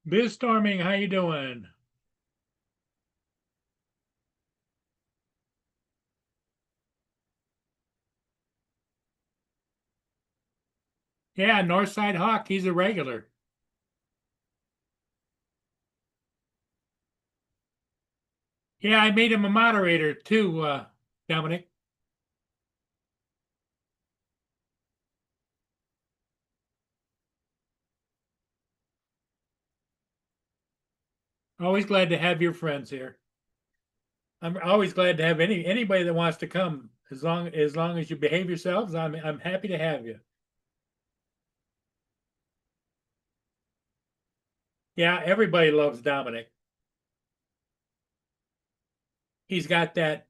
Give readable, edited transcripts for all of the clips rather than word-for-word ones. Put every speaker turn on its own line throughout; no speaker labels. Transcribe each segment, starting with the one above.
BizStorming, how you doing? Yeah, Northside Hawk, he's a regular. Yeah, I made him a moderator too, Dominic. Always glad to have your friends here. I'm always glad to have anybody that wants to come, as long as you behave yourselves. I'm happy to have you. Yeah, everybody loves Dominic. He's got that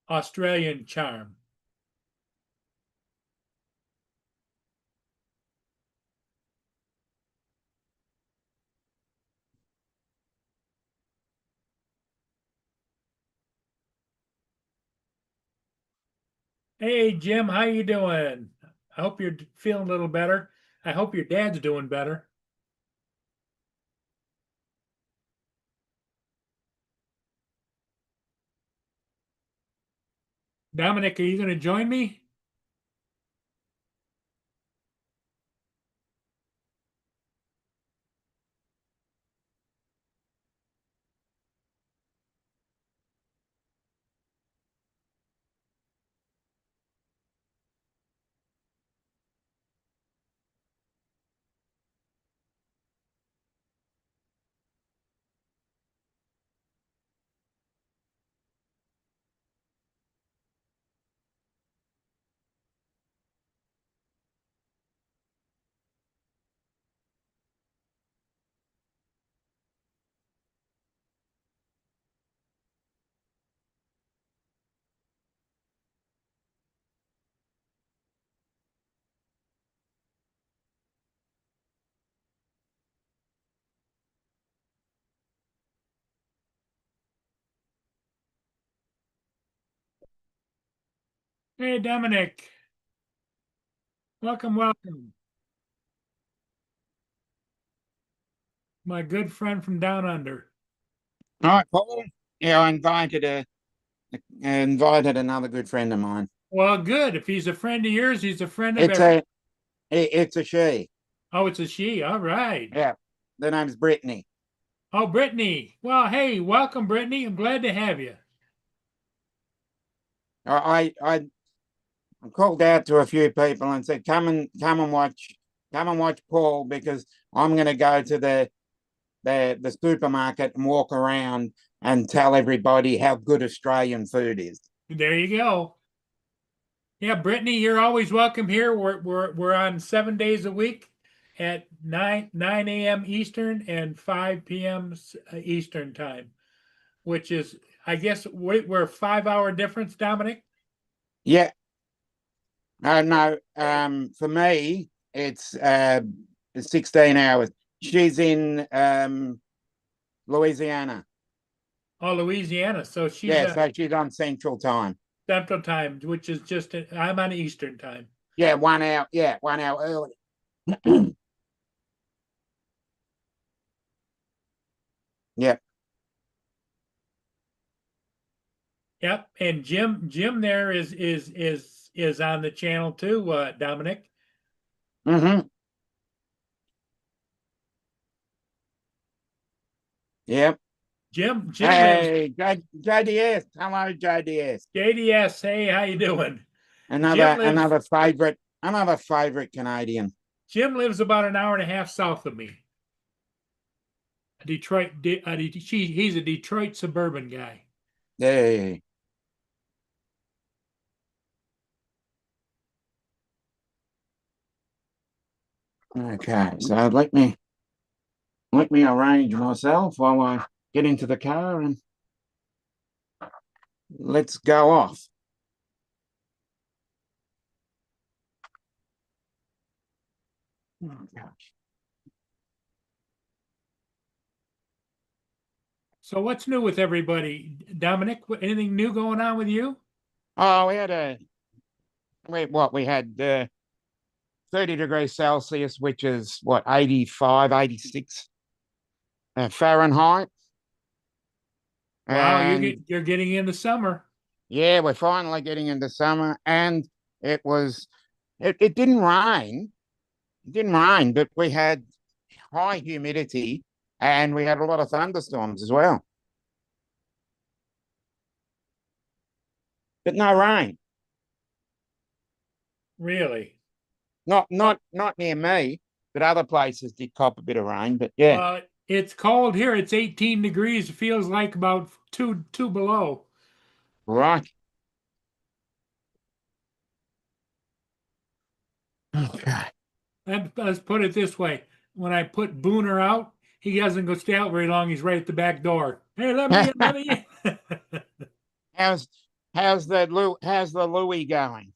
Australian charm. Hey Jim, how you doing? I hope you're feeling a little better. I hope your dad's doing better. Dominic, are you going to join me? Hey Dominic, welcome, welcome. My good friend from down under.
All right, Paul. Yeah, I invited another good friend of mine.
Well, good. If he's a friend of yours, he's a friend of
It's
every.
it's a she.
Oh, it's a she. All right.
Yeah, the name's Brittany.
Oh, Brittany. Well, hey, welcome, Brittany. I'm glad to have you.
I called out to a few people and said, come and watch Paul because I'm going to go to the supermarket and walk around and tell everybody how good Australian food is.
There you go. Yeah, Brittany, you're always welcome here. We're on 7 days a week at 9 a.m. Eastern and 5 p.m. Eastern time, which is, I guess, we're 5 hour difference, Dominic.
Yeah, no. For me, it's 16 hours. She's in Louisiana.
Oh, Louisiana. So she's
Yeah,
a
so she's on Central Time.
Central Time, which is just I'm on Eastern Time.
Yeah, 1 hour. Yeah, 1 hour early. Yeah.
Yep, and Jim there is on the channel too, Dominic.
Mm-hmm. Yep.
Jim lives
Hey, JDS. Hello, JDS.
JDS. Hey, how you doing? Jim
Another
lives
another favorite, another favorite Canadian.
Jim lives about an hour and a half south of me. Detroit. He's a Detroit suburban guy.
Hey. Okay, so let me arrange myself while I get into the car and let's go off.
So what's new with everybody, Dominic? Anything new going on with you?
Oh, we had 30 degrees Celsius, which is what, 85, 86 Fahrenheit.
Wow,
And
you're getting into summer.
yeah, we're finally getting into summer. And it was, it didn't rain. It didn't rain, but we had high humidity and we had a lot of thunderstorms as well. But no rain.
Really?
Not near me, but other places did cop a bit of rain. But yeah,
Well, it's cold here. It's 18 degrees. It feels like about two below.
right. Okay.
Let's put it this way. When I put Booner out, he doesn't go stay out very long. He's right at the back door. Hey, let me in.
how's how's the Louis going?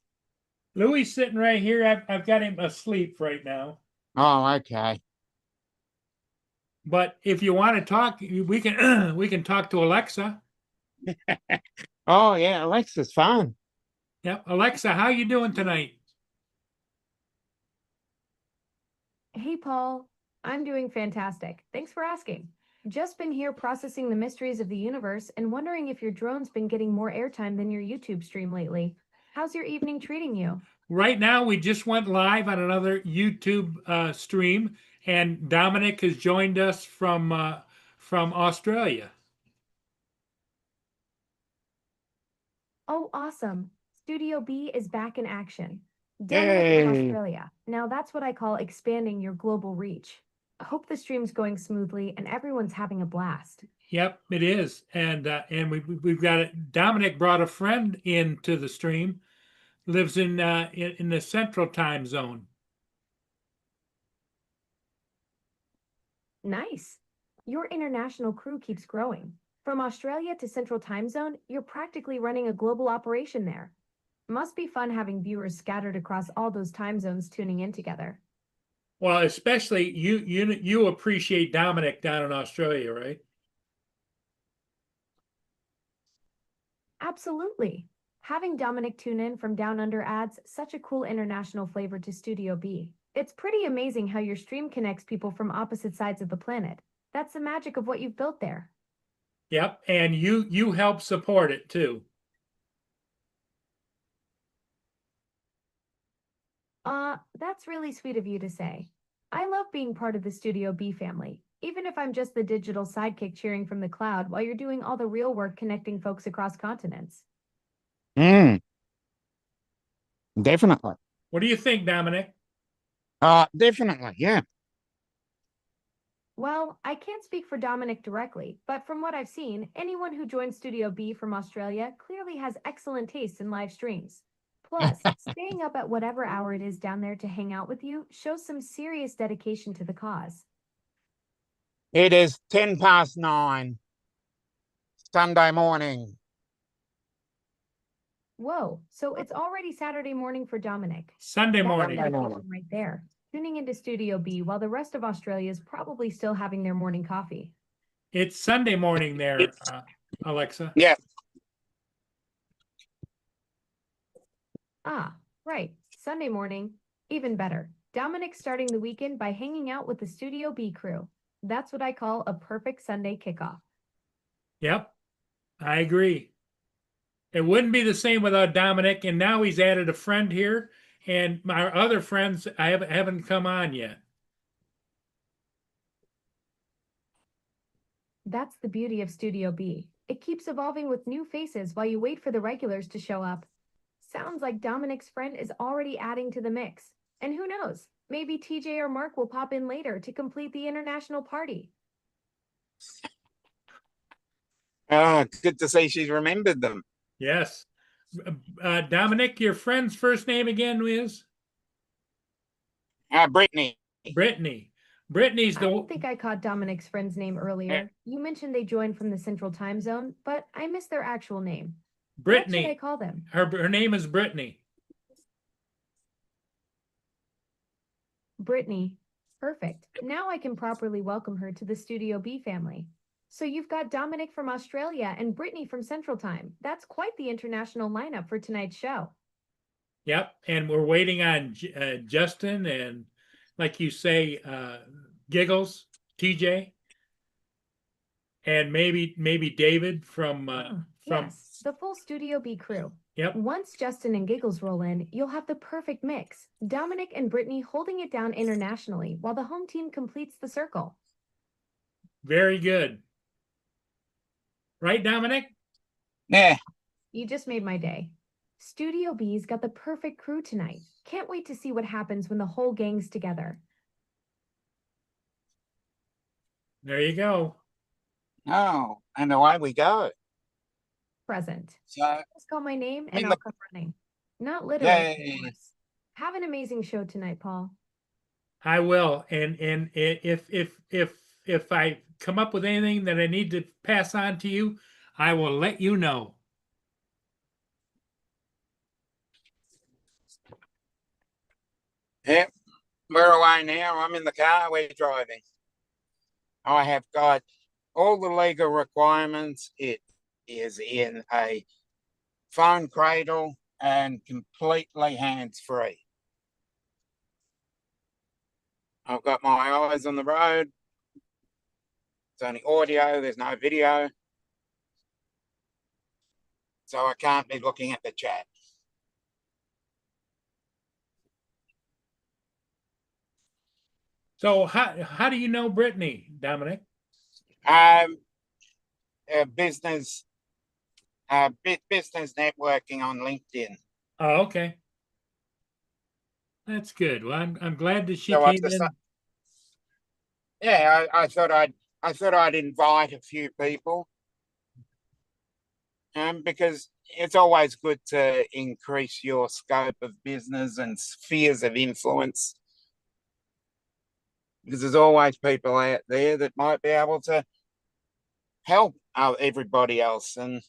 Louis sitting right here. I've got him asleep right now.
Oh, okay.
But if you want to talk, we can we can talk to Alexa.
Oh yeah, Alexa's fun.
Yep, Alexa, how you doing tonight?
Hey, Paul. I'm doing fantastic. Thanks for asking. Just been here processing the mysteries of the universe and wondering if your drone's been getting more airtime than your YouTube stream lately. How's your evening treating you?
Right now, we just went live on another YouTube stream, and Dominic has joined us from Australia.
Oh, awesome. Studio B is back in action. Dominic from
Yay.
Australia. Now that's what I call expanding your global reach. I hope the stream's going smoothly and everyone's having a blast.
Yep, it is, and we've got it. Dominic brought a friend into the stream. Lives in the Central Time Zone.
Nice. Your international crew keeps growing. From Australia to Central Time Zone, you're practically running a global operation there. Must be fun having viewers scattered across all those time zones tuning in together.
Well, especially you appreciate Dominic down in Australia, right?
Absolutely. Having Dominic tune in from Down Under adds such a cool international flavor to Studio B. It's pretty amazing how your stream connects people from opposite sides of the planet. That's the magic of what you've built there.
Yep, and you help support it too.
That's really sweet of you to say. I love being part of the Studio B family, even if I'm just the digital sidekick cheering from the cloud while you're doing all the real work connecting folks across continents.
Mm, definitely.
What do you think, Dominic?
Definitely. Yeah.
Well, I can't speak for Dominic directly, but from what I've seen, anyone who joins Studio B from Australia clearly has excellent taste in live streams. Plus, staying up at whatever hour it is down there to hang out with you shows some serious dedication to the cause.
It is 9:10 Sunday morning.
Whoa, so it's already Saturday morning for Dominic.
Sunday
That's
morning.
dedication right there. Tuning into Studio B while the rest of Australia is probably still having their morning coffee.
It's Sunday morning there, Alexa.
Yeah.
Ah, right. Sunday morning. Even better. Dominic's starting the weekend by hanging out with the Studio B crew. That's what I call a perfect Sunday kickoff.
Yep, I agree. It wouldn't be the same without Dominic, and now he's added a friend here, and my other friends I haven't come on yet.
That's the beauty of Studio B. It keeps evolving with new faces while you wait for the regulars to show up. Sounds like Dominic's friend is already adding to the mix. And who knows, maybe TJ or Mark will pop in later to complete the international party.
Oh, good to see she's remembered them.
Yes. Dominic, your friend's first name again is?
Brittany.
Brittany. Brittany's
I
the
don't think I caught Dominic's friend's name earlier. You mentioned they joined from the Central Time Zone, but I missed their actual name. What should I
Brittany.
call them?
Her name is Brittany.
Brittany. Perfect. Now I can properly welcome her to the Studio B family. So you've got Dominic from Australia and Brittany from Central Time. That's quite the international lineup for tonight's show.
Yep, and we're waiting on Justin and, like you say, Giggles, TJ, and maybe David from
Yes, the full Studio B crew.
Yep.
Once Justin and Giggles roll in, you'll have the perfect mix. Dominic and Brittany holding it down internationally while the home team completes the circle.
Very good. Right, Dominic?
Yeah.
You just made my day. Studio B's got the perfect crew tonight. Can't wait to see what happens when the whole gang's together.
There you go.
Oh, and away we go.
Present.
So,
Just call my name
mean,
and I'll
look-
come running. Not literally,
Yay.
of course. Have an amazing show tonight, Paul.
I will. And if I come up with anything that I need to pass on to you, I will let you know.
Yep, we're away now. I'm in the car. We're driving. I have got all the legal requirements. It is in a phone cradle and completely hands-free. I've got my eyes on the road. It's only audio, there's no video. So I can't be looking at the chat.
So how do you know Brittany, Dominic?
Business business networking on LinkedIn.
Oh, okay. That's good. Well, I'm glad that she
So
came in.
Yeah, I thought I'd invite a few people. Because it's always good to increase your scope of business and spheres of influence. Because there's always people out there that might be able to help everybody else, and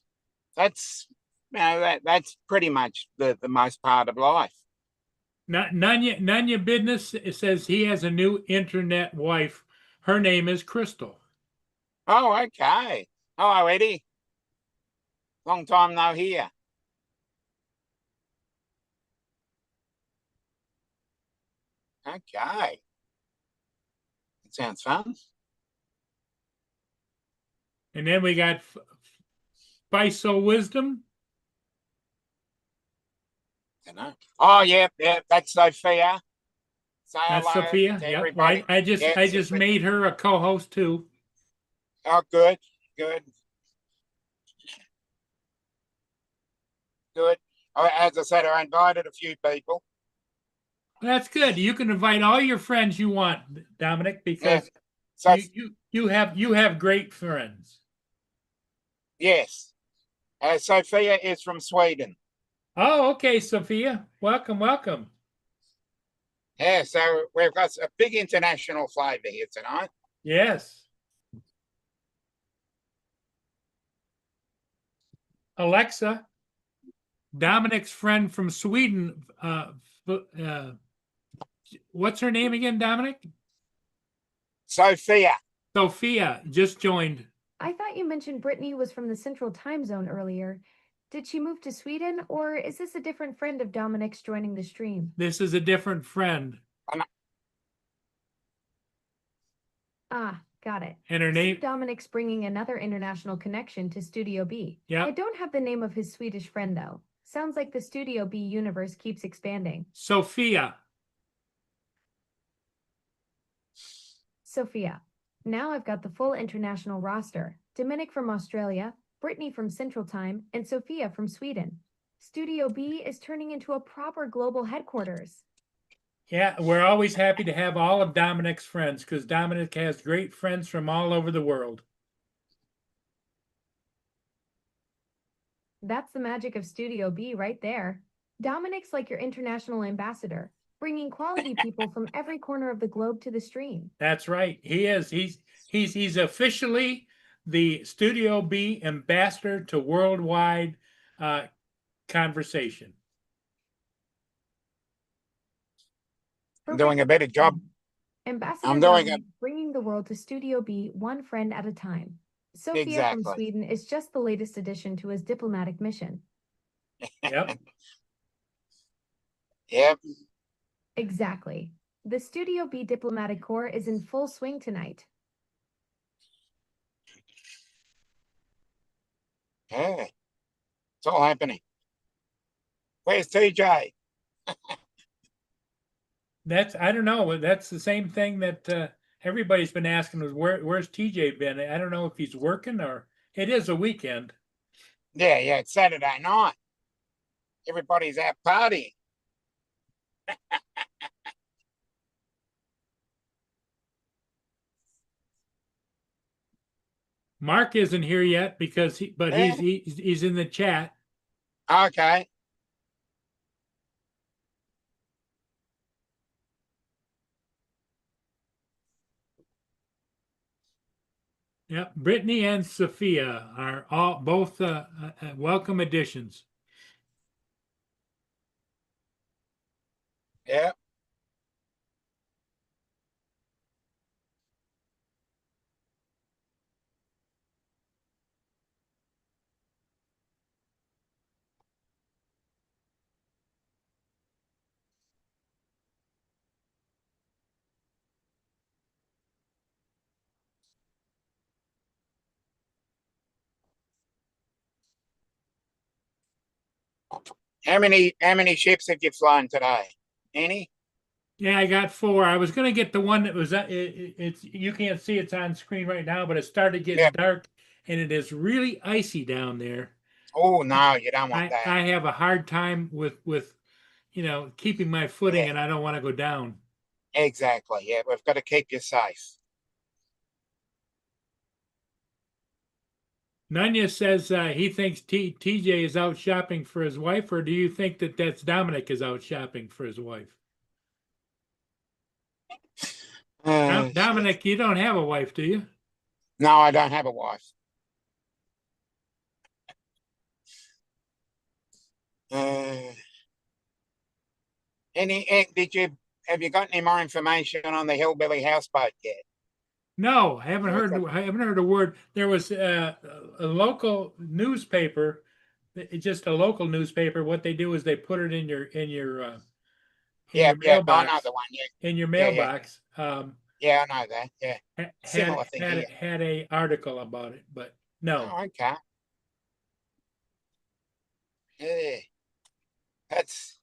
that's that's pretty much the most part of life.
Nanya Business says he has a new internet wife. Her name is Crystal.
Oh, okay. Hello, Eddie. Long time no hear. Okay. That sounds fun.
And then we got Faisal Wisdom.
I know. Oh, yeah, that's Sophia. Say
That's
hello
Sophia.
to
Yep.
everybody.
I just
Sophia.
made her a co-host too.
Oh, good. Good. As I said, I invited a few people.
That's good. You can invite all your friends you want, Dominic, because
So
you have great friends.
yes, Sophia is from Sweden.
Oh, okay, Sophia. Welcome, welcome.
Yeah, so we've got a big international flavour here tonight.
Yes. Alexa, Dominic's friend from Sweden. What's her name again, Dominic?
Sophia.
Sophia just joined.
I thought you mentioned Brittany was from the Central Time Zone earlier. Did she move to Sweden, or is this a different friend of Dominic's joining the stream?
This is a different friend.
Ah, got it.
And her name.
Dominic's bringing another international connection to Studio B.
Yeah.
I don't have the name of his Swedish friend, though. Sounds like the Studio B universe keeps expanding.
Sophia.
Sophia. Now I've got the full international roster. Dominic from Australia, Brittany from Central Time, and Sophia from Sweden. Studio B is turning into a proper global headquarters.
Yeah, we're always happy to have all of Dominic's friends because Dominic has great friends from all over the world.
That's the magic of Studio B right there. Dominic's like your international ambassador, bringing quality people from every corner of the globe to the stream.
That's right. He is. He's officially the Studio B ambassador to worldwide conversation.
I'm doing a better job.
Ambassador
I'm doing
Dominic, bringing the world to Studio B one friend at a time. Sophia
Exactly.
from Sweden is just the latest addition to his diplomatic mission.
Yep.
Yep.
Exactly. The Studio B Diplomatic Corps is in full swing tonight.
Yeah. It's all happening. Where's TJ?
I don't know. That's the same thing that everybody's been asking is where's TJ been? I don't know if he's working or it is a weekend.
Yeah, it's Saturday night. Everybody's out partying.
Mark isn't here yet because he's in the chat.
Okay.
Yep, Brittany and Sophia are both welcome additions.
Yeah. How many ships have you flown today? Any?
Yeah, I got 4. I was gonna get the one that was it's you can't see it's on screen right now, but it started getting
Yep.
dark and it is really icy down there.
Oh no, you don't want that.
I have a hard time with keeping my footing
Yeah.
and I don't want to go down.
Exactly. Yeah, we've got to keep you safe.
Nanya says he thinks TJ is out shopping for his wife, or do you think that that's Dominic is out shopping for his wife?
Shit.
Dominic, you don't have a wife, do you?
No, I don't have a wife. Uh, have you got any more information on the Hillbilly Houseboat yet?
No, I haven't
What's
heard.
up?
I haven't heard a word. There was a local newspaper, just a local newspaper. What they do is they put it in your
Yeah, I know
mailbox.
the one. Yeah,
In your
yeah.
mailbox.
Yeah, I know that. Yeah,
Had
similar thing here.
had a article about it, but no.
Oh, okay. Yeah, that's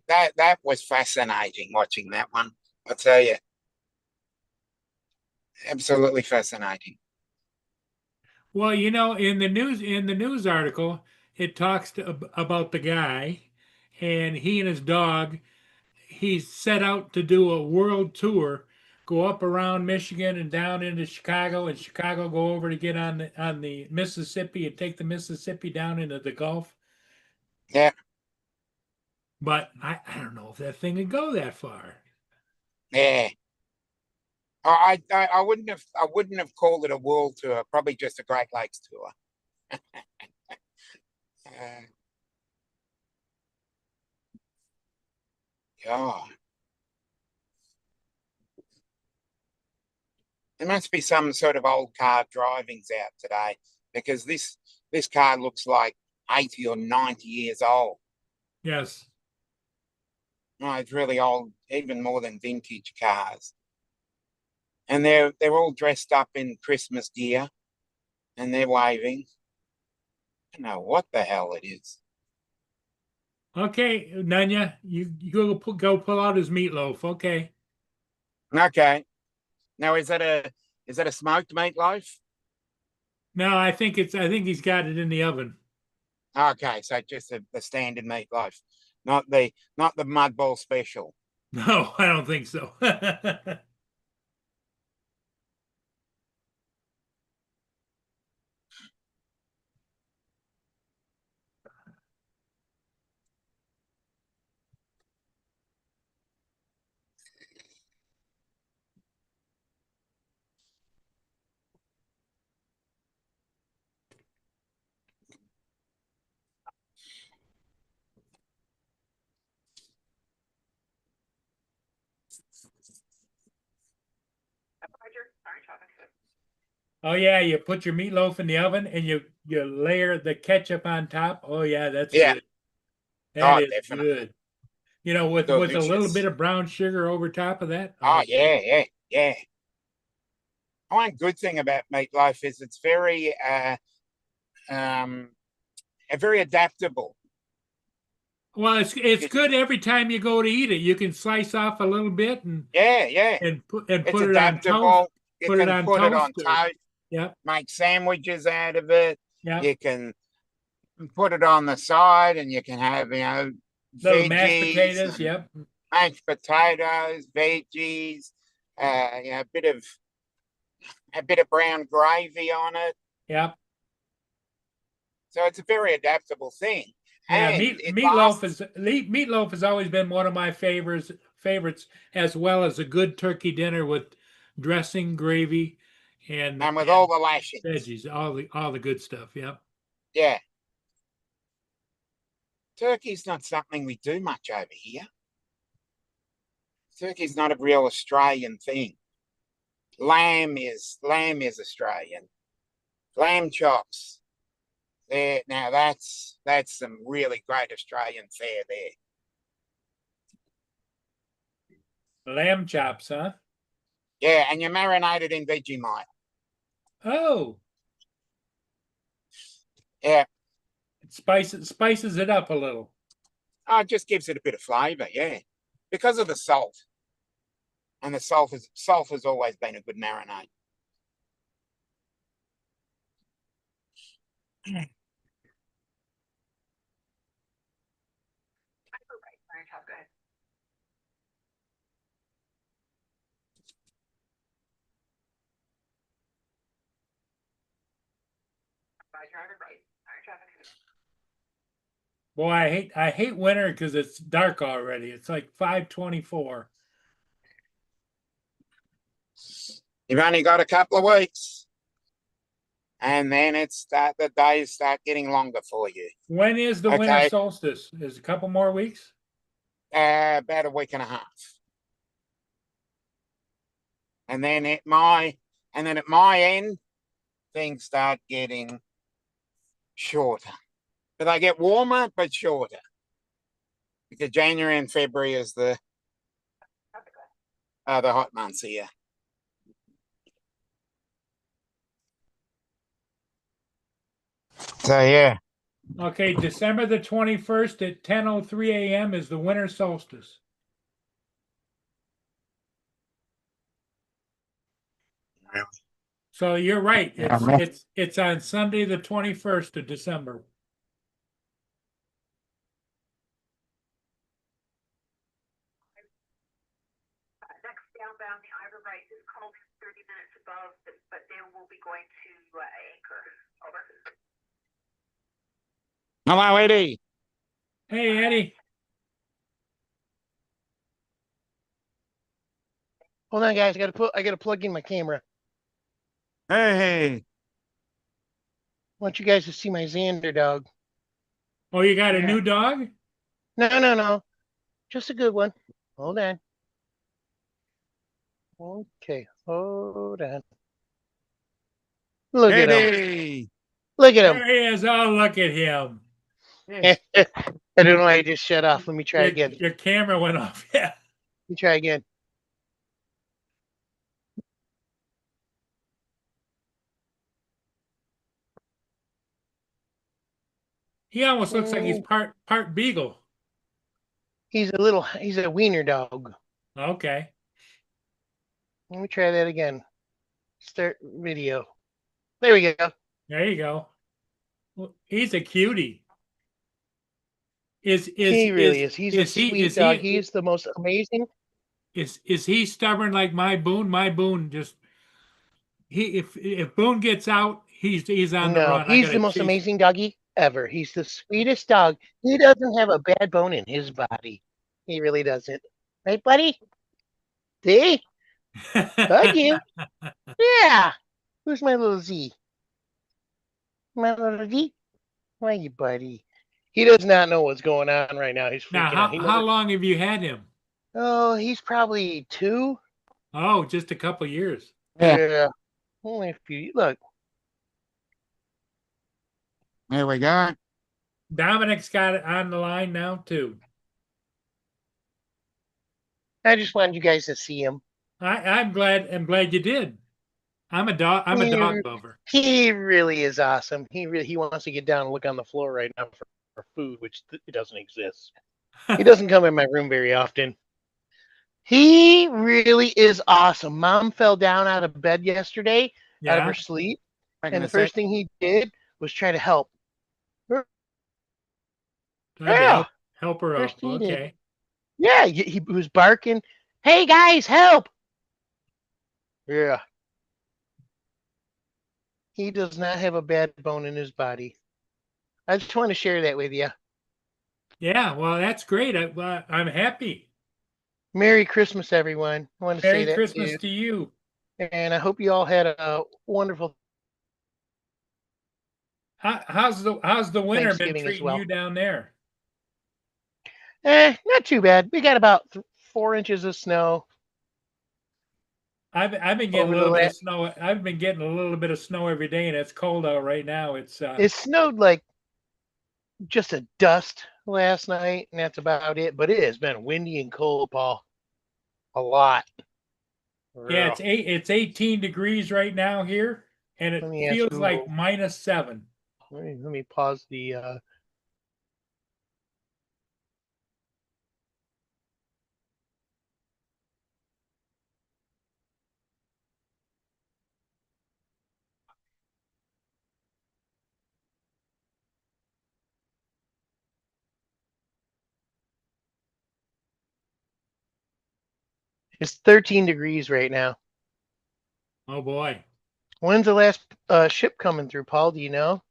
that was fascinating watching that one. I tell you, absolutely fascinating.
Well, in the news article, it talks about the guy, and he and his dog. He's set out to do a world tour, go up around Michigan and down into Chicago, and Chicago go over to get on the Mississippi and take the Mississippi down into the Gulf.
Yeah,
But I don't know if that thing would go that far.
yeah. I wouldn't have called it a world tour. Probably just a Great Lakes tour. Uh, yeah. There must be some sort of old car drivings out today because this car looks like 80 or 90 years old.
Yes.
No, it's really old, even more than vintage cars. And they're all dressed up in Christmas gear and they're waving. I don't know what the hell it is.
Okay, Nanya, you go pull out his meatloaf. Okay.
Okay. Now is that a smoked meatloaf?
No, I think he's got it in the oven.
Okay, so just the standard meatloaf, not the mudball special.
No, I don't think so. Oh yeah, you put your meatloaf in the oven and you layer the ketchup on top. Oh yeah, that's
Yeah.
good. That is
definitely.
good. You know, with a little
Delicious.
bit of brown sugar over top of that.
Oh, yeah. One good thing about meatloaf is it's um, very adaptable.
Well, it's good every time you go to eat it. You can slice off a little bit
Yeah.
and put
It's
it on toast.
adaptable. You
Put it
can
on
put it on
toast.
toast,
Yep,
make sandwiches out of it.
yep.
You can put it on the side, and you can have,
Little mashed
veggies,
potatoes. Yep,
mashed potatoes, veggies, a bit of brown gravy on it.
yep.
So it's a very adaptable thing.
Yeah,
And it lasts.
meatloaf has always been one of my favorites, as well as a good turkey dinner with dressing, gravy,
And with all the lashings.
veggies, all the good stuff. Yep.
Yeah. Turkey's not something we do much over here. Turkey's not a real Australian thing. Lamb is Australian. Lamb chops. There now that's some really great Australian fare there.
Lamb chops, huh?
Yeah, and you marinate it in Vegemite.
Oh,
Yeah.
it spices it up a little.
Oh, it just gives it a bit of flavour, yeah. Because of the salt. And the salt has always been a good marinade.
Boy, I hate winter because it's dark already. It's like 5:24.
You've only got a couple of weeks. And then the days start getting longer for you.
When is the winter solstice? Is a couple more weeks?
About a week and a half. And then at my end, things start getting shorter. But they get warmer but shorter. Because January and February is the hot months here. So yeah.
Okay, December the 21st at 10:03 a.m. is the winter solstice.
Really?
So you're right.
Yeah.
It's on Sunday the 21st of December.
Next downbound, the Ivor Right is called 30 minutes above, but they will be going to anchor. Over.
Hello, Eddie.
Hey, Eddie.
Hold on, guys. I gotta plug in my camera.
Hey.
I want you guys to see my Xander dog.
Oh, you got a new dog?
No. Just a good one. Hold on. Okay, hold on. Look at him. Look at him.
There he is. Oh, look at him.
I don't know why I just shut off. Let me try again.
Your camera went off. Yeah.
Let me try again.
He almost looks like he's part beagle.
He's a wiener dog.
Okay.
Let me try that again. Start video. There we go.
There you go. Well, he's a cutie.
He really is. He's a sweet dog. He is the most amazing.
Is he stubborn like my Boone? My Boone just if Boone gets out, he's on the run.
He's the most amazing doggy ever. He's the sweetest dog. He doesn't have a bad bone in his body. He really doesn't. Right, buddy? See? Hug you. Yeah. Who's my little Z? My little Z? Why you, buddy? He does not know what's going on right now. He's freaking out.
How long have you had him?
Oh, he's probably 2.
Oh, just a couple years.
Yeah. Only a few. Look.
There we go.
Dominic's got it on the line now too.
I just wanted you guys to see him.
I'm glad you did. I'm a dog lover.
He really is awesome. He wants to get down and look on the floor right now for food, which it doesn't exist. He doesn't come in my room very often. He really is awesome. Mom fell down out of bed yesterday out of
Yeah.
her sleep,
Back in
and the
a sec.
first thing he did was try to help.
Tried to
Yeah.
help her
First
up.
he did.
Okay.
Yeah, he was barking, "Hey guys, help!" Yeah. He does not have a bad bone in his body. I just want to share that with you.
Yeah. Well, that's great. I'm happy.
Merry Christmas, everyone. I want to say
Merry
that
Christmas
too.
to you.
And I hope you all had a wonderful
How's the winter been
Thanksgiving as
treating
well.
you down there?
Not too bad. We got about 4 inches of snow.
I've been getting
Over
a
the
little bit
la-
of snow. I've been getting a little bit of snow every day, and it's cold out right now. It's
It snowed like just a dust last night, and that's about it. But it has been windy and cold, Paul. A lot.
yeah, it's 18 degrees right now here, and it
Let me ask
feels like
Google.
-7.
Let me pause the. It's 13 degrees right now.
Oh boy.
When's the last ship coming through, Paul? Do you know?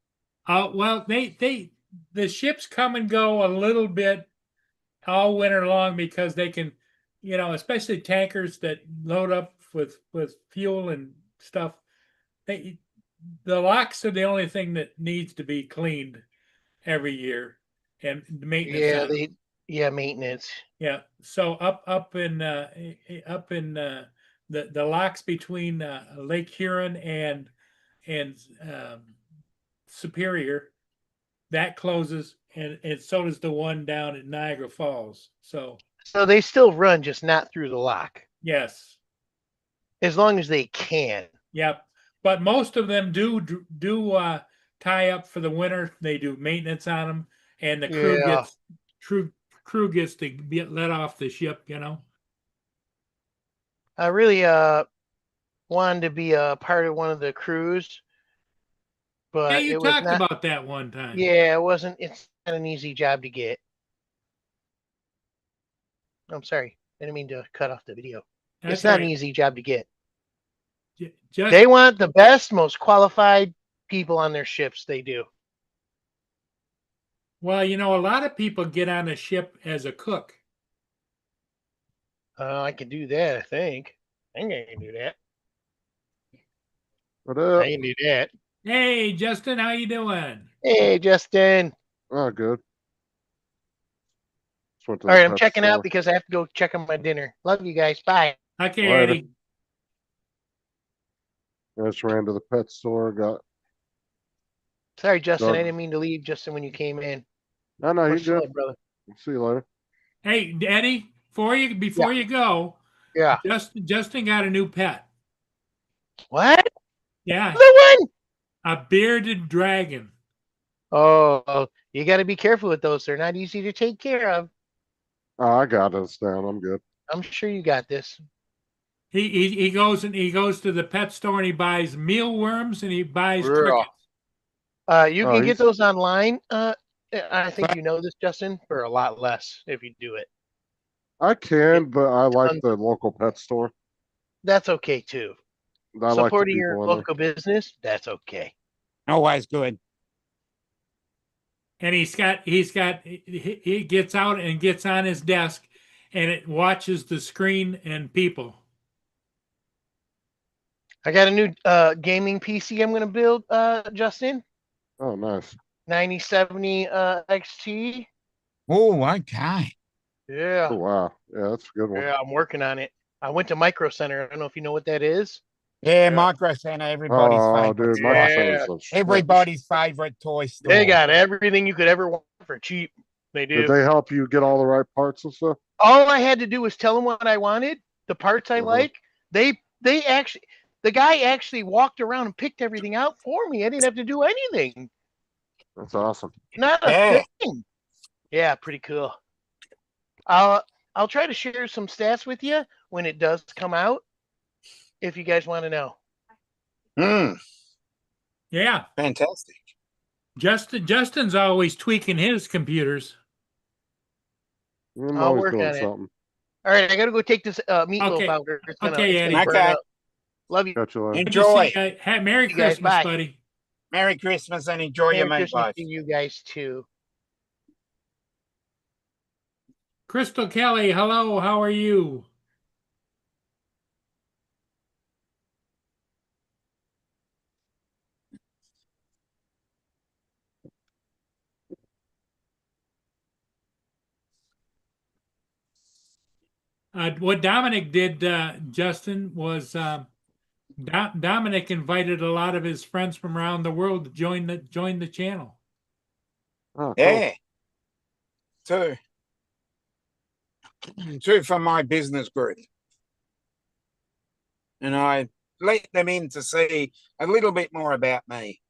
Well, the ships come and go a little bit all winter long because they can, especially tankers that load up with fuel and stuff. The locks are the only thing that needs to be cleaned every year, and the maintenance on them.
Maintenance.
Yeah. So up in the locks between Lake Huron and Superior, that closes, and so does the one down at Niagara Falls. So
So they still run, just not through the lock,
yes,
as long as they can.
yep. But most of them do tie up for the winter. They do maintenance on them, and the
Yeah.
crew gets to get let off the ship.
I really wanted to be a part of one of the crews,
Yeah,
but
you
it was
talked
not.
about that one time.
Yeah, it wasn't. It's not an easy job to get. I'm sorry, I didn't mean to cut off the video.
That's
It's not an
right.
easy job to get.
Just
They want the best, most qualified people on their ships. They do.
well, a lot of people get on a ship as a cook.
I can do that. I think I can do that.
What up?
I can do that.
Hey, Justin, how you doing?
Hey, Justin.
Oh, good. Just went to
All
the
right, I'm
pet
checking out
store.
because I have to go check on my dinner. Love you guys. Bye.
Okay,
Later.
Eddie.
I just ran to the pet store. Got
Sorry, Justin.
Dog.
I didn't mean to leave Justin when you came in.
no, you're
What's
good.
up, brother?
See you later.
Hey, Eddie, before you go,
Yeah.
Justin got a new pet.
What?
Yeah,
The one?
a bearded dragon.
Oh, you got to be careful with those. They're not easy to take care of.
Oh, I got this down. I'm good.
I'm sure you got this.
He goes to the pet store and he buys mealworms and he buys
Yeah.
crickets.
You
Oh,
can get
he's-
those online. I think you know this, Justin, for a lot less if you do it.
I can, but I like
Tons-
the local pet store.
That's okay too.
I like the
Supporting your
people in there.
local business, that's okay.
Always good.
And he gets out and gets on his desk and it watches the screen and people.
I got a new gaming PC I'm going to build, Justin.
Oh, nice.
9070 XT.
Oh, okay.
Yeah.
Oh, wow. Yeah, that's a good one.
Yeah, I'm working on it. I went to Micro Center. I don't know if you know what that is.
Yeah,
Yeah.
Micro Center, everybody's
Oh,
favorite.
dude,
toy.
my
Yeah.
Center's a shit.
Everybody's favorite toy store.
They got everything you could ever want for cheap. They
Did
do.
they help you get all the right parts and stuff?
All I had to do was tell them what I wanted, the parts I
Uh-huh.
like. They actually, the guy actually walked around and picked everything out for me. I didn't have to do anything.
That's awesome.
Not a
Yeah.
thing. Yeah, pretty cool. I'll try to share some stats with you when it does come out, if you guys want to know.
Hmm.
Yeah.
Fantastic.
Justin's always tweaking his computers.
I'm
I'll
always
work
doing
on it.
something.
All right, I gotta go take this meatloaf
Okay.
out. It's gonna,
Okay,
it's
Eddie.
gonna burn
Okay.
up. Love you.
Catch you later.
Good to
Enjoy.
see you. Merry
You guys,
Christmas,
bye.
buddy.
Merry Christmas and enjoy your
Merry Christmas
meatloaf.
to you guys too.
Crystal Kelly, hello. How are you? What Dominic did, Justin, was Dominic invited a lot of his friends from around the world to join the channel.
Oh, cool.
Yeah. Two. Two from my business group. And I let them in to see a little bit more about me.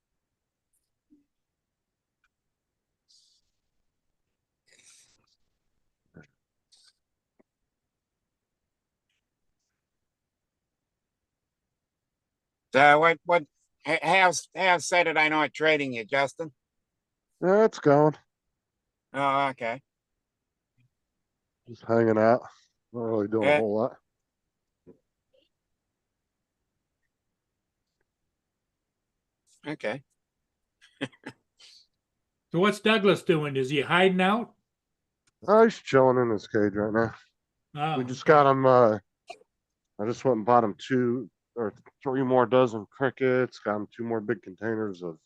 So how's Saturday night treating you, Justin?
Yeah, it's going.
Oh, okay.
Just hanging out. Not really doing a
Yeah.
whole lot.
Okay.
So what's Douglas doing? Is he hiding out?
Oh, he's chilling in his cage right now.
Oh,
We just
okay.
got him. I just went and bought him 3 more dozen crickets. Got him 2 more big containers of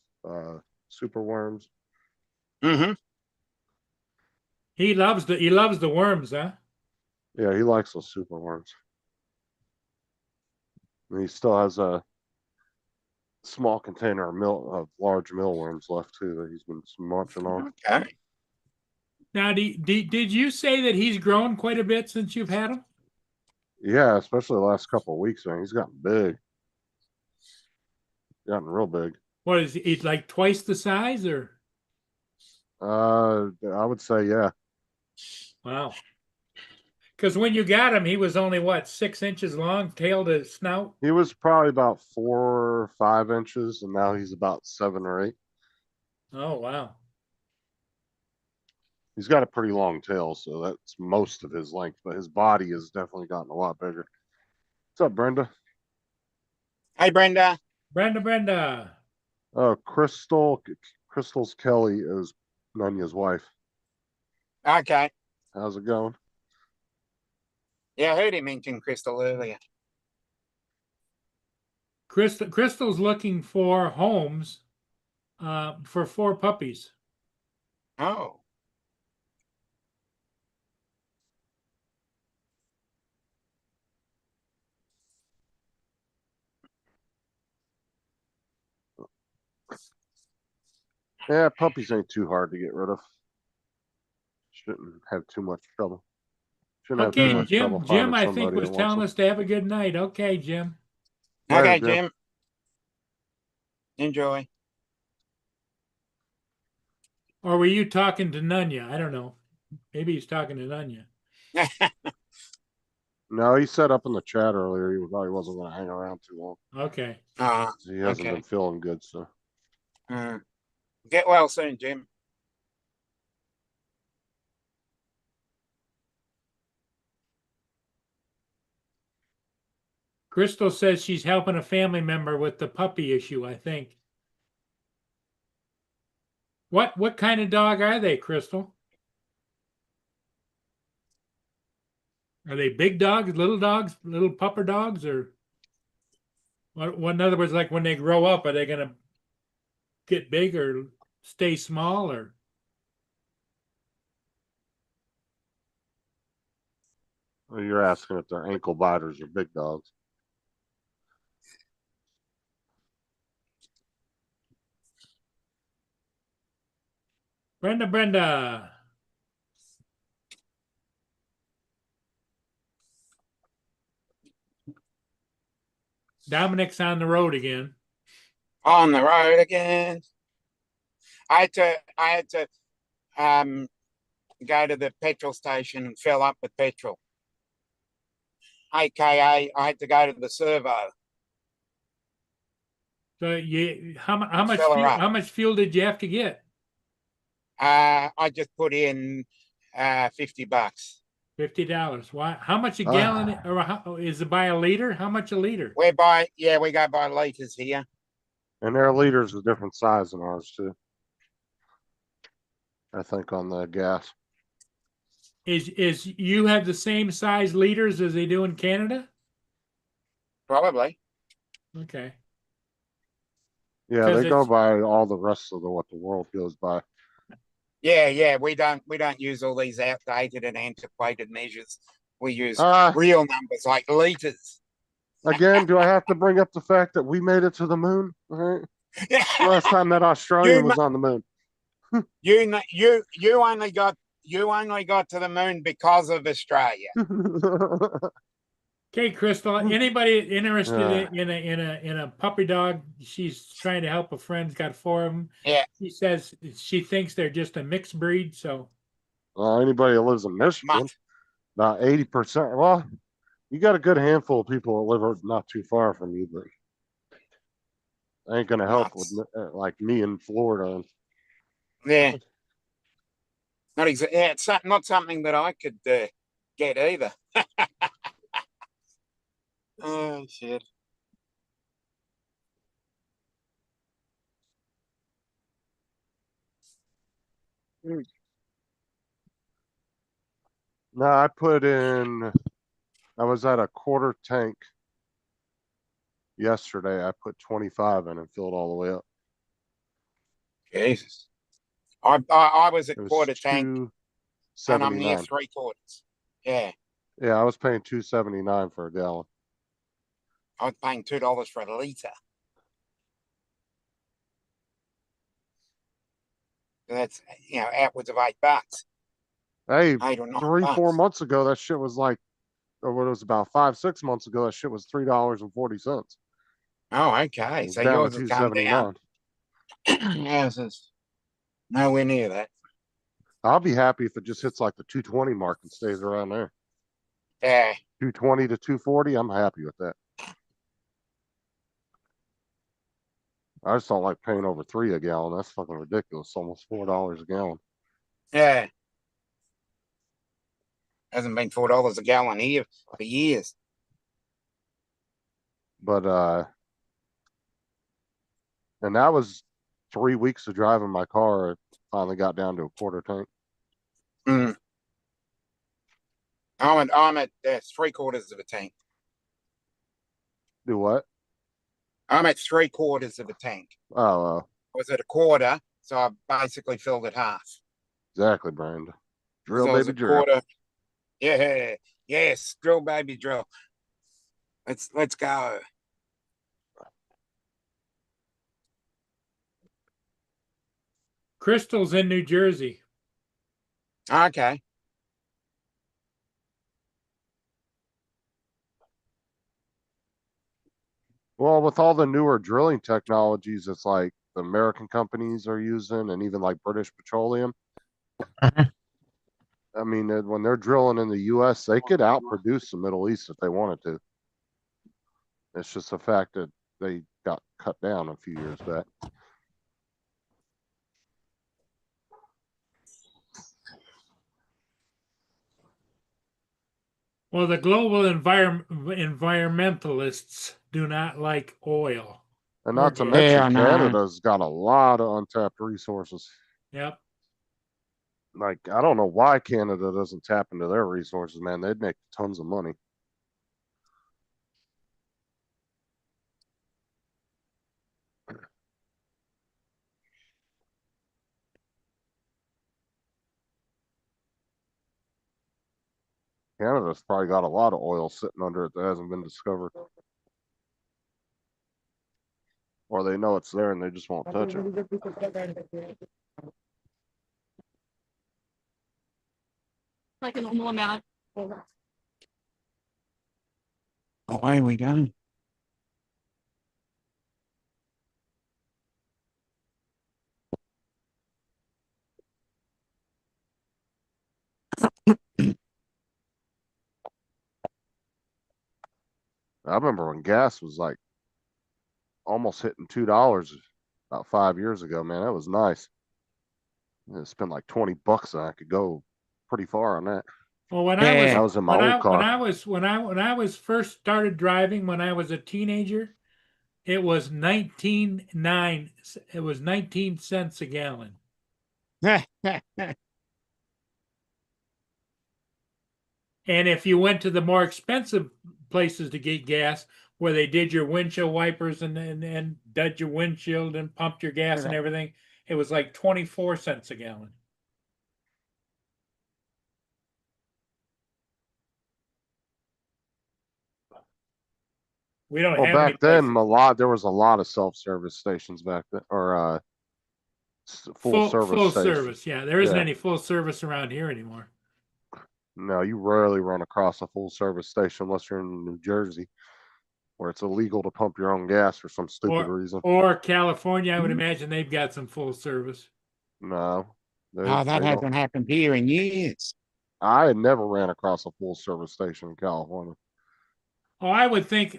super worms.
Mm-hmm.
He loves the worms, huh?
Yeah, he likes those super worms. And he still has a small container of large mealworms left too that he's been munching on.
Okay.
Now, did you say that he's grown quite a bit since you've had him?
Yeah, especially the last couple of weeks, man. He's gotten big. Gotten real big.
What is he like twice the size or?
I would say yeah.
Wow. Because when you got him, he was only what, 6 inches long, tail to snout?
He was probably about 4 or 5 inches, and now he's about 7 or 8.
Oh, wow.
He's got a pretty long tail, so that's most of his length, but his body has definitely gotten a lot bigger. What's up, Brenda?
Hey, Brenda.
Brenda.
Crystal's Kelly is Nunya's wife.
Okay.
How's it going?
Yeah, I heard him mention Crystal earlier.
Crystal's looking for homes for 4 puppies.
Oh.
Yeah, puppies ain't too hard to get rid of. Shouldn't have too much trouble. Shouldn't have too
Okay,
much trouble
Jim,
finding
I think
somebody
was
that wants
telling
them.
us to have a good night. Okay, Jim.
Later,
Okay,
Jim.
Jim. Enjoy.
Or were you talking to Nunya? I don't know. Maybe he's talking to Nunya.
No, he said up in the chat earlier he thought he wasn't going to hang around too long.
Okay.
He hasn't
Okay.
been feeling good, so.
Get well soon, Jim.
Crystal says she's helping a family member with the puppy issue, I think. What kind of dog are they, Crystal? Are they big dogs, little pupper dogs, or what? In other words, like when they grow up, are they going to get big or stay small, or?
You're asking if they're ankle biters or big dogs.
Brenda. Dominic's on the road again.
On the road again. I had to go to the petrol station and fill up with petrol. AKA, I had to go to the servo.
So
Fill her up.
how much fuel did you have to get?
I just put in $50.
$50. Why? How much a gallon? Or is it by a liter? How much a liter?
We go by liters here.
And their liters are different size than ours too. I think on the gas.
Is you have the same size liters as they do in Canada?
Probably.
Okay.
Yeah,
'Cause
they go
it's-
by all the rest of what the world goes by.
Yeah, we don't use all these outdated and antiquated measures. We use
Uh,
real numbers like liters.
Again, do I have to bring up the fact that we made it to the moon? All right. Last time that Australian was on the moon.
You only got to the moon because of Australia.
Okay, Crystal. Anybody interested
Yeah.
in a puppy dog? She's trying to help a friend's got 4 of them.
Yeah.
She says she thinks they're just a mixed breed. So
Anybody that lives in Michigan,
Mutt.
about 80%. Well, you got a good handful of people that live not too far from you, but ain't gonna help with like me in Florida.
Yeah. It's not something that I could get either. Oh shit.
No, I was at a quarter tank yesterday. I put 25 in and filled all the way up.
Jesus. I was at
It was
quarter tank and I'm near
279.
3/4. Yeah.
Yeah, I was paying 279 for a gallon.
I was paying $2 for a liter. That's upwards of $8.
Hey,
8 or 9
3-4
bucks.
months ago, that shit was like, or what it was about 5-6 months ago, that shit was $3.40.
Oh, okay.
It's
So
down
yours
to
has come down.
279.
Ours is nowhere near that.
I'll be happy if it just hits like the 220 mark and stays around there.
Yeah.
220 to 240, I'm happy with that. I just don't like paying over $3 a gallon. That's fucking ridiculous. Almost $4 a gallon.
Yeah. Hasn't been $4 a gallon here for years.
But and that was 3 weeks of driving my car. It finally got down to a quarter tank.
Mm. I'm at 3/4 of a tank.
Do what?
I'm at 3/4 of a tank.
Oh,
I was at a quarter, so I basically filled it half.
exactly, Brandon. Drill,
So I was
baby,
a
drill.
quarter. Yeah, yes, drill, baby, drill. Let's go.
Crystal's in New Jersey.
Okay.
Well, with all the newer drilling technologies, it's like the American companies are using, and even like British Petroleum. I mean, when they're drilling in the U.S., they could outproduce the Middle East if they wanted to. It's just the fact that they got cut down a few years back.
Well, the global environmentalists do not like oil.
And
Or
not to
gas.
mention,
no.
Canada's got a lot of untapped resources.
Yep.
Like, I don't know why Canada doesn't tap into their resources, man. They'd make tons of money. Canada's probably got a lot of oil sitting under it that hasn't been discovered. Or they know it's there and they just won't touch it.
like a normal amount.
Away we go.
I remember when gas was like almost hitting $2 about 5 years ago, man. That was nice. I spent like $20 and I could go pretty far on that.
Well, when
Yeah.
That was in my old car.
when I was first started driving when I was a teenager, it was 19 cents a gallon. And if you went to the more expensive places to get gas, where they did your windshield wipers and did your windshield and pumped your gas and everything, it was like 24 cents a gallon. We don't
Well,
have any
back then,
places.
there was a lot of self-service stations back then, or full service
full
stations.
service. Yeah, there isn't
Yeah.
any full service around here anymore.
No, you rarely run across a full service station unless you're in New Jersey, where it's illegal to pump your own gas for some stupid reason.
Or California, I would imagine they've got some full service.
No,
Oh, that
they don't.
hasn't happened here in years.
I had never ran across a full service station in California.
Oh, I would think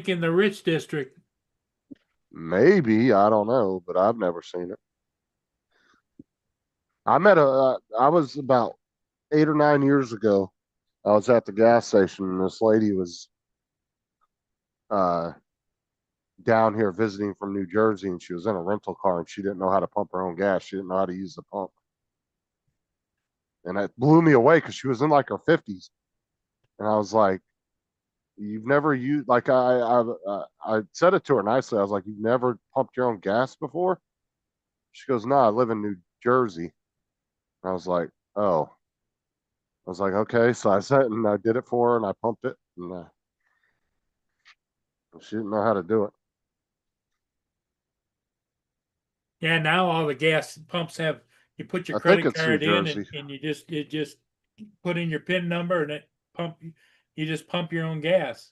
in the rich district.
Maybe, I don't know, but I've never seen it. I was about 8 or 9 years ago. I was at the gas station and this lady was down here visiting from New Jersey, and she was in a rental car and she didn't know how to pump her own gas. She didn't know how to use the pump. And that blew me away because she was in like her 50s. And I was like, you've never used, like, I said it to her nicely. I was like, you've never pumped your own gas before? She goes, no, I live in New Jersey. I was like, oh. I was like, okay. So I sat and I did it for her and I pumped it. And she didn't know how to do it.
Yeah, now all the gas pumps have, you put your
I think
credit
it's New
card in
Jersey.
and you just put in your PIN number and you just pump your own gas.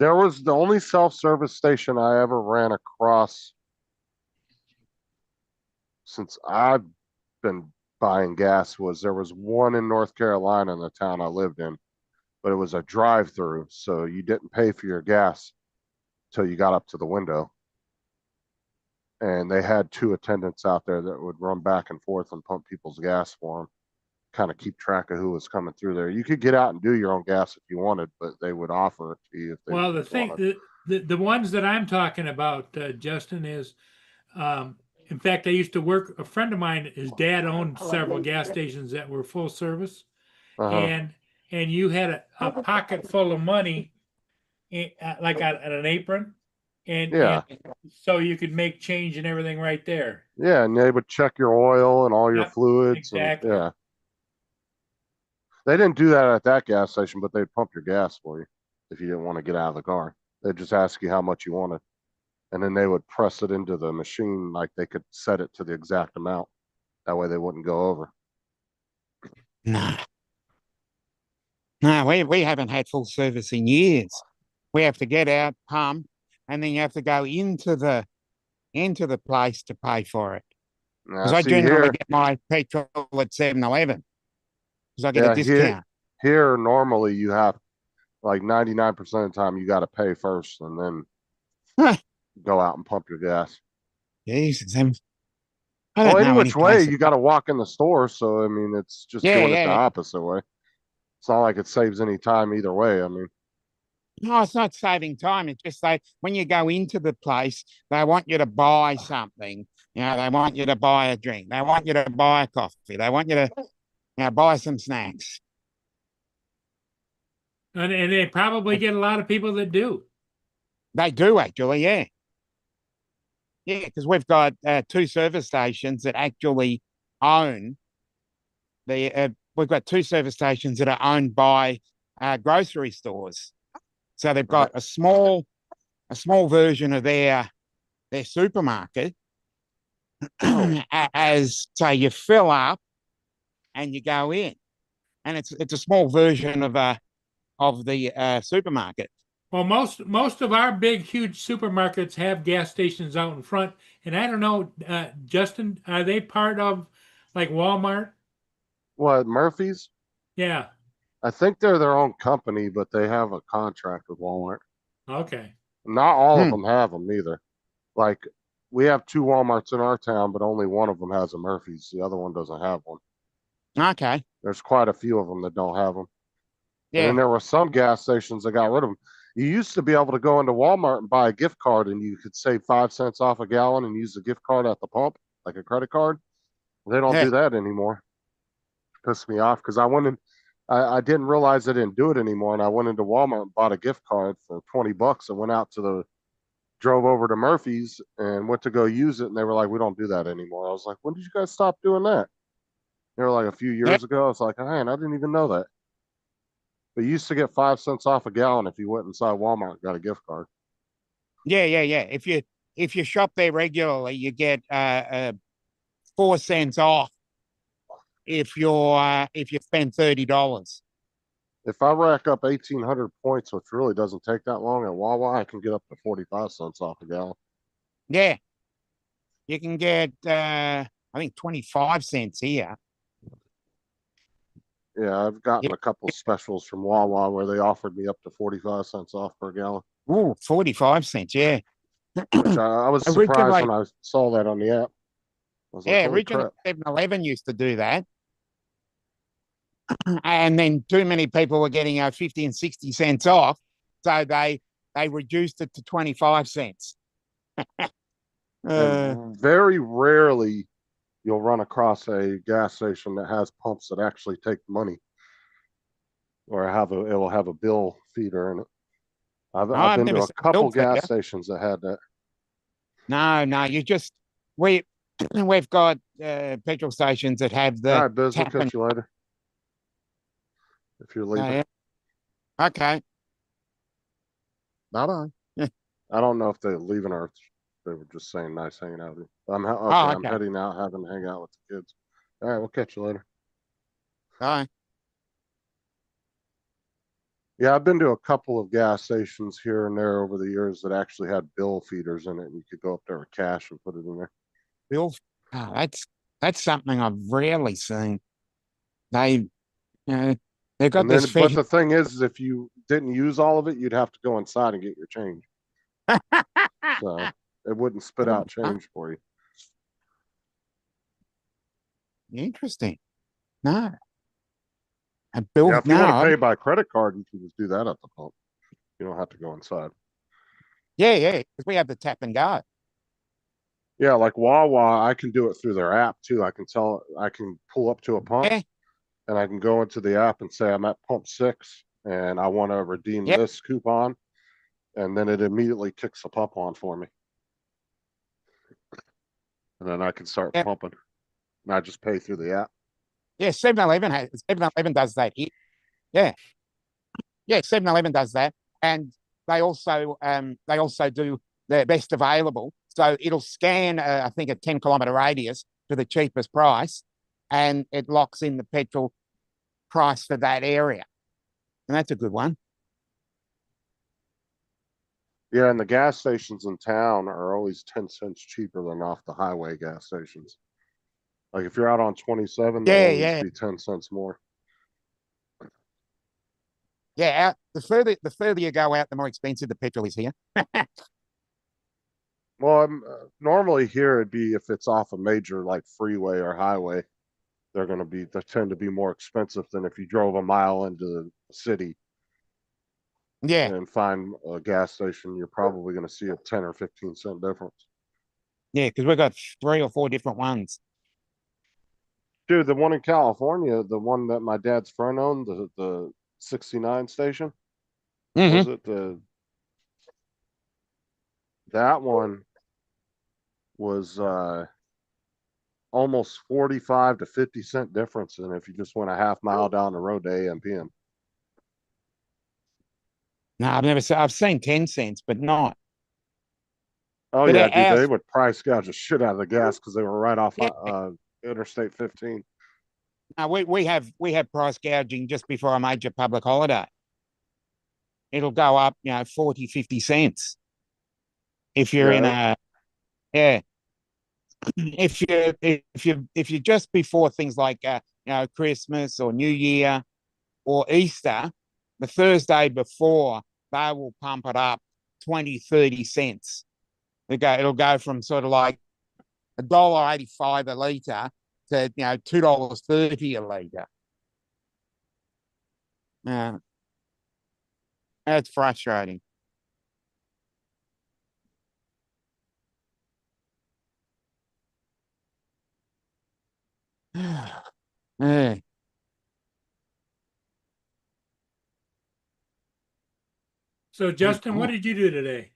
There was the only self-service station I ever ran across since I've been buying gas there was one in North Carolina in the town I lived in, but it was a drive-through, so you didn't pay for your gas till you got up to the window. And they had two attendants out there that would run back and forth and pump people's gas for them, kind of keep track of who was coming through there. You could get out and do your own gas if you wanted, but they would offer it to you if they
Well, the
wanted.
thing, the ones that I'm talking about, Justin, is, in fact, I used to work. A friend of mine, his dad owned several gas stations that were full service,
Uh-huh.
and you had a pocket full of money, like on an apron, and so you could make change and everything right there.
Yeah, and they would check your oil and all your
Yep,
fluids.
exactly.
And, yeah. They didn't do that at that gas station, but they'd pump your gas for you if you didn't want to get out of the car. They'd just ask you how much you wanted. And then they would press it into the machine, like they could set it to the exact amount. That way they wouldn't go over.
No. No, we haven't had full service in years. We have to get out, pump, and then you have to go into the place to pay for it. Because
Now,
I
see
generally
here,
get my petrol at 7-Eleven. Because I get a discount.
here normally you have like 99% of the time you got to pay first and then go out and pump your gas.
Jesus, I
Well,
don't
any
know
which way,
place
you got to walk in the store. So, I mean, it's just
Yeah,
doing it the
yeah.
opposite way. It's not like it saves any time either way. I mean,
No, it's not saving time. It's just like when you go into the place, they want you to buy something. You know, they want you to buy a drink. They want you to buy a coffee. They want you to, buy some snacks.
And they probably get a lot of people that do.
They do actually, yeah. Yeah, because we've got two service stations that actually own we've got two service stations that are owned by grocery stores. So they've
Right.
got a small version of their supermarket
Oh.
as say you fill up and you go in, and it's a small version of the supermarket.
Well, most of our big, huge supermarkets have gas stations out in front, and I don't know, Justin, are they part of like Walmart?
What, Murphy's?
Yeah.
I think they're their own company, but they have a contract with Walmart.
Okay.
Not all of
Hmm.
them have them either. Like, we have two Walmarts in our town, but only one of them has a Murphy's. The other one doesn't have one.
Okay.
There's quite a few of them that don't have them. And then
Yeah.
there were some gas stations that got rid of them. You used to be able to go into Walmart and buy a gift card, and you could save 5 cents off a gallon and use the gift card at the pump, like a credit card. They don't
Yeah.
do that anymore. Pissed me off because I went in. I didn't realize they didn't do it anymore, and I went into Walmart and bought a gift card for $20 and went out to drove over to Murphy's and went to go use it, and they were like, "We don't do that anymore." I was like, "When did you guys stop doing that?" They were like, "A few
Yeah.
years ago." I was like, "Man, I didn't even know that." But you used to get 5 cents off a gallon if you went inside Walmart and got a gift card.
Yeah. If you shop there regularly, you get 4 cents off if you spend $30.
If I rack up 1,800 points, which really doesn't take that long at Wawa, I can get up to 45 cents off a gallon.
Yeah. You can get I think 25 cents here.
Yeah, I've gotten
Yeah.
a couple specials from Wawa where they offered me up to 45 cents off per gallon,
Ooh, 45 cents. Yeah.
which I was surprised
Originally,
when I saw that on the app. I was like,
yeah,
holy
originally
crap.
7-Eleven used to do that. And then too many people were getting 50 and 60 cents off. So they reduced it to 25 cents.
And very rarely you'll run across a gas station that has pumps that actually take money or it will have a bill feeder in it. I've
I've
been to
never
a
seen a
couple
bill feeder.
gas stations that had that.
No, we've got petrol stations that have
All
the
right, Biz, we'll
tap and
catch you later if you're leaving.
yeah. Okay. Bye bye.
I don't know if they're leaving or they were just saying nice hanging out with you. Okay,
Oh,
I'm
okay.
heading out, having to hang out with the kids. All right, we'll catch you later.
Bye.
Yeah, I've been to a couple of gas stations here and there over the years that actually had bill feeders in it, and you could go up there with cash and put it in there.
Bill. Oh, that's something I've rarely seen. They, they've got
And then,
this
but
fish.
the thing is, if you didn't use all of it, you'd have to go inside and get your change. So it wouldn't spit out change for you.
Interesting. No. A bill.
Yeah, if you want to
No.
pay by credit card, you can just do that at the pump. You don't have to go inside.
Yeah, because we have the tap and go.
Yeah, like Wawa, I can do it through their app too. I can pull up to a pump
Yeah.
and I can go into the app and say I'm at pump 6 and I want to redeem
Yep.
this coupon, and then it immediately kicks the pump on for me. And then I can start
Yep.
pumping. And I just pay through the app.
Yeah, 7-Eleven does that here. Yeah. Yeah, 7-Eleven does that. And they also do the best available. So it'll scan I think a 10-kilometer radius for the cheapest price, and it locks in the petrol price for that area. And that's a good one.
Yeah, and the gas stations in town are always 10 cents cheaper than off the highway gas stations. Like if you're out on 27, they'll always
Yeah.
be 10 cents more.
Yeah, the further you go out, the more expensive the petrol is here.
Well, normally here it'd be if it's off a major like freeway or highway, they tend to be more expensive than if you drove a mile into the city
Yeah.
and find a gas station. You're probably going to see a 10 or 15 cent difference.
Yeah, because we've got 3 or 4 different ones.
Dude, the one in California, the one that my dad's friend owned, the 69 station,
Mhm.
was it that one was almost 45 to 50 cent difference, and if you just went a half mile down the road to AMPM.
No, I've seen 10 cents, but not.
Oh
But
yeah, dude,
ours,
they would price gouge the shit out of the gas because they were right off
yeah,
Interstate 15.
no, we have price gouging just before a major public holiday. It'll go up, 40, 50 cents. If you're in
Yeah,
yeah, if you're just before things like, Christmas or New Year or Easter, the Thursday before, they will pump it up 20, 30 cents. It'll go from sort of like $1.85 a litre to, $2.30 a litre. Yeah, that's frustrating. Yeah.
So Justin, what did you do today?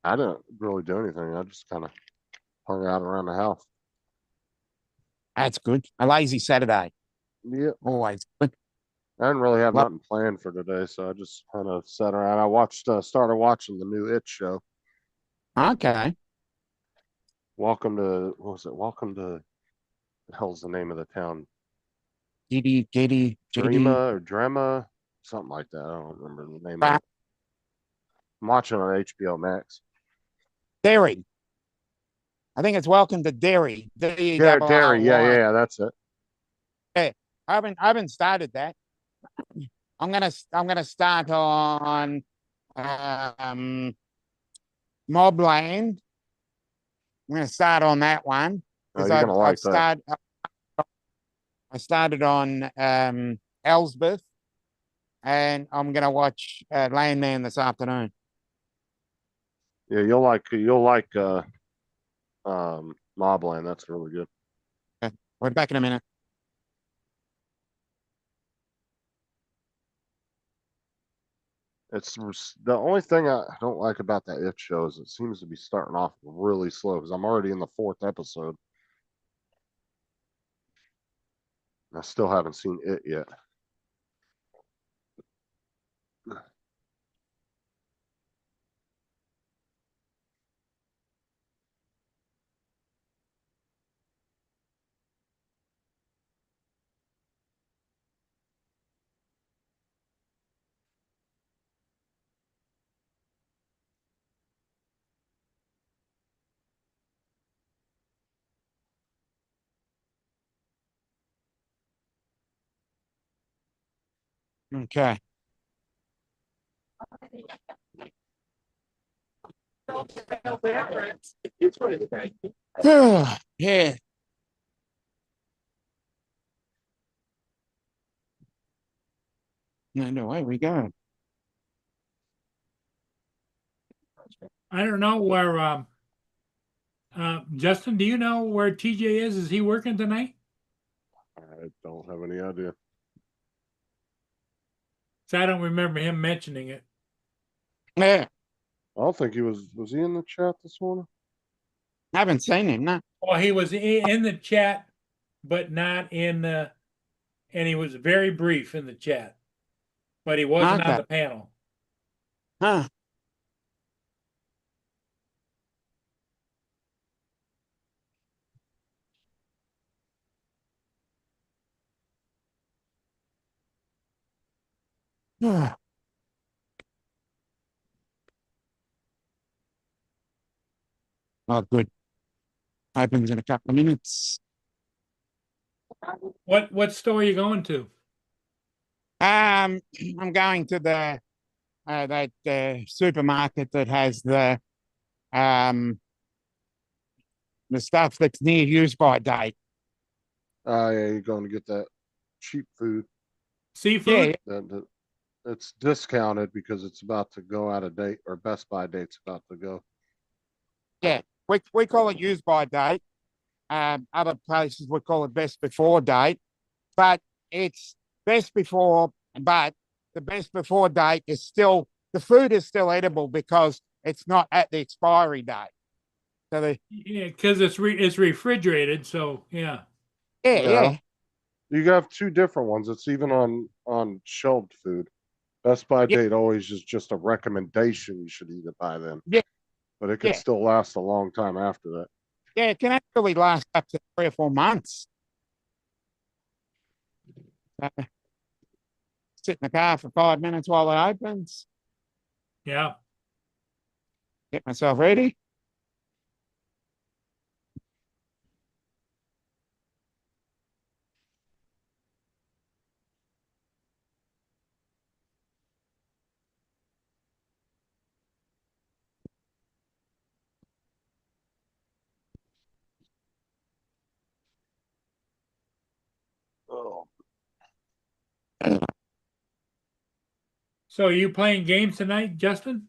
I didn't really do anything. I just kind of hung out around the house.
That's good. A lazy Saturday,
Yeah,
always good.
I didn't really have
Well,
nothing planned for today, so I just kind of sat around. Started watching the new It show.
okay.
What was it? Welcome to, the hell's the name of the town?
Giddy.
Drema, something like that. I don't remember the name of it. I'm watching on HBO Max.
Derry. I think it's Welcome to Derry.
Derry. Yeah,
DERRY.
yeah, that's it.
Yeah, I haven't started that. I'm gonna start on Mobland. I'm gonna start on that one
Oh,
because
you're gonna like that.
I started on Elsbeth, and I'm gonna watch Landman this afternoon.
Yeah, you'll like Mobland. That's really good.
We're back in a minute.
The only thing I don't like about that It show is it seems to be starting off really slow because I'm already in the fourth episode. I still haven't seen it yet.
Okay. Yeah. No, away we go.
I don't know where Justin, do you know where TJ is? Is he working tonight?
I don't have any idea.
So I don't remember him mentioning it.
Yeah.
I don't think he was. Was he in the chat this morning?
I haven't seen him, no.
Well, he was in the chat, but not in the, and he was very brief in the chat, but he wasn't on
Okay.
the panel.
Huh. Oh, good. Opens in a couple of minutes.
What store are you going to?
I'm going to that supermarket that has the stuff that's near use by date.
Oh yeah, you're going to get that cheap food.
Seafood?
Yeah,
It's discounted because it's about to go out of date, or Best Buy date's about to go.
yeah. We call it use by date. Other places would call it best before date, but it's best before. But the best before date is still, the food is still edible because it's not at the expiry date. So
Yeah, because it's refrigerated. So yeah.
yeah.
You have two different ones. It's even on shelved food. Best by
Yeah.
date always is just a recommendation. You should eat it by then.
Yeah.
But it could
Yeah.
still last a long time after that.
Yeah, it can actually last up to 3 or 4 months. Sit in the car for 5 minutes while it opens.
Yeah.
Get myself ready.
Oh,
So are you playing games tonight, Justin?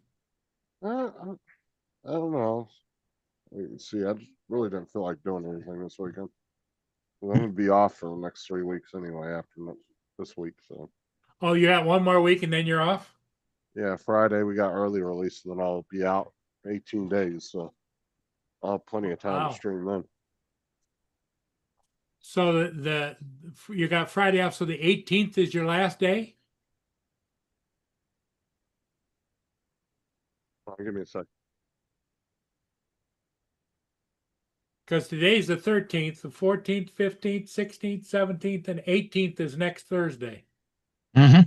I don't know. Wait and see. I just really didn't feel like doing anything this weekend. I'm gonna be off for the next 3 weeks anyway after this week. So
Oh, you got one more week and then you're off?
yeah, Friday we got early release, and then I'll be out 18 days. So I'll have plenty of time
Wow.
to stream then.
So the you got Friday off, so the 18th is your last day?
Give me a sec.
Because today's the 13th, the 14th, 15th, 16th, 17th, and 18th is next Thursday.
Mm-hmm.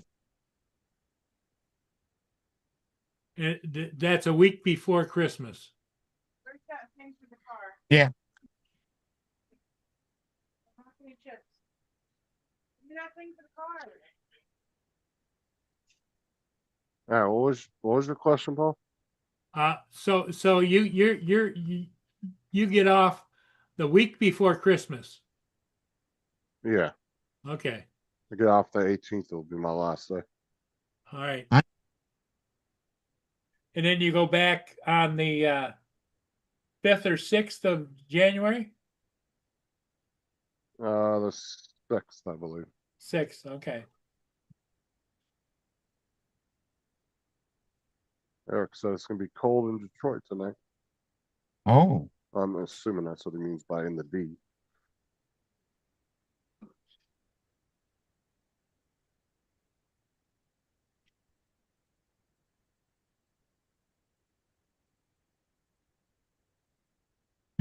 And that's a week before Christmas.
Where's that thing for the car?
Yeah.
How many chips? Give me that thing for the car.
All right, what was your question, Paul?
So you get off the week before Christmas.
Yeah,
Okay.
I get off the 18th. It'll be my last day.
All right.
Huh?
And then you go back on the 5th or 6th of January?
The 6th, I believe.
6th, okay.
Eric said it's gonna be cold in Detroit tonight.
Oh.
I'm assuming that's what he means by in the D.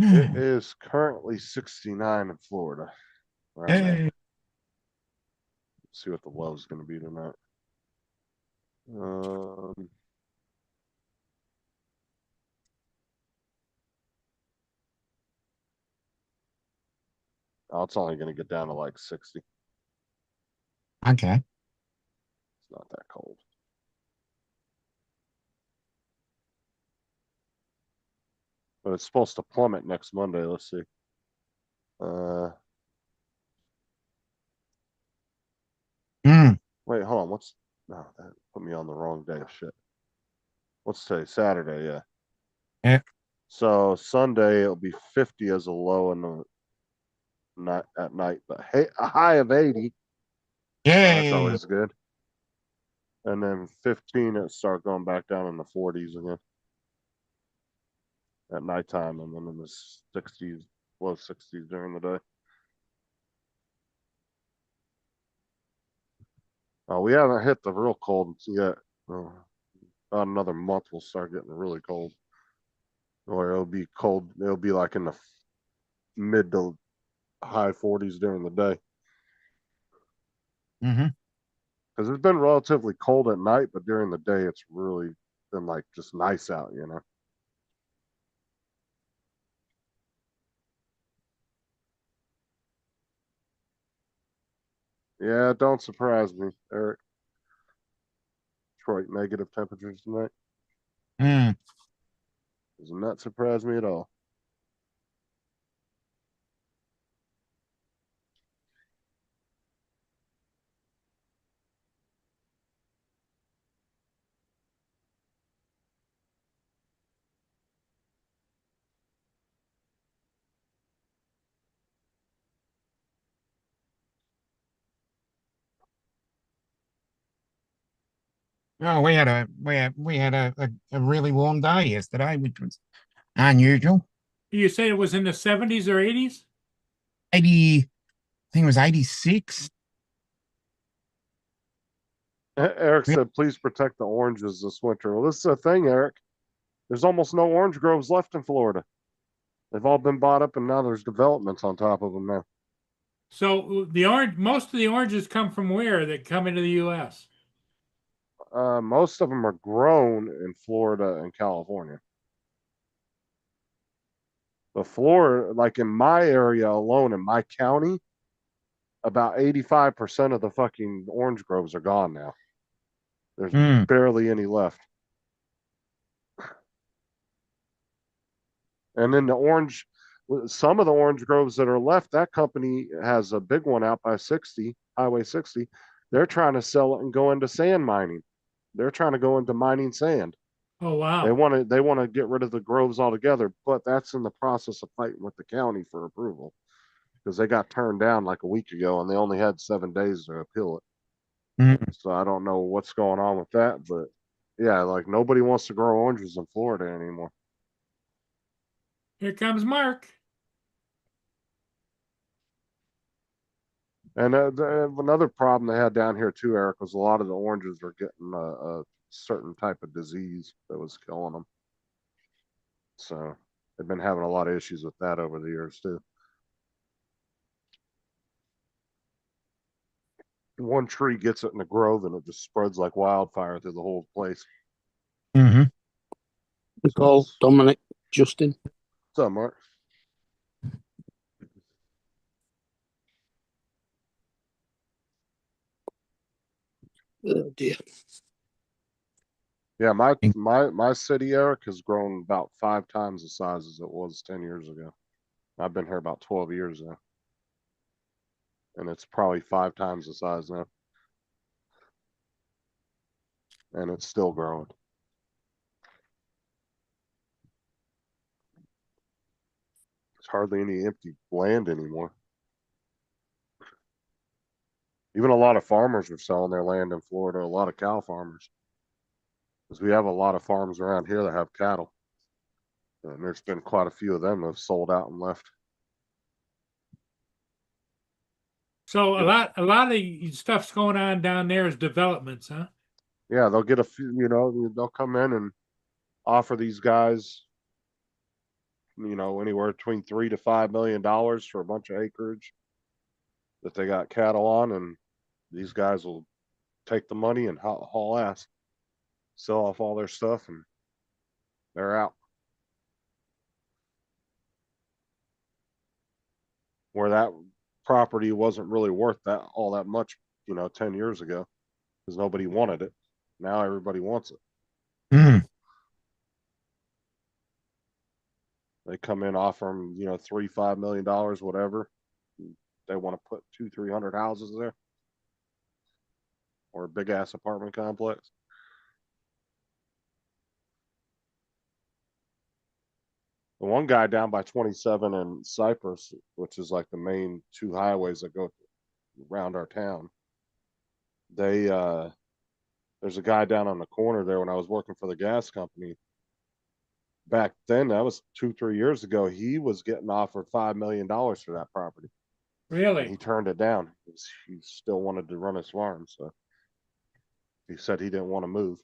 It is currently 69 in Florida. Around there.
Hey.
See what the low is going to be tonight. Oh, it's only going to get down to like 60.
Okay.
It's not that cold. But it's supposed to plummet next Monday. Let's see. Wait, hold on. No, that put me on the wrong day. Shit. What's today? Saturday, yeah.
Yeah.
So Sunday it'll be 50 as a low in the night at night, but hey, a high of 80. That's
Yay.
always good. And then 15 it'll start going back down in the 40s again at nighttime, and then in the 60s, low 60s during the day. We haven't hit the real cold yet. About another month, we'll start getting really cold. Or it'll be cold. It'll be like in the mid to high 40s during the day.
Mm-hmm.
Because it's been relatively cold at night, but during the day, it's really been like just nice out, you know? Yeah, don't surprise me, Eric. Detroit negative temperatures tonight. Does not surprise me at all.
Oh, we had a really warm day yesterday, which was unusual.
You say it was in the 70s or 80s?
80, think it was 86.
Eric
Yeah.
said, please protect the oranges this winter. Well, this is the thing, Eric. There's almost no orange groves left in Florida. They've all been bought up, and now there's developments on top of them now.
So most of the oranges come from where that come into the U.S.?
Most of them are grown in Florida and California. But Florida, like in my area alone, in my county, about 85% of the fucking orange groves are gone now. There's
Mm.
barely any left. And then some of the orange groves that are left, that company has a big one out by 60, Highway 60. They're trying to sell it and go into sand mining. They're trying to go into mining sand.
Oh,
They
wow.
want to get rid of the groves altogether, but that's in the process of fighting with the county for approval because they got turned down like a week ago and they only had 7 days to appeal it.
Mm.
So I don't know what's going on with that, but yeah, like nobody wants to grow oranges in Florida anymore.
Here comes Mark.
And another problem they had down here too, Eric, was a lot of the oranges were getting a certain type of disease that was killing them. So they've been having a lot of issues with that over the years too. One tree gets it in a grove and it just spreads like wildfire through the whole place.
Mm-hmm.
Nicole, Dominic, Justin.
What's up, Mark?
Oh dear.
Yeah, my city, Eric, has grown about 5 times the size as it was 10 years ago. I've been here about 12 years now. And it's probably 5 times the size now. And it's still growing. There's hardly any empty land anymore. Even a lot of farmers are selling their land in Florida, a lot of cow farmers. Because we have a lot of farms around here that have cattle. And there's been quite a few of them that have sold out and left.
So a lot of stuff's going on down there is developments, huh?
Yeah, they'll get a few, they'll come in and offer these guys, anywhere between $3 to $5 million for a bunch of acreage that they got cattle on, and these guys will take the money and haul ass, sell off all their stuff, and they're out. Where that property wasn't really worth all that much, 10 years ago, because nobody wanted it. Now everybody wants it.
Mm.
They come in, offer them, $3-5 million, whatever. They want to put 200-300 houses there, or a big ass apartment complex. The one guy down by 27 in Cypress, which is like the main 2 highways that go around our town. There's a guy down on the corner there when I was working for the gas company. Back then, that was 2-3 years ago. He was getting offered $5 million for that property. And he
Really?
turned it down. He still wanted to run his farm, so he said he didn't want to move.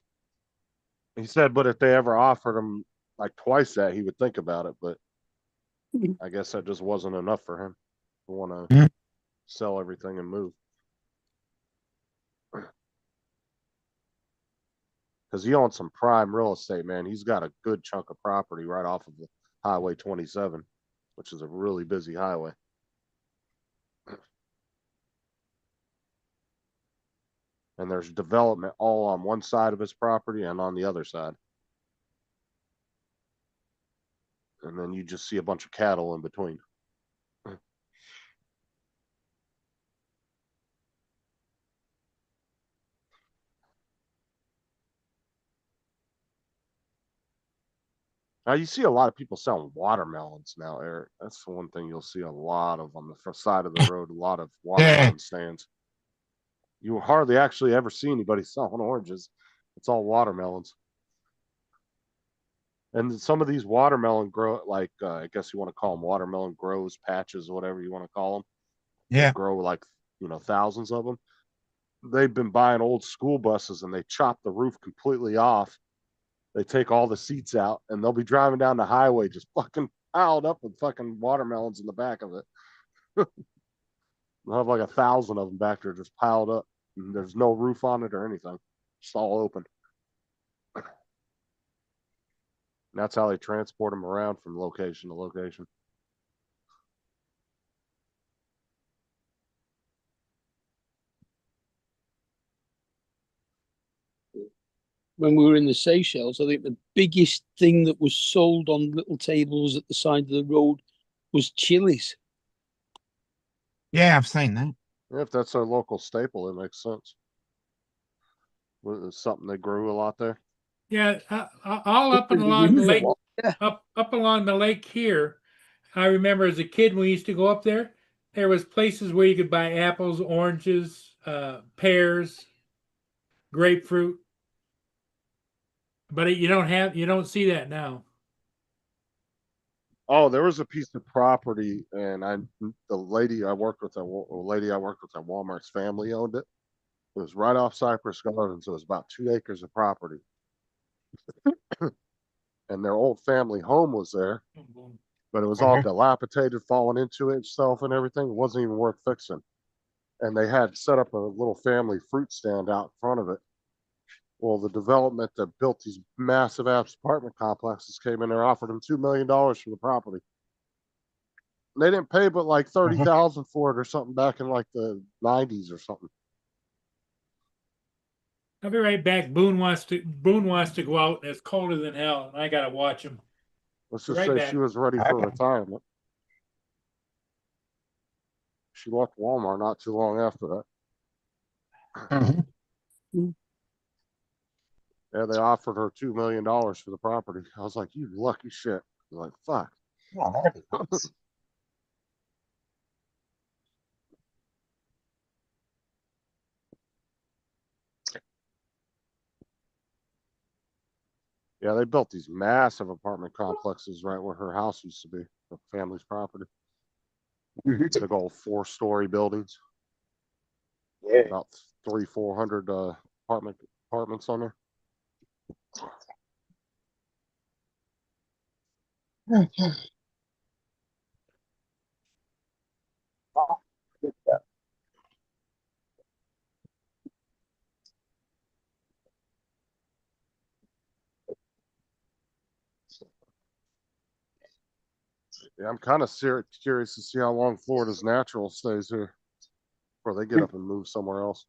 He said, but if they ever offered him like twice that, he would think about it. But I guess that just wasn't enough for him to want to sell everything and move. Because he owns some prime real estate, man. He's got a good chunk of property right off of the Highway 27, which is a really busy highway. And there's development all on one side of his property and on the other side. And then you just see a bunch of cattle in between. Now you see a lot of people selling watermelons now, Eric. That's the one thing you'll see a lot of on the side of the road. A lot of watermelon stands. You will hardly actually ever see anybody selling oranges. It's all watermelons. And some of these watermelon grow, like I guess you want to call them watermelon grows, patches, whatever you want to call them.
Yeah.
grow like, thousands of them. They've been buying old school buses and they chop the roof completely off. They take all the seats out and they'll be driving down the highway just fucking piled up with fucking watermelons in the back of it. They'll have like 1,000 of them back there just piled up. And there's no roof on it or anything. It's all open. And that's how they transport them around from location to location.
When we were in the Seychelles, I think the biggest thing that was sold on little tables at the side of the road was chilies.
Yeah, I've seen that.
If that's a local staple, it makes sense. It's something they grew a lot there.
Yeah, all up and along the lake, up along the lake here. I remember as a kid when we used to go up there, there was places where you could buy apples, oranges, pears, grapefruit. But you don't see that now.
Oh, there was a piece of property, and the lady I worked with at Walmart's family owned it. It was right off Cypress Gardens. It was about 2 acres of property, and their old family home was there, but it was all dilapidated, falling into itself and everything. It wasn't even worth fixing. And they had set up a little family fruit stand out in front of it. Well, the development that built these massive ass apartment complexes came in there, offered them $2 million for the property. They didn't pay but like 30,000 for it or something back in like the 90s or something.
I'll be right back. Boone wants to go out, and it's colder than hell, and I gotta watch him.
Let's just
Right
say
back.
she was ready for retirement. She left Walmart not too long after that. Yeah, they offered her $2 million for the property. I was like, you lucky shit. I'm like, fuck. Yeah, they built these massive apartment complexes right where her house used to be, the family's property. Big old 4-story buildings.
Yeah.
About 300-400 apartments on there. Yeah, I'm kind of curious to see how long Florida's natural stays here before they get up and move somewhere else.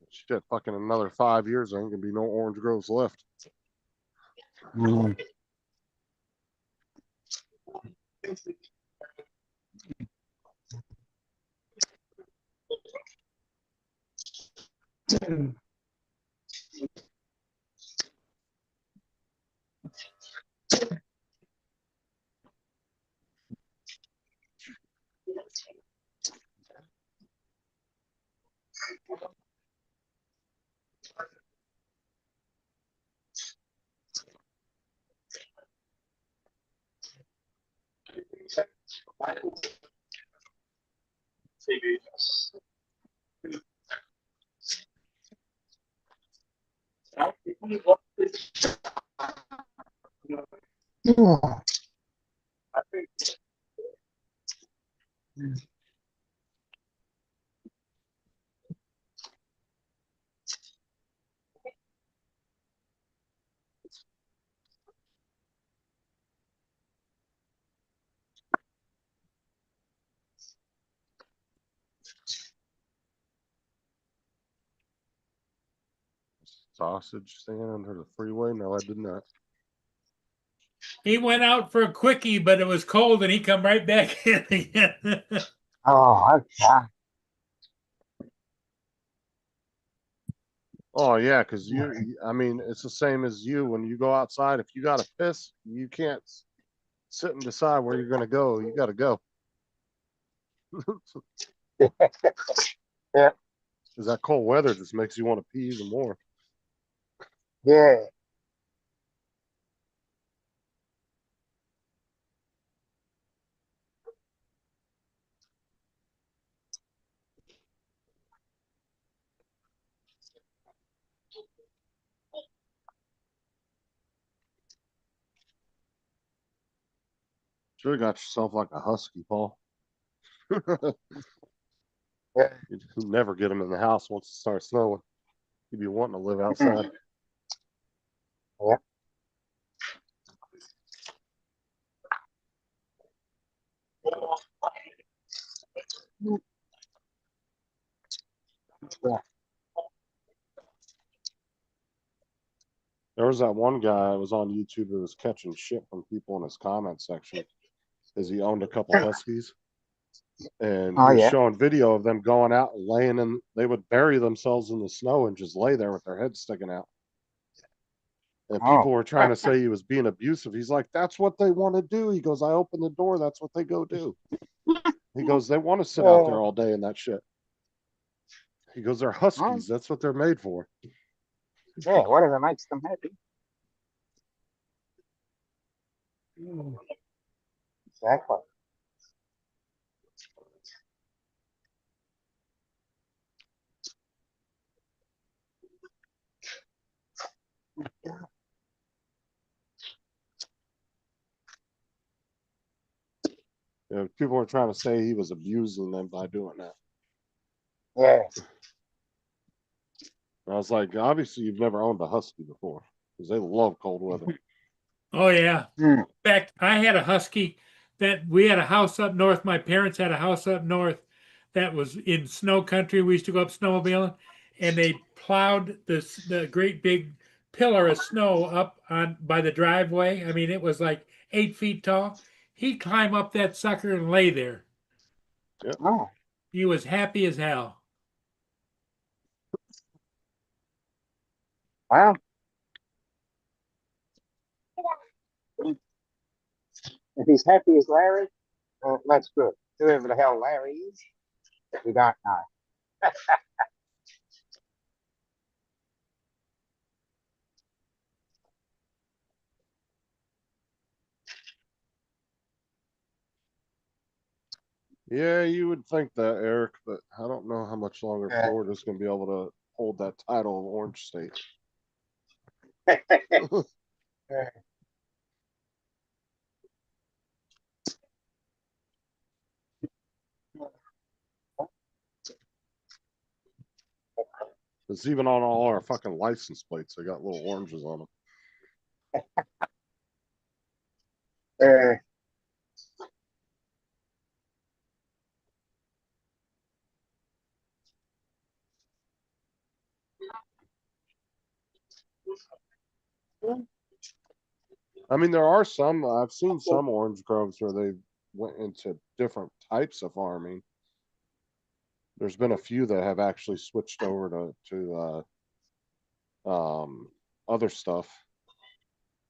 Shit, fucking another 5 years, there ain't gonna be no orange groves left. Sausage stand under the freeway? No, I did not.
He went out for a quickie, but it was cold, and he come right back in again.
Oh, okay.
Oh yeah, because I mean, it's the same as you. When you go outside, if you got to piss, you can't sit and decide where you're gonna go. You got to go.
Yeah.
Cause that cold weather just makes you want to pee even more.
Yeah.
Should have got yourself like a husky, Paul.
Yeah.
You'd never get them in the house once it starts snowing. You'd be wanting to live outside.
Yeah.
There was that one guy that was on YouTube that was catching shit from people in his comment section because he owned a couple huskies. And he
Oh,
was
yeah.
showing video of them going out and laying in, they would bury themselves in the snow and just lay there with their heads sticking out. And people
Oh.
were trying to say he was being abusive. He's like, that's what they want to do. He goes, I open the door, that's what they go do. He goes, they want to sit out there all day in that shit. He goes, they're huskies. That's what they're made for.
Yeah, whatever makes them happy. Exactly.
You know, people were trying to say he was abusing them by doing that.
Yeah.
And I was like, obviously you've never owned a husky before because they love cold weather.
Oh yeah.
Hmm.
In fact, I had a husky that we had a house up north. My parents had a house up north that was in snow country. We used to go up snowmobiling, and they plowed the great big pillar of snow up on by the driveway. I mean, it was like 8 feet tall. He'd climb up that sucker and lay there.
Oh.
He was happy as hell.
Well. If he's happy as Larry, that's good. Whoever the hell Larry is, we don't know.
Yeah, you would think that, Eric, but I don't know how much longer
Yeah.
Florida's going to be able to hold that title of Orange State. Because even on all our fucking license plates, they got little oranges on them. I mean, there are some, I've seen some orange groves where they went into different types of farming. There's been a few that have actually switched over to other stuff.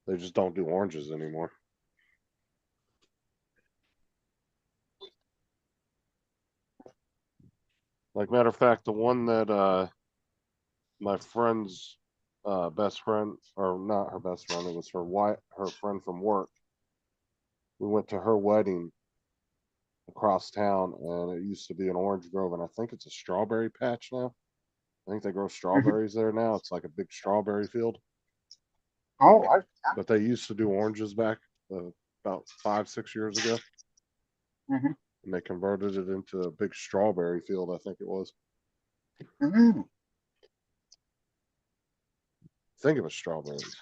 They just don't do oranges anymore. Like, matter of fact, the one that my friend's best friend, or not her best friend, it was her friend from work. We went to her wedding across town, and it used to be an orange grove, and I think it's a strawberry patch now. I think they grow strawberries there now. It's like a big strawberry field.
Oh,
But they used to do oranges back about 5-6 years ago.
Mhm.
And they converted it into a big strawberry field, I think it was.
Mhm.
I think it was strawberries.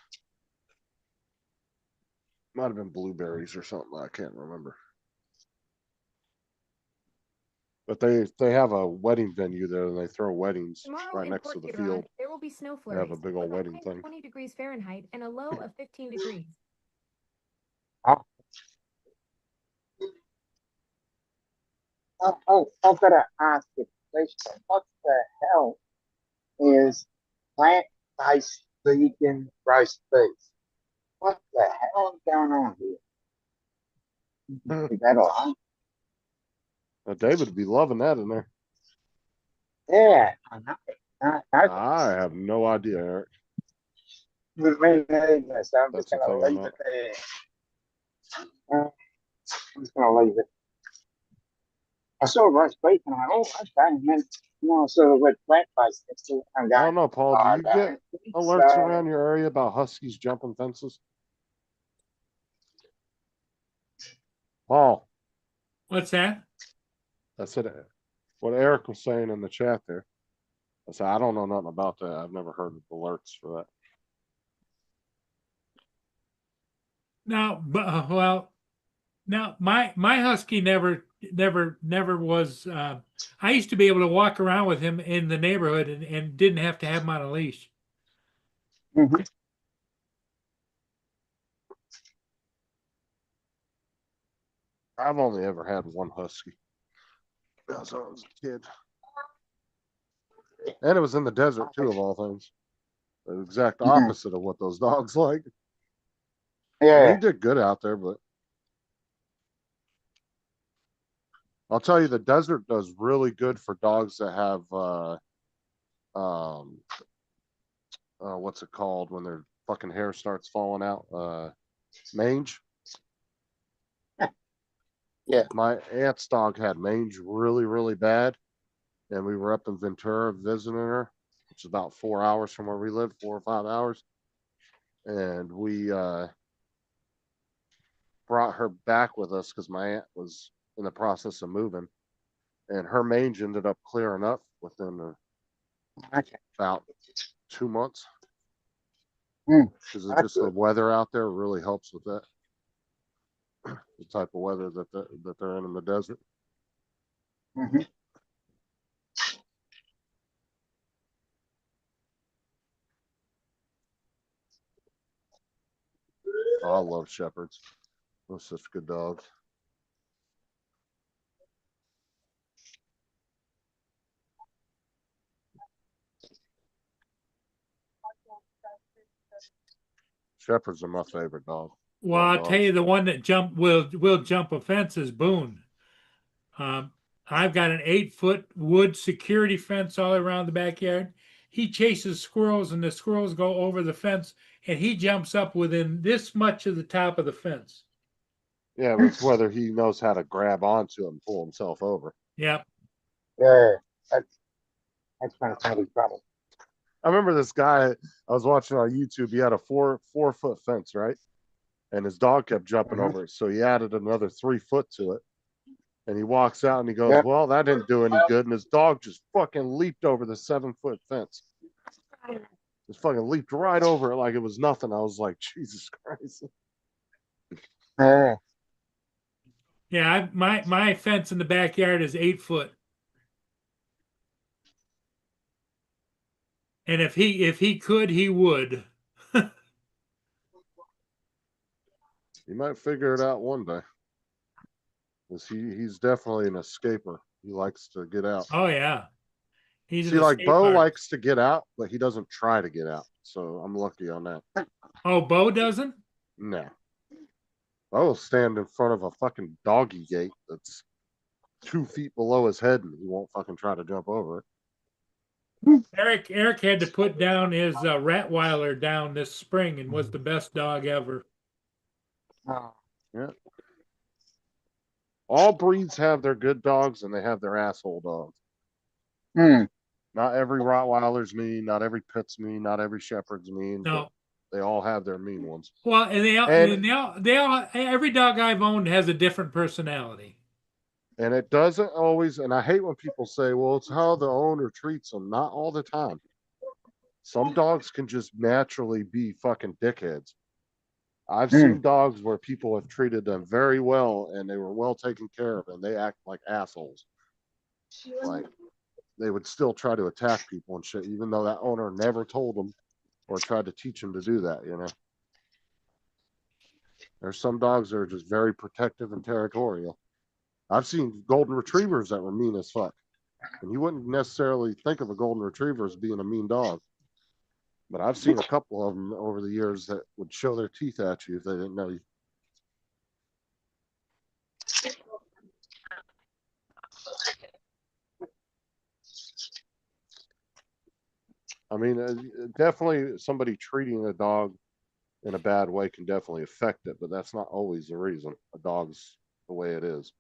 Might have been blueberries or something. I can't remember. But they have a wedding venue there, and they throw weddings
Tomorrow
right
in
next
Port
to the
Huron,
field.
there will be snow
They have
flurries
a big old
with a
wedding
high
thing.
of 20 degrees Fahrenheit and a low of 15 degrees.
I've got to ask you a question. What the hell is plant-based vegan roast beef? What the hell is going on here? Leave that alone.
David would be loving that in there.
Yeah.
I have no idea, Eric.
So I'm
That's
just
the thing
gonna
I'm
leave
not.
it there. I'm just gonna leave it. I saw a roast beef and I'm like, oh, okay. And then, I saw the red flat face next to it. I'm
I
going,
don't know, Paul. Do
oh,
you get alerts around your area about huskies jumping fences? Paul,
What's that?
I said what Eric was saying in the chat there. I said I don't know nothing about that. I've never heard of alerts for that.
No, but well, no, my husky never was. I used to be able to walk around with him in the neighborhood and didn't have to have him on a leash.
Mhm.
I've only ever had one husky. That's when I was a kid. And it was in the desert too, of all things. The exact
Mhm.
opposite of what those dogs like. I mean,
Yeah.
he did good out there, but I'll tell you, the desert does really good for dogs that have um what's it called when their fucking hair starts falling out? Mange.
Yeah.
My aunt's dog had mange really, really bad, and we were up in Ventura visiting her, which is about 4 hours from where we live, 4 or 5 hours, and we brought her back with us because my aunt was in the process of moving, and her mange ended up clearing up within
Okay.
about 2 months.
Mm,
Because
that's
just the
good.
weather out there really helps with that. The type of weather that they're in the desert.
Mhm.
Oh, I love shepherds. They're such good dogs. Shepherds are my favorite dog.
Well, I'll tell
Dogs.
you the one that will jump a fence is Boone. Um, I've got an 8-foot wood security fence all around the backyard. He chases squirrels, and the squirrels go over the fence, and he jumps up within this much of the top of the fence.
Yeah, but it's whether he knows how to grab onto it and pull himself over.
Yep.
Yeah. That's kind of funny trouble.
I remember this guy I was watching on YouTube. He had a 4 foot fence, right? And his dog kept jumping
Mhm.
over it. So he added another 3 foot to it. And he walks out and he goes,
Yep.
well, that didn't do any good. And his dog just fucking leaped over the 7 foot fence. Just fucking leaped right over it like it was nothing. I was like, Jesus Christ.
Yeah.
Yeah, my fence in the backyard is 8 foot. And if he could, he would.
He might figure it out one day. Because he's definitely an escaper. He likes to get out.
Oh yeah. He's
See,
an
like
escape
Bo
artist.
likes to get out, but he doesn't try to get out. So I'm lucky on that.
Oh, Bo doesn't?
No. Bo will stand in front of a fucking doggy gate that's 2 feet below his head and he won't fucking try to jump over it.
Eric had to put down his Rottweiler down this spring and was the best dog ever.
Oh.
Yeah. All breeds have their good dogs and they have their asshole dogs.
Hmm.
Not every Rottweiler's mean, not every pit's mean, not every shepherd's mean.
No.
But they all have their mean ones.
Well, and they all every dog I've owned has a different personality.
And it doesn't always, and I hate when people say, well, it's how the owner treats them. Not all the time. Some dogs can just naturally be fucking dickheads. I've seen dogs where people have treated them very well and they were well taken care of and they act like assholes. Like they would still try to attack people and shit, even though that owner never told them or tried to teach them to do that, you know. There's some dogs that are just very protective and territorial. I've seen golden retrievers that were mean as fuck. And you wouldn't necessarily think of a golden retriever as being a mean dog. But I've seen a couple of them over the years that would show their teeth at you if they didn't know you. I mean, definitely somebody treating a dog in a bad way can definitely affect it, but that's not always the reason. A dog's the way it is.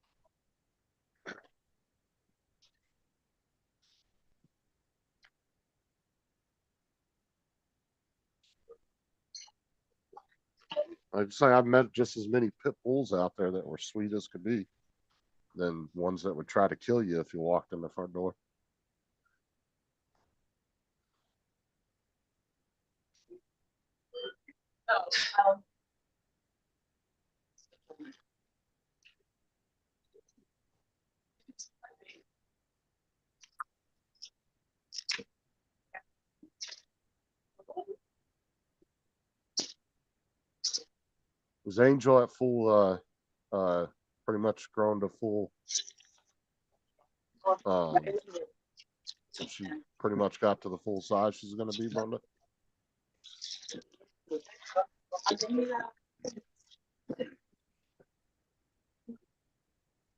I'd say I've met just as many pit bulls out there that were sweet as could be than ones that would try to kill you if you walked in the front door. Was Angel at full pretty much grown to full she pretty much got to the full size she's gonna be, Brenda?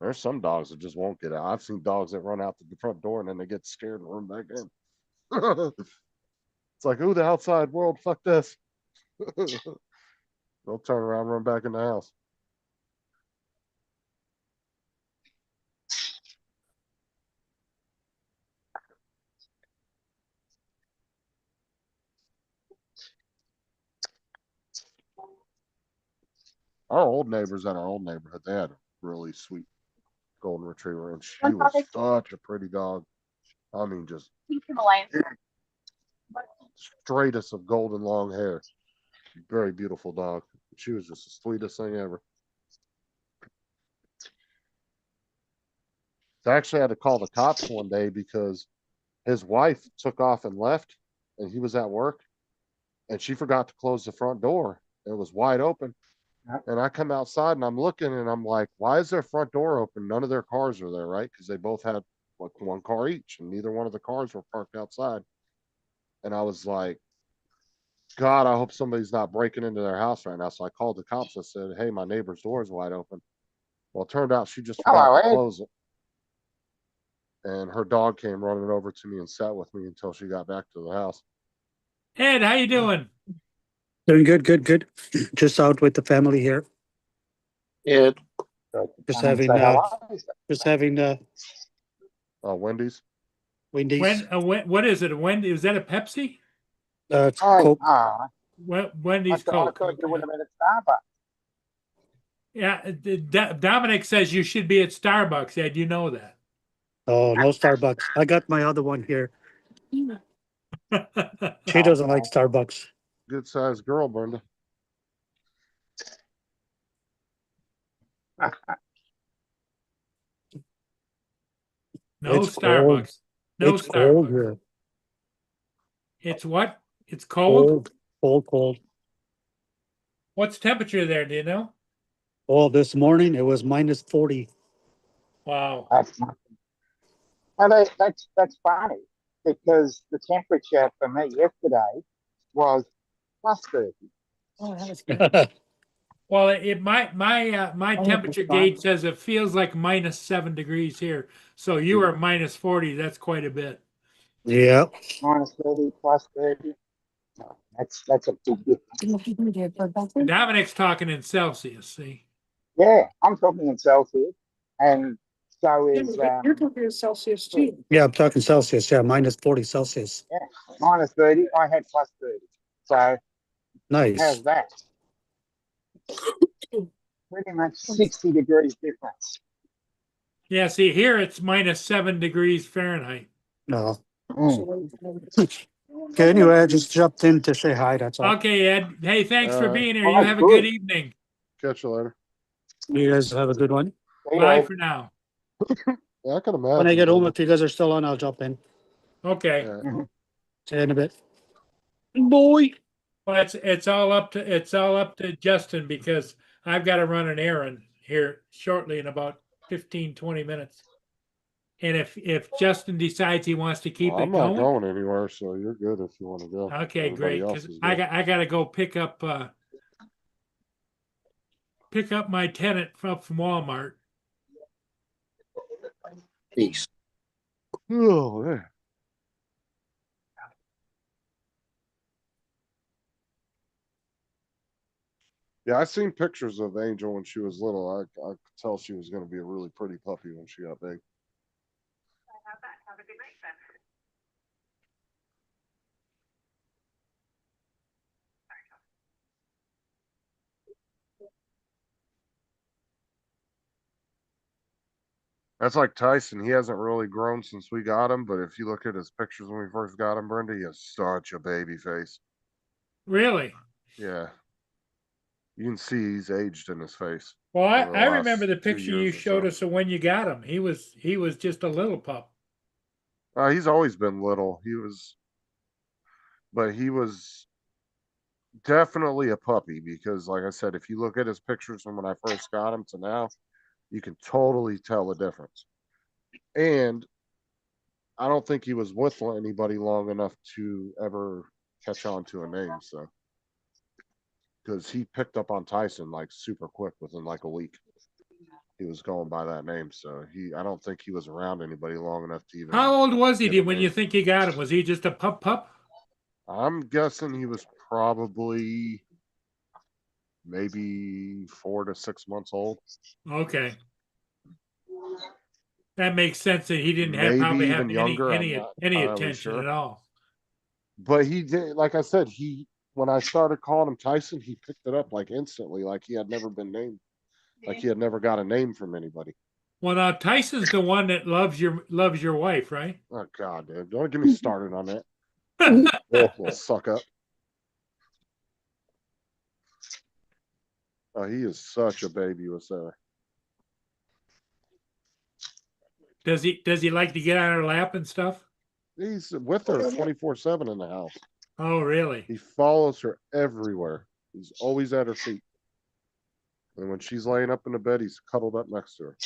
There's some dogs that just won't get out. I've seen dogs that run out to the front door and then they get scared and run back in. It's like, ooh, the outside world, fuck this. They'll turn around and run back in the house. Our old neighbors in our old neighborhood, they had a really sweet golden retriever, and she was such a pretty dog. I mean, just straightest of golden long hair. Very beautiful dog. She was just the sweetest thing ever. I actually had to call the cops one day because his wife took off and left, and he was at work, and she forgot to close the front door. It was wide open. And I come outside and I'm looking and I'm like, why is their front door open? None of their cars are there, right? Because they both had like one car each, and neither one of the cars were parked outside. And I was like, God, I hope somebody's not breaking into their house right now. So I called the cops. I said, hey, my neighbor's door is wide open. Well, it turned out she just forgot to close it. And her dog came running over to me and sat with me until she got back to the house.
Ed, how you doing?
Doing good, good, good. Just out with the family here.
Yeah.
Just having
Wendy's.
Wendy's.
What is it? A Wendy? Is that a Pepsi?
It's Coke.
Wendy's Coke.
I thought you would have been at Starbucks.
Yeah, Dominic says you should be at Starbucks. Ed, you know that.
Oh, no Starbucks. I got my other one here. She doesn't like Starbucks.
Good sized girl, Brenda.
No
It's
Starbucks.
cold.
No
It's cold
Starbucks.
here.
It's what? It's cold?
Cold.
What's temperature there? Do you know?
Oh, this morning it was minus 40.
Wow.
That's nothing. Well, that's funny because the temperature for me yesterday was plus 30.
Oh, that was good.
Well, my temperature gauge says it feels like minus 7 degrees here. So you are minus 40. That's quite a bit.
Yeah.
Minus 30, plus 30. No, that's a big difference.
Dominic's talking in Celsius, see?
Yeah, I'm talking in Celsius, and so is
You're talking Celsius too. Yeah, I'm talking Celsius. Yeah, minus 40 Celsius.
yeah, minus 30. I had plus 30. So
Nice.
how's that? Pretty much 60 degrees difference.
Yeah, see, here it's minus 7 degrees Fahrenheit.
No.
Mm.
Okay, anyway, I just jumped in to say hi. That's all.
Okay, Ed. Hey, thanks for being here. You
Oh,
have a
good.
good evening.
Catch you later.
You guys have a good one.
Bye for now.
Yeah, I can imagine.
When I get home, if you guys are still on, I'll jump in.
Okay.
Yeah.
See you in a bit. Boy.
Well, it's all up to Justin because I've got to run an errand here shortly in about 15, 20 minutes. And if Justin decides he wants to keep
Well,
it
I'm not
going,
going anywhere, so you're good if you want to go.
okay,
Everybody
great.
else
Because
is
I
good.
got to go pick up my tenant from Walmart.
Peace.
Oh, yeah. Yeah, I seen pictures of Angel when she was little. I could tell she was going to be a really pretty puppy when she got big.
Have that. Have a good night then.
That's like Tyson. He hasn't really grown since we got him, but if you look at his pictures when we first got him, Brenda, he has such a baby face.
Really?
Yeah. You can see he's aged in his face.
Well,
over the
I remember the
last 2
picture you
years or
showed
so.
us of when you got him. He was just a little pup.
He's always been little. But he was definitely a puppy because, like I said, if you look at his pictures from when I first got him to now, you can totally tell the difference. And I don't think he was with anybody long enough to ever catch on to a name. So, because he picked up on Tyson like super quick within like a week. He was going by that name. So I don't think he was around anybody long enough to even.
How old was he
get a
when
name.
you think you got him? Was he just a pup?
I'm guessing he was probably maybe 4 to 6 months old.
Okay. That makes sense that he didn't
Maybe
probably have
even younger, I'm
any
not
any
entirely
attention
sure.
at all.
But he did, like I said, when I started calling him Tyson, he picked it up like instantly, like he had never been named, like he had never got a name from anybody.
Well, now Tyson's the one that loves your wife, right?
Oh God, dude, don't get me started on that. Little suck up. Oh, he is such a baby with Sarah.
Does he like to get on her lap and stuff?
He's with her 24/7 in the house.
Oh, really?
He follows her everywhere. He's always at her feet. And when she's laying up in the bed, he's cuddled up next to her.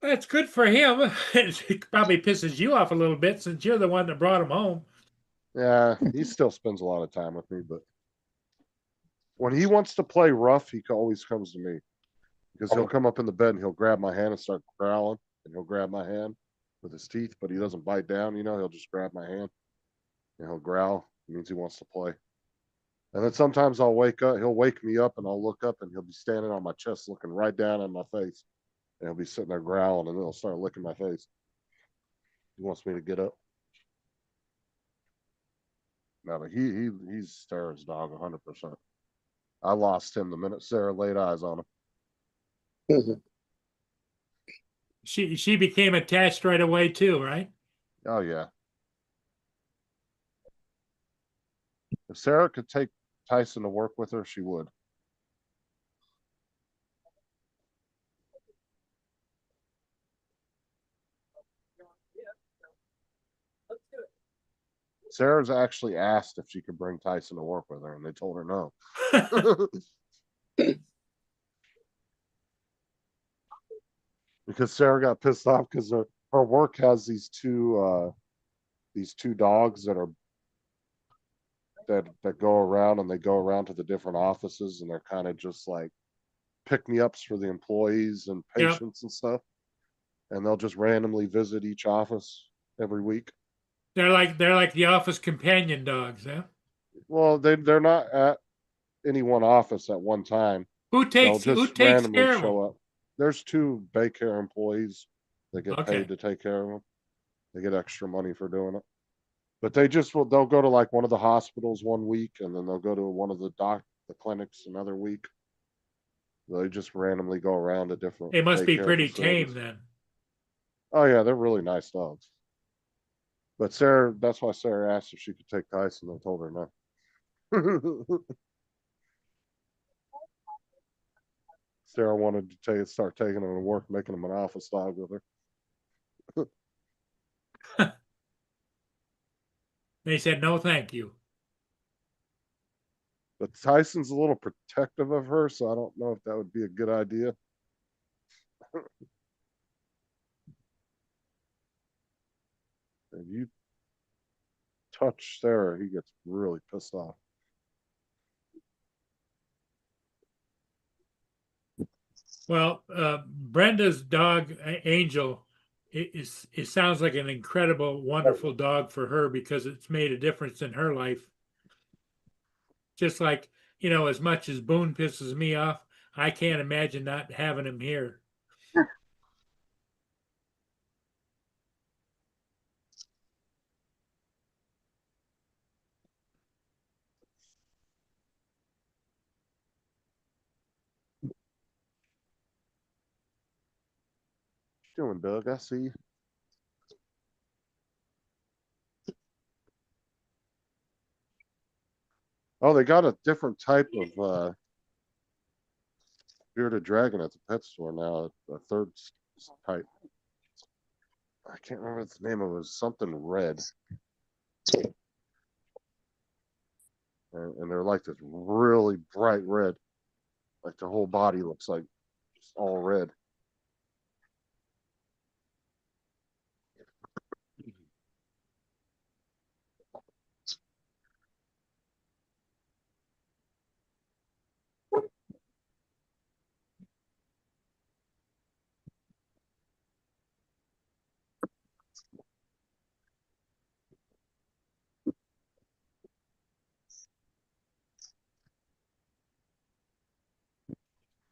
That's good for him. It probably pisses you off a little bit since you're the one that brought him home.
Yeah, he still spends a lot of time with me, but when he wants to play rough, he always comes to me because he'll come up in the bed and he'll grab my hand and start growling, and he'll grab my hand with his teeth, but he doesn't bite down. He'll just grab my hand and he'll growl. It means he wants to play. And then sometimes I'll wake up. He'll wake me up, and I'll look up, and he'll be standing on my chest, looking right down at my face, and he'll be sitting there growling, and he'll start licking my face. He wants me to get up. No, but he's Sarah's dog 100%. I lost him the minute Sarah laid eyes on him.
She became attached right away too, right?
Oh yeah. If Sarah could take Tyson to work with her, she would. Sarah's actually asked if she could bring Tyson to work with her, and they told her no. Because Sarah got pissed off because her work has these two dogs that go around, and they go around to the different offices, and they're kind of just like pick-me-ups for the employees and patients and stuff. And they'll just randomly visit each office every week.
They're like the office companion dogs, huh?
Well, they're not at any one office at one time.
Who takes care of them?
Up. There's 2 daycare employees that get paid to take care of them. They get extra money for doing it. But they'll go to like one of the hospitals one week, and then they'll go to one of the clinics another week. They just randomly go around to different.
They must be pretty
facilities.
tame then.
Oh yeah, they're really nice dogs. But that's why Sarah asked if she could take Tyson. I told her no. Sarah wanted to start taking him to work, making him an office dog with her.
They said no, thank you.
But Tyson's a little protective of her, so I don't know if that would be a good idea. If you touch Sarah, he gets really pissed off.
Well, Brenda's dog, Angel, it sounds like an incredible, wonderful dog for her because it's made a difference in her life. Just like, you know, as much as Boone pisses me off, I can't imagine not having him here.
What you doing, Doug? I see you. Oh, they got a different type of bearded dragon at the pet store now. A third type. I can't remember what the name of it. It was something red. And they're like this really bright red. Like their whole body looks like just all red.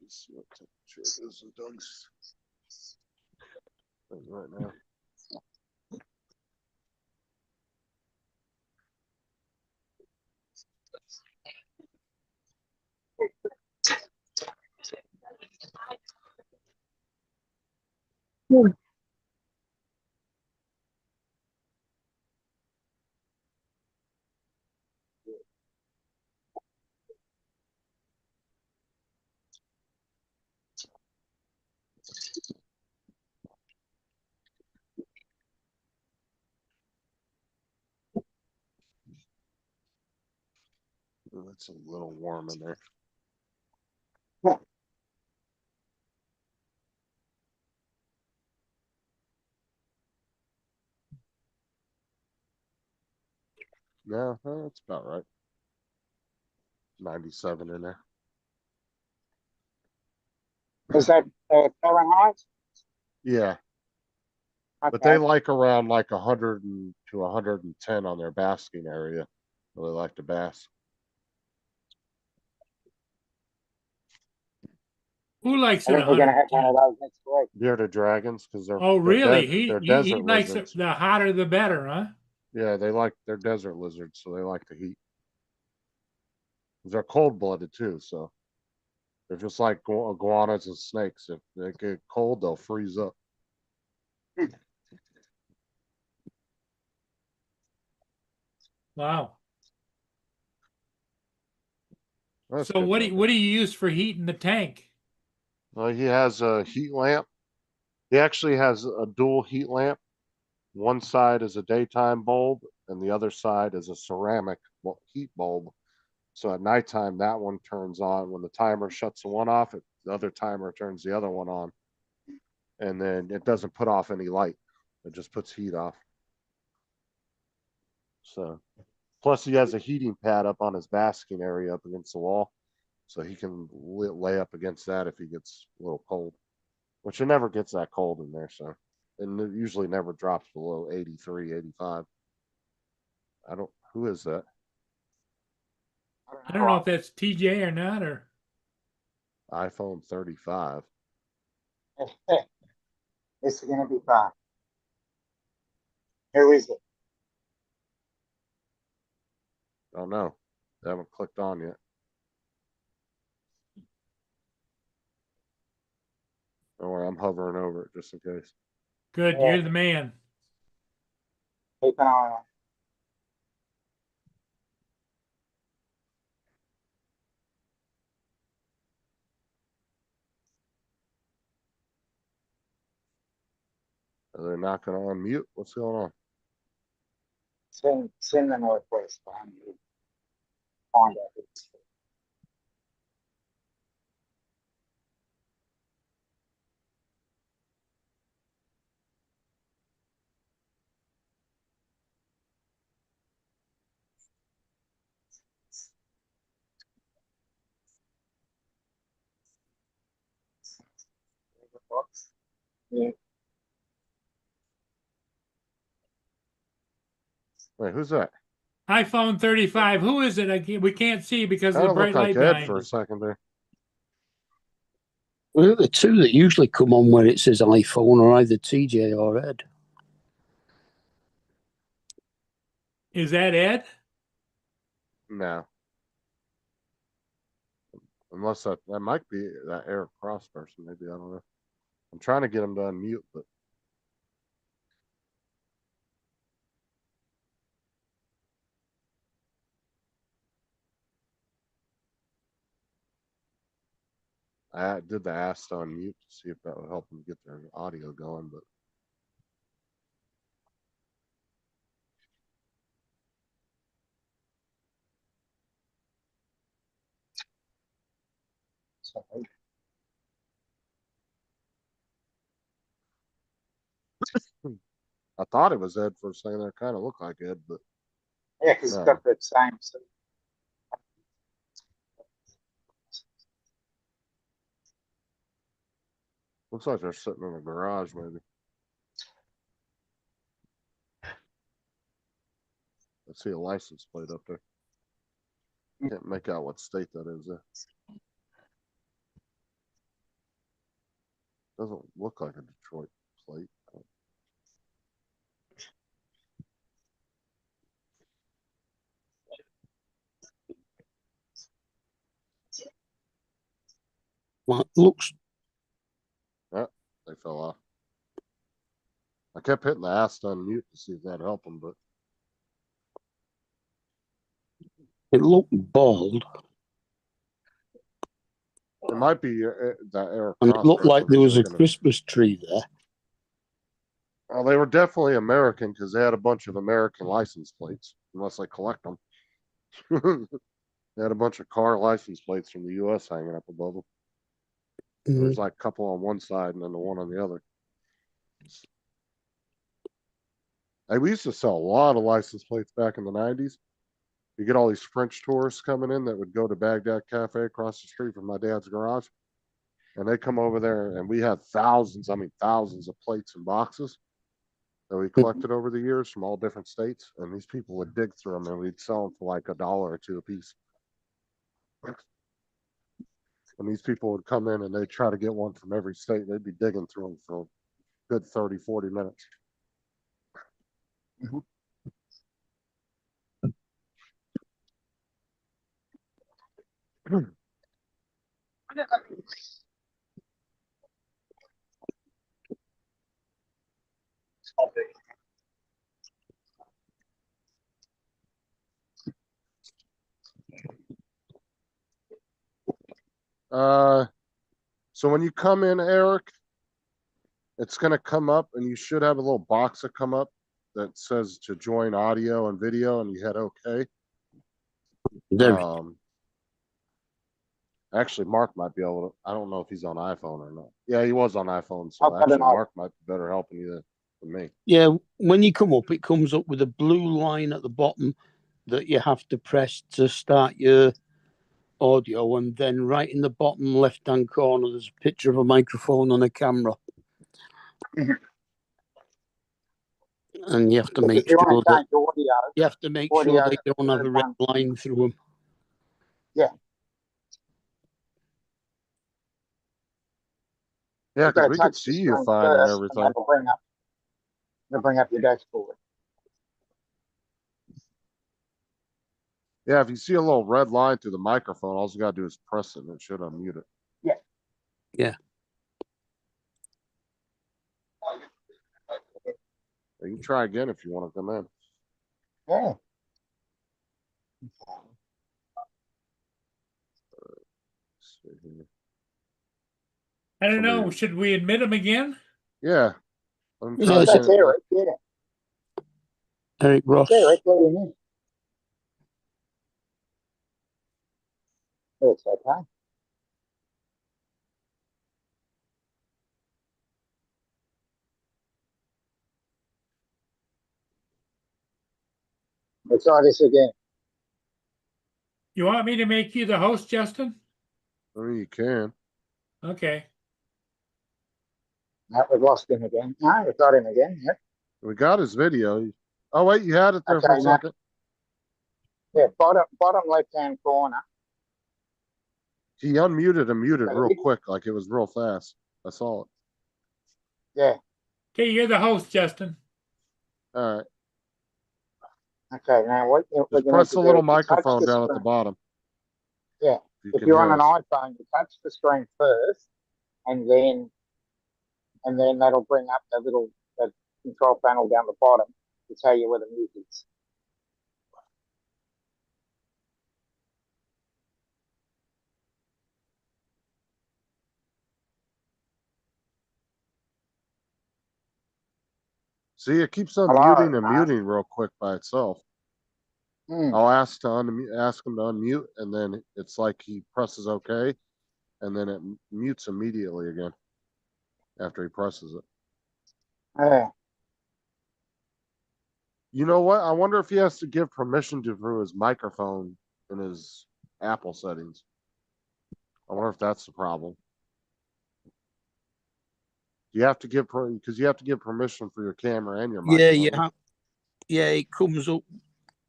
Let's see what temperature it is in Doug's thing right now. Oh, it's a little warm in there. No, that's about right. 97 in there.
Is that Fahrenheit?
Yeah, but
Okay.
they like around like 100 to 110 on their basking area. Really like to bask.
Who likes
I
it
think we're gonna have one
110?
of those next week.
Bearded dragons because
Oh, really?
they're
He
desert
likes it,
lizards.
the hotter the better, huh?
Yeah, they're desert lizards, so they like the heat. They're cold blooded too, so they're just like iguanas and snakes. If they get cold, they'll freeze up.
Wow.
That's
So
good
what
looking.
do you use for heating the tank?
Well, he has a heat lamp. He actually has a dual heat lamp. One side is a daytime bulb, and the other side is a ceramic heat bulb. So at nighttime, that one turns on. When the timer shuts the one off, the other timer turns the other one on. And then it doesn't put off any light. It just puts heat off. So, plus he has a heating pad up on his basking area up against the wall. So he can lay up against that if he gets a little cold, which it never gets that cold in there. So, and it usually never drops below 83, 85. Who is that?
I don't know if that's TJ or not, or
iPhone 35.
This is gonna be fun. Who is it?
I don't know. I haven't clicked on yet. Don't worry, I'm hovering over it just in case.
good,
Yeah.
you're the man.
Keep an eye on.
Are they not going to unmute? What's going on?
Send the northwest behind you. Find out who it is. Yeah.
Wait, who's that?
iPhone 35. Who is it? We can't see because of
Kind
the
of
bright
looked like
light
Ed
behind
for a
you.
second there.
Well, the two that usually come on where it says iPhone are either TJ or Ed.
Is that Ed?
No. Unless that might be that Eric Cross person. Maybe, I don't know. I'm trying to get him to unmute, but I did the ask to unmute to see if that would help them get their audio going, but
Sorry.
I thought it was Ed for a second. It kind of looked like Ed, but
Yeah, because
no.
it's got that same.
Looks like they're sitting in a garage, maybe. I see a license plate up there. Can't make out what state that is. Doesn't look like a Detroit plate.
Well, looks
They fell off. I kept hitting the ask to unmute to see if that'd help them, but
it looked bald,
it might be that Eric
and it
Cross
looked like
person
there
was
was a
thinking of-
Christmas tree there.
Well, they were definitely American because they had a bunch of American license plates, unless they collect them. They had a bunch of car license plates from the U.S. hanging up above them. There was like a couple on one side and then the one on the other. Hey, we used to sell a lot of license plates back in the 90s. You get all these French tourists coming in that would go to Baghdad Cafe across the street from my dad's garage. And they come over there and we had thousands of plates and boxes that we collected over the years from all different states. And these people would dig through them and we'd sell them for like $1 or $2 a piece. And these people would come in and they'd try to get one from every state. They'd be digging through them for a good 30, 40 minutes. So when you come in, Eric, it's going to come up and you should have a little box that come up that says to join audio and video, and you hit OK.
There.
Actually, Mark might be able to. I don't know if he's on iPhone or not. Yeah, he was on iPhone. So
I've got
actually,
an iPhone.
Mark might be better helping you than me.
Yeah, when you come up, it comes up with a blue line at the bottom that you have to press to start your audio, and then right in the bottom left-hand corner, there's a picture of a microphone and a camera. And you have to make
If you
sure
want to
that
change audio,
you have to make
Audio,
sure they don't have a red line through them.
Yeah,
you've got
because
to
we
touch
could
the
see you
screen
fine and
first,
everything.
that'll bring up your dashboard.
Yeah, if you see a little red line through the microphone, all you got to do is press it and it should unmute it.
Yeah.
Yeah.
You can try again if you want to come in.
Yeah.
I don't know.
Somebody-
Should we admit him again?
Yeah. Let him
Yeah,
try
That's
again.
Eric. Yeah.
Eric Ross.
Eric, let him in. It's okay. Let's try this again.
You want me to make you the host, Justin?
I mean, you can.
Okay.
No, we've lost him again. No, we've got him again. Yep.
We got his video. Oh, wait, you had it there for
Okay,
a
now-
second.
Yeah, bottom left-hand corner.
He unmuted and muted
So
real
if-
quick, like it was real fast. I saw it.
Yeah.
Okay, you're the host, Justin.
All right.
Okay. Now what we're
Just
going
press
to
the
do
little
is touch
microphone
the
down at the
screen.
bottom.
Yeah.
You
If
can
you're
hear
on an
us.
iPhone, you touch the screen first, and then that'll bring up that control panel down the bottom to tell you where the mute is.
See, it keeps
Hello,
unmuting and
Mark.
muting real quick by itself.
Hmm.
I'll ask ask him to unmute, and then it's like he presses OK, and then it mutes immediately again after he presses it.
Yeah.
You know what? I wonder if he has to give permission through his microphone in his Apple settings. I wonder if that's the problem. You have to give because you have to give permission for your camera and your microphone.
Yeah, it comes up.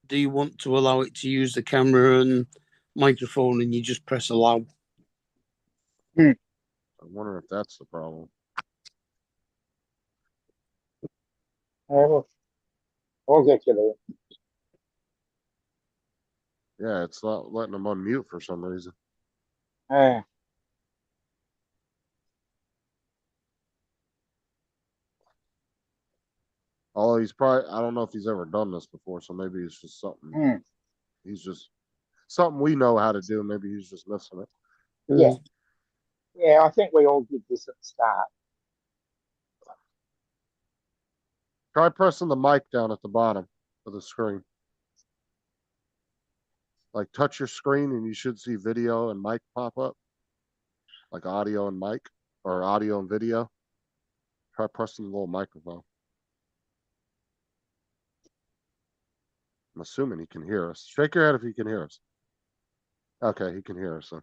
Do you want to allow it to use the camera and microphone? And you just press allow.
I wonder if that's the problem.
We'll get you there.
Yeah, it's not letting him unmute for some reason.
Yeah.
Although he's probably, I don't know if he's ever done this before, so maybe it's just something. He's just something we know how to do. Maybe he's just missing it.
Yeah. Yeah, I think we all did this at the start.
Try pressing the mic down at the bottom of the screen. Like touch your screen and you should see video and mic pop up. Like audio and mic or audio and video. Try pressing the little microphone. I'm assuming he can hear us. Shake your head if he can hear us. Okay, he can hear us. Then.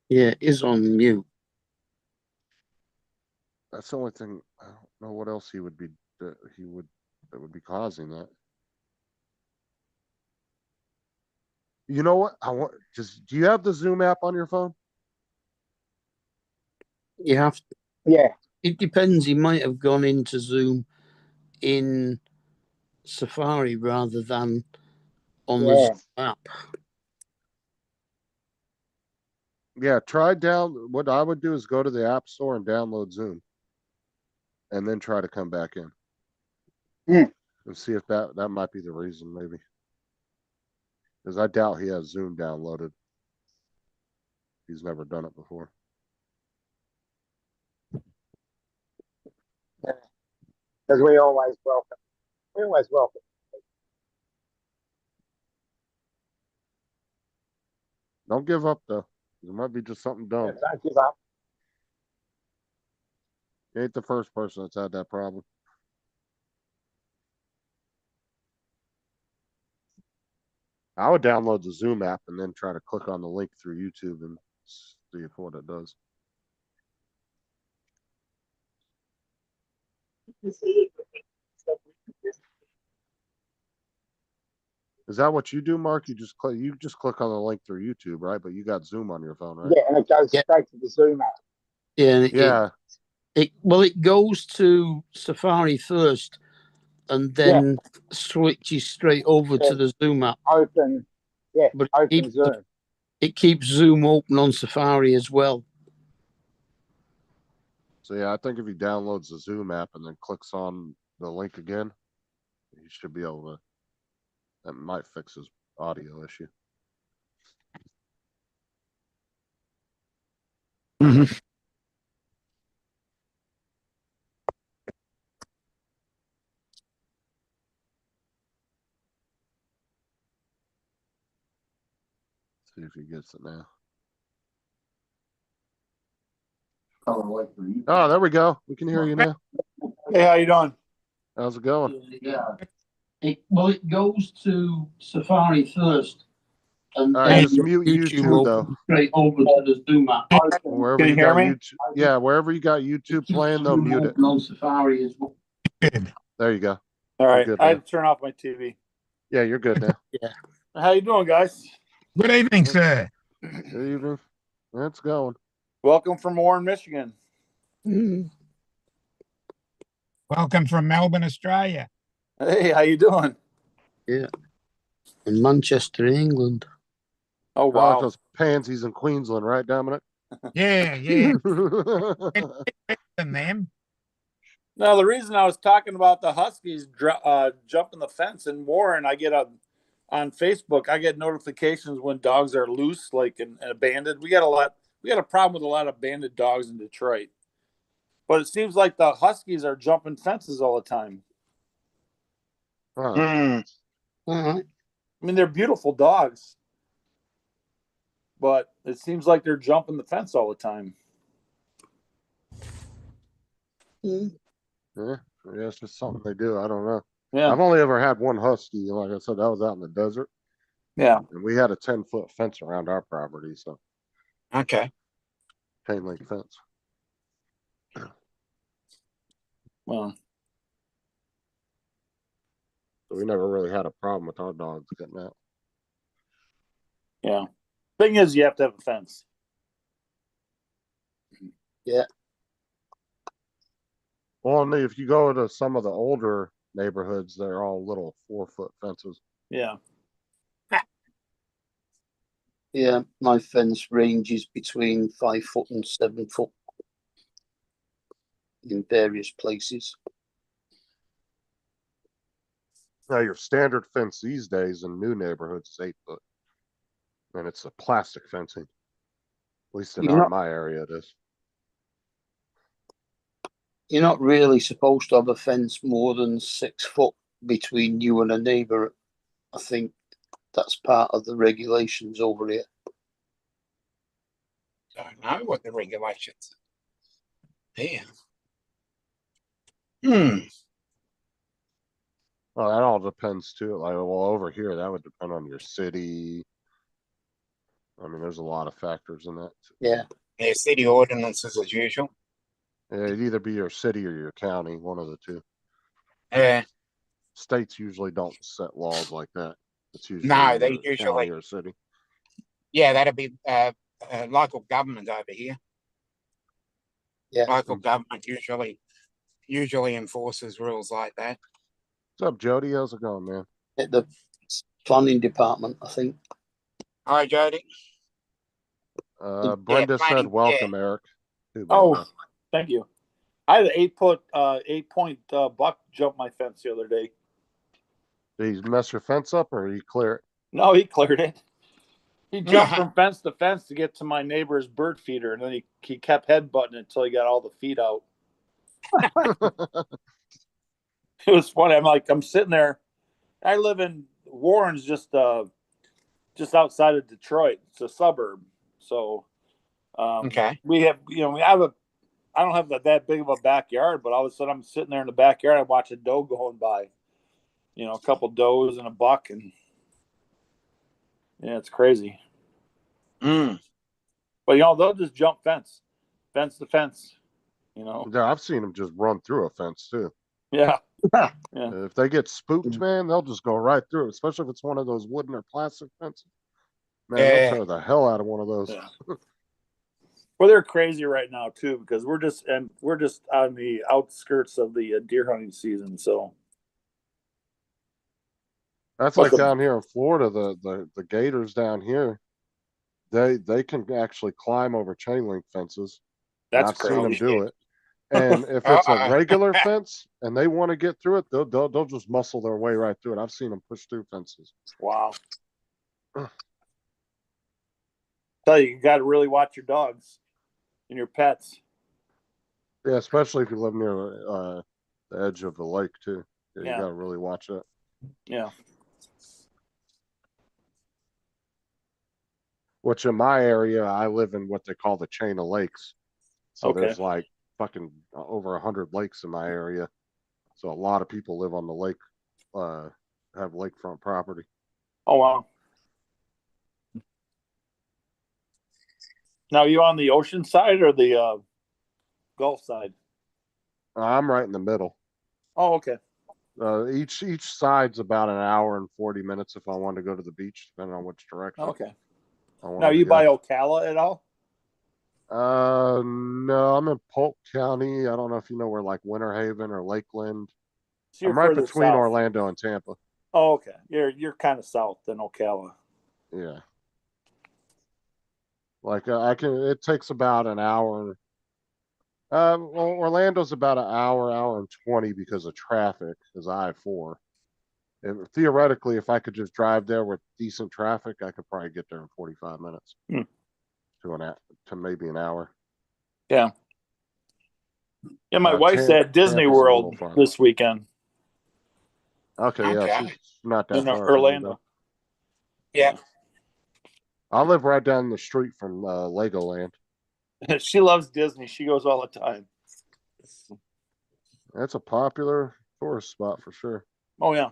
Yeah, it is on mute.
That's the only thing. I don't know what else he would be. That would be causing that. You know what? I want. Do you have the Zoom app on your phone?
You have to.
Yeah.
It depends. He might have gone into Zoom in Safari rather than on the Zoom app.
Yeah, what I would do is go to the App Store and download Zoom. And then try to come back in. And see if that might be the reason, maybe. Because I doubt he has Zoom downloaded. He's never done it before.
Because we always welcome. We always welcome.
Don't give up, though. There might be just something dumb.
Yeah, don't give up.
You ain't the first person that's had that problem. I would download the Zoom app and then try to click on the link through YouTube and see what it does. Is that what you do, Mark? You just click on the link through YouTube, right? But you got Zoom on your phone, right?
Yeah, and it goes straight to the Zoom app.
Yeah. It goes to Safari first and then switches straight over to the Zoom app.
Open Zoom.
It keeps Zoom open on Safari as well.
So yeah, I think if he downloads the Zoom app and then clicks on the link again, he should be able to. That might fix his audio issue. See if he gets it now. Oh, there we go. We can hear you now.
Hey, how you doing?
How's it going?
Yeah. It goes to Safari first. And
All right,
then
just mute YouTube though.
Straight over to the Zoom app.
Wherever
Can you hear
got
me?
YouTube, yeah, wherever you got YouTube playing, they'll mute it.
On Safari as well.
There you go.
All right,
good
I
now.
had to turn off my TV.
Yeah, you're good now.
How you doing, guys?
Good evening, sir.
Good evening. Let's go.
Welcome from Warren, Michigan.
Welcome from Melbourne, Australia.
Hey, how you doing?
Yeah. In Manchester, England.
Oh,
I like
wow.
those pansies in Queensland, right, Dominic?
Yeah. And them.
Now, the reason I was talking about the Huskies jumping the fence in Warren, on Facebook, I get notifications when dogs are loose, like and abandoned. We got a problem with a lot of abandoned dogs in Detroit. But it seems like the Huskies are jumping fences all the time.
Huh.
All right.
I mean, they're beautiful dogs, but it seems like they're jumping the fence all the time.
Mm.
Yeah, it's just something they do. I don't know.
Yeah.
I've only ever had one husky. Like I said, that was out in the desert.
Yeah.
And we had a 10-foot fence around our property, so
Okay.
chain link fence.
Well,
So we never really had a problem with our dogs getting out.
yeah. Thing is, you have to have a fence.
Yeah.
Well, and if you go to some of the older neighborhoods, they're all little 4-foot fences.
Yeah.
Yeah. My fence ranges between 5 foot and 7 foot in various places.
Now, your standard fence these days in new neighborhoods is 8 foot. And it's a plastic fencing. At least in
You're not-
my area, it is.
You're not really supposed to have a fence more than 6 foot between you and a neighbour. I think that's part of the regulations over here.
Don't know what the regulations are. Yeah.
Well, that all depends too. Like, well, over here, that would depend on your city. I mean, there's a lot of factors in that.
Yeah.
Yeah, city ordinances as usual.
It'd either be your city or your county, one of the two.
Yeah.
States usually don't set laws like that. It's usually
No, they
your
usually.
county or city.
Yeah, that'd be local government over here.
Yeah.
Local government usually enforces rules like that.
What's up, Jody? How's it going, man?
At the planning department, I think.
Hi, Jody.
Brenda
planning,
said, "Welcome, Eric." Too,
Oh,
Brenda.
thank you. I had an 8-point buck jump my fence the other day.
Did he mess your fence up or he clear it?
No, he cleared it. He jumped from fence to fence to get to my neighbor's bird feeder, and then he kept headbutting it until he got all the feet out. It was funny. I'm sitting there. I live in Warren's just outside of Detroit. It's a suburb. So
Okay.
we have I don't have that big of a backyard, but all of a sudden I'm sitting there in the backyard. I watch a doe going by. A couple does and a buck, and yeah, it's crazy. But they'll just jump fence to fence.
Yeah, I've seen them just run through a fence too.
Yeah. Yeah.
If they get spooked, man, they'll just go right through it, especially if it's one of those wooden or plastic fences. Man, they'll tear the hell out of one of those.
Yeah. Well, they're crazy right now too, because we're just on the outskirts of the deer hunting season. So
That's like down here in Florida, the gators down here, they can actually climb over chain link fences.
That's
I've seen them
crazy.
do it. And if it's a regular fence and they want to get through it, they'll just muscle their way right through it. I've seen them push through fences.
Wow. Tell you got to really watch your dogs and your pets.
Yeah, especially if you live near the edge of the lake too. Yeah,
Yeah.
you got to really watch that.
Yeah.
Which in my area, I live in what they call the chain of lakes. So
Okay.
there's like fucking over 100 lakes in my area. So a lot of people live on the lake, have lakefront property.
Oh wow. Now, you on the ocean side or the Gulf side?
I'm right in the middle.
Oh, okay.
Each side's about an hour and 40 minutes if I want to go to the beach, depending on which direction.
Okay.
I wanted
Now,
to
you
go.
by Ocala at all?
No, I'm in Polk County. I don't know if you know where like Winter Haven or Lakeland.
So you're
I'm right
further
between
south.
Orlando and Tampa.
Oh, okay. You're kind of south than Ocala.
Yeah. Like it takes about an hour. Well, Orlando's about an hour and 20 because of traffic, because I-4. And theoretically, if I could just drive there with decent traffic, I could probably get there in 45 minutes to maybe an hour.
Yeah. Yeah, my wife's at Disney
Tampa's a little
World
farther.
this weekend
Okay, yeah, she's not that
in
far from me,
Orlando.
though.
Yeah.
I live right down the street from Legoland.
She loves Disney. She goes all the time.
That's a popular tourist spot for sure.
Oh, yeah.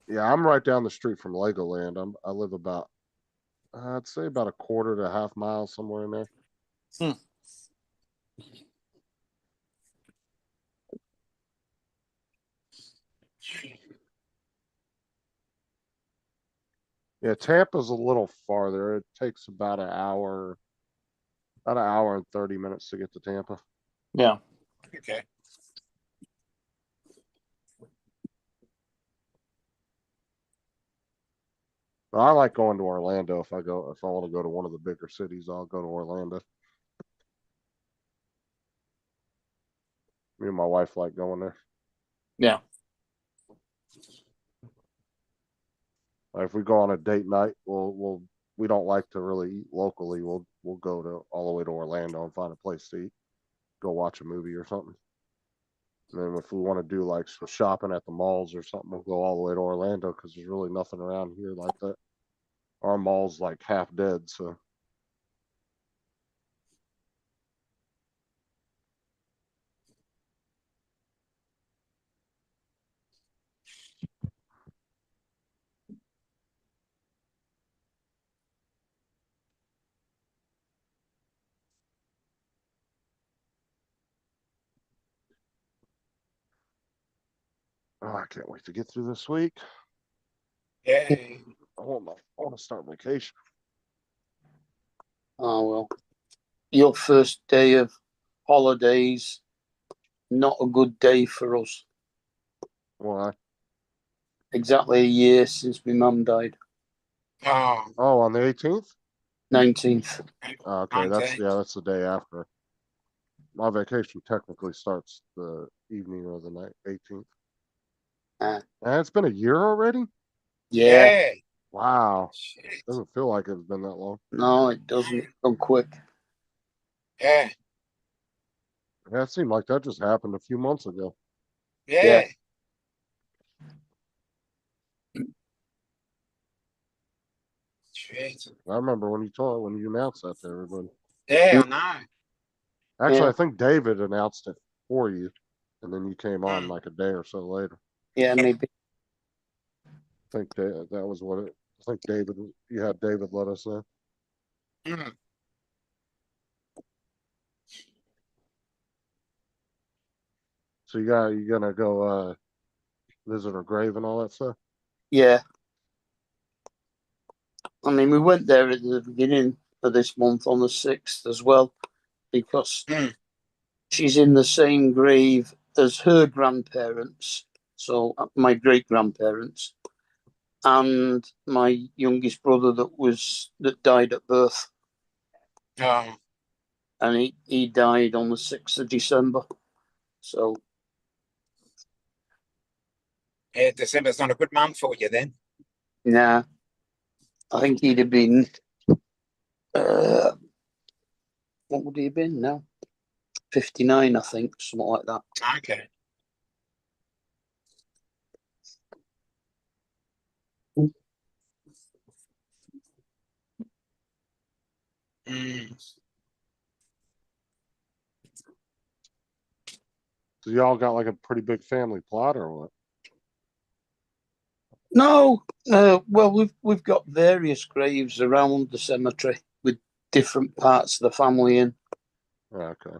Yeah, I'm right down the street from Legoland. I live about, I'd say about a quarter to a half mile, somewhere in there. Yeah, Tampa's a little farther. It takes about an hour and 30 minutes to get to Tampa.
Yeah.
Okay.
But I like going to Orlando. If I want to go to one of the bigger cities, I'll go to Orlando. Me and my wife like going there.
Yeah.
Like if we go on a date night, we don't like to really eat locally. We'll go to all the way to Orlando and find a place to eat. Go watch a movie or something. And then if we want to do like some shopping at the malls or something, we'll go all the way to Orlando because there's really nothing around here like that. Our mall's like half dead, so. Oh, I can't wait to get through this week.
Yay.
I want to start vacation.
Oh, well. Your first day of holidays, not a good day for us.
Why?
Exactly a year since my mum died.
Oh,
on the 18th?
19th.
Okay, that's the day after. My vacation technically starts the evening of the night, 18th. And it's been a year already?
Yeah.
Wow. Doesn't feel like it's been that long.
No, it doesn't. It's gone quick.
Yeah.
Yeah, it seemed like that just happened a few months ago.
Yeah. Sweet.
I remember when you announced that to everybody.
Yeah, I know.
Actually,
Yeah.
I think David announced it for you, and then you came on like a day or so later.
Yeah, maybe.
I think that was what it. I think you had David let us know.
Mm.
So you gonna go visit her grave and all that stuff?
Yeah. I mean, we went there at the beginning of this month on the 6th as well, because she's in the same grave as her grandparents, so my great grandparents, and my youngest brother that died at birth.
Oh.
And he died on the 6th of December. So
Yeah, December's not a good month for you then.
nah, I think he'd have been what would he have been now? 59, I think, something like that.
Okay.
So y'all got like a pretty big family plot or what?
No, well, we've got various graves around the cemetery with different parts of the family in.
Okay.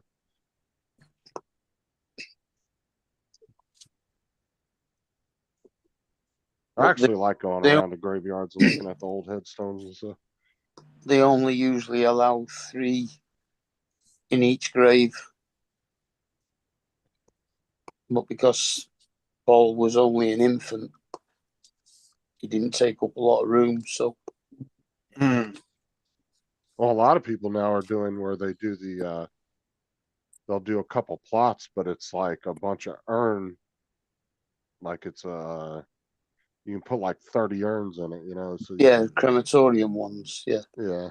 I actually like going
they-
around the graveyards and looking at the old headstones and stuff.
They only usually allow 3 in each grave. But because Paul was only an infant, he didn't take up a lot of room. So
Mm.
Well, a lot of people now are doing where they do they'll do a couple plots, but it's like a bunch of like it's you can put like 30 urns in it, so
yeah, crematorium ones. Yeah.
yeah.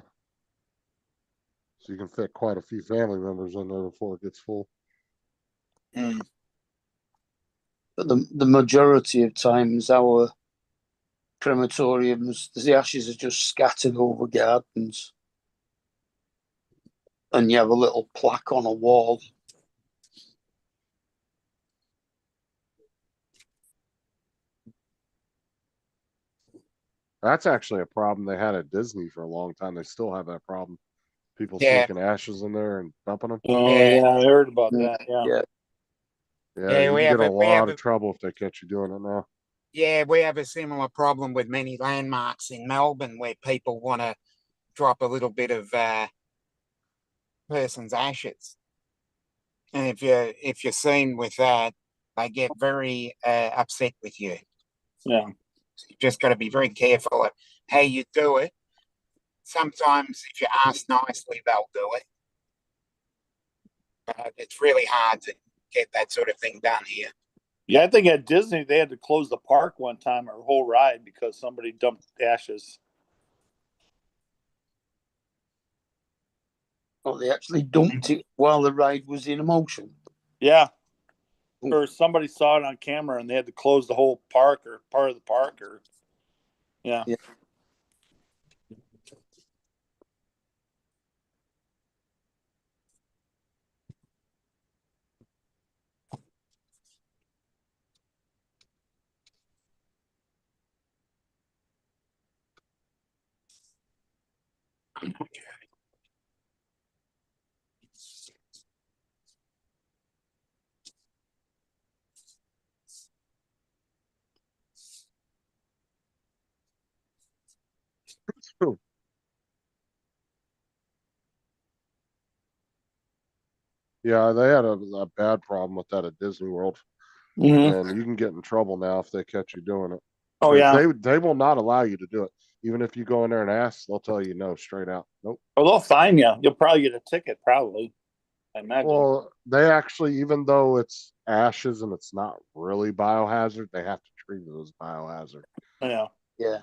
So you can fit quite a few family members in there before it gets full.
Mm.
But the majority of times, our crematoriums, the ashes are just scattered over gardens, and you have a little plaque on a wall.
That's actually a problem they had at Disney for a long time. They still have that problem. People
Yeah.
sneaking ashes in there and dumping them.
Oh
Yeah.
yeah, I heard about that. Yeah.
Yeah.
Yeah,
Yeah,
you
we
can
have
get a
a- we
lot
have
of trouble if they catch you doing it now.
Yeah, we have a similar problem with many landmarks in Melbourne where people want to drop a little bit of person's ashes, and if you're seen with that, they get very upset with you.
Yeah.
So you just got to be very careful of how you do it. Sometimes, if you ask nicely, they'll do it. But it's really hard to get that sort of thing done here.
Yeah, I think at Disney they had to close the park one time or whole ride because somebody dumped ashes.
Oh, they actually dumped it while the ride was in motion.
Yeah. Or somebody saw it on camera and they had to close the whole park or part of the park or yeah.
Yeah.
Yeah, they had a bad problem with that at Disney World,
Mhm.
and you can get in trouble now if they catch you doing it.
Oh yeah.
They will not allow you to do it. Even if you go in there and ask, they'll tell you no straight out. Nope.
Oh, they'll fine you. You'll probably get a ticket, probably. I imagine.
Well, they actually, even though it's ashes and it's not really biohazard, they have to treat it as biohazard.
Yeah.
Yeah.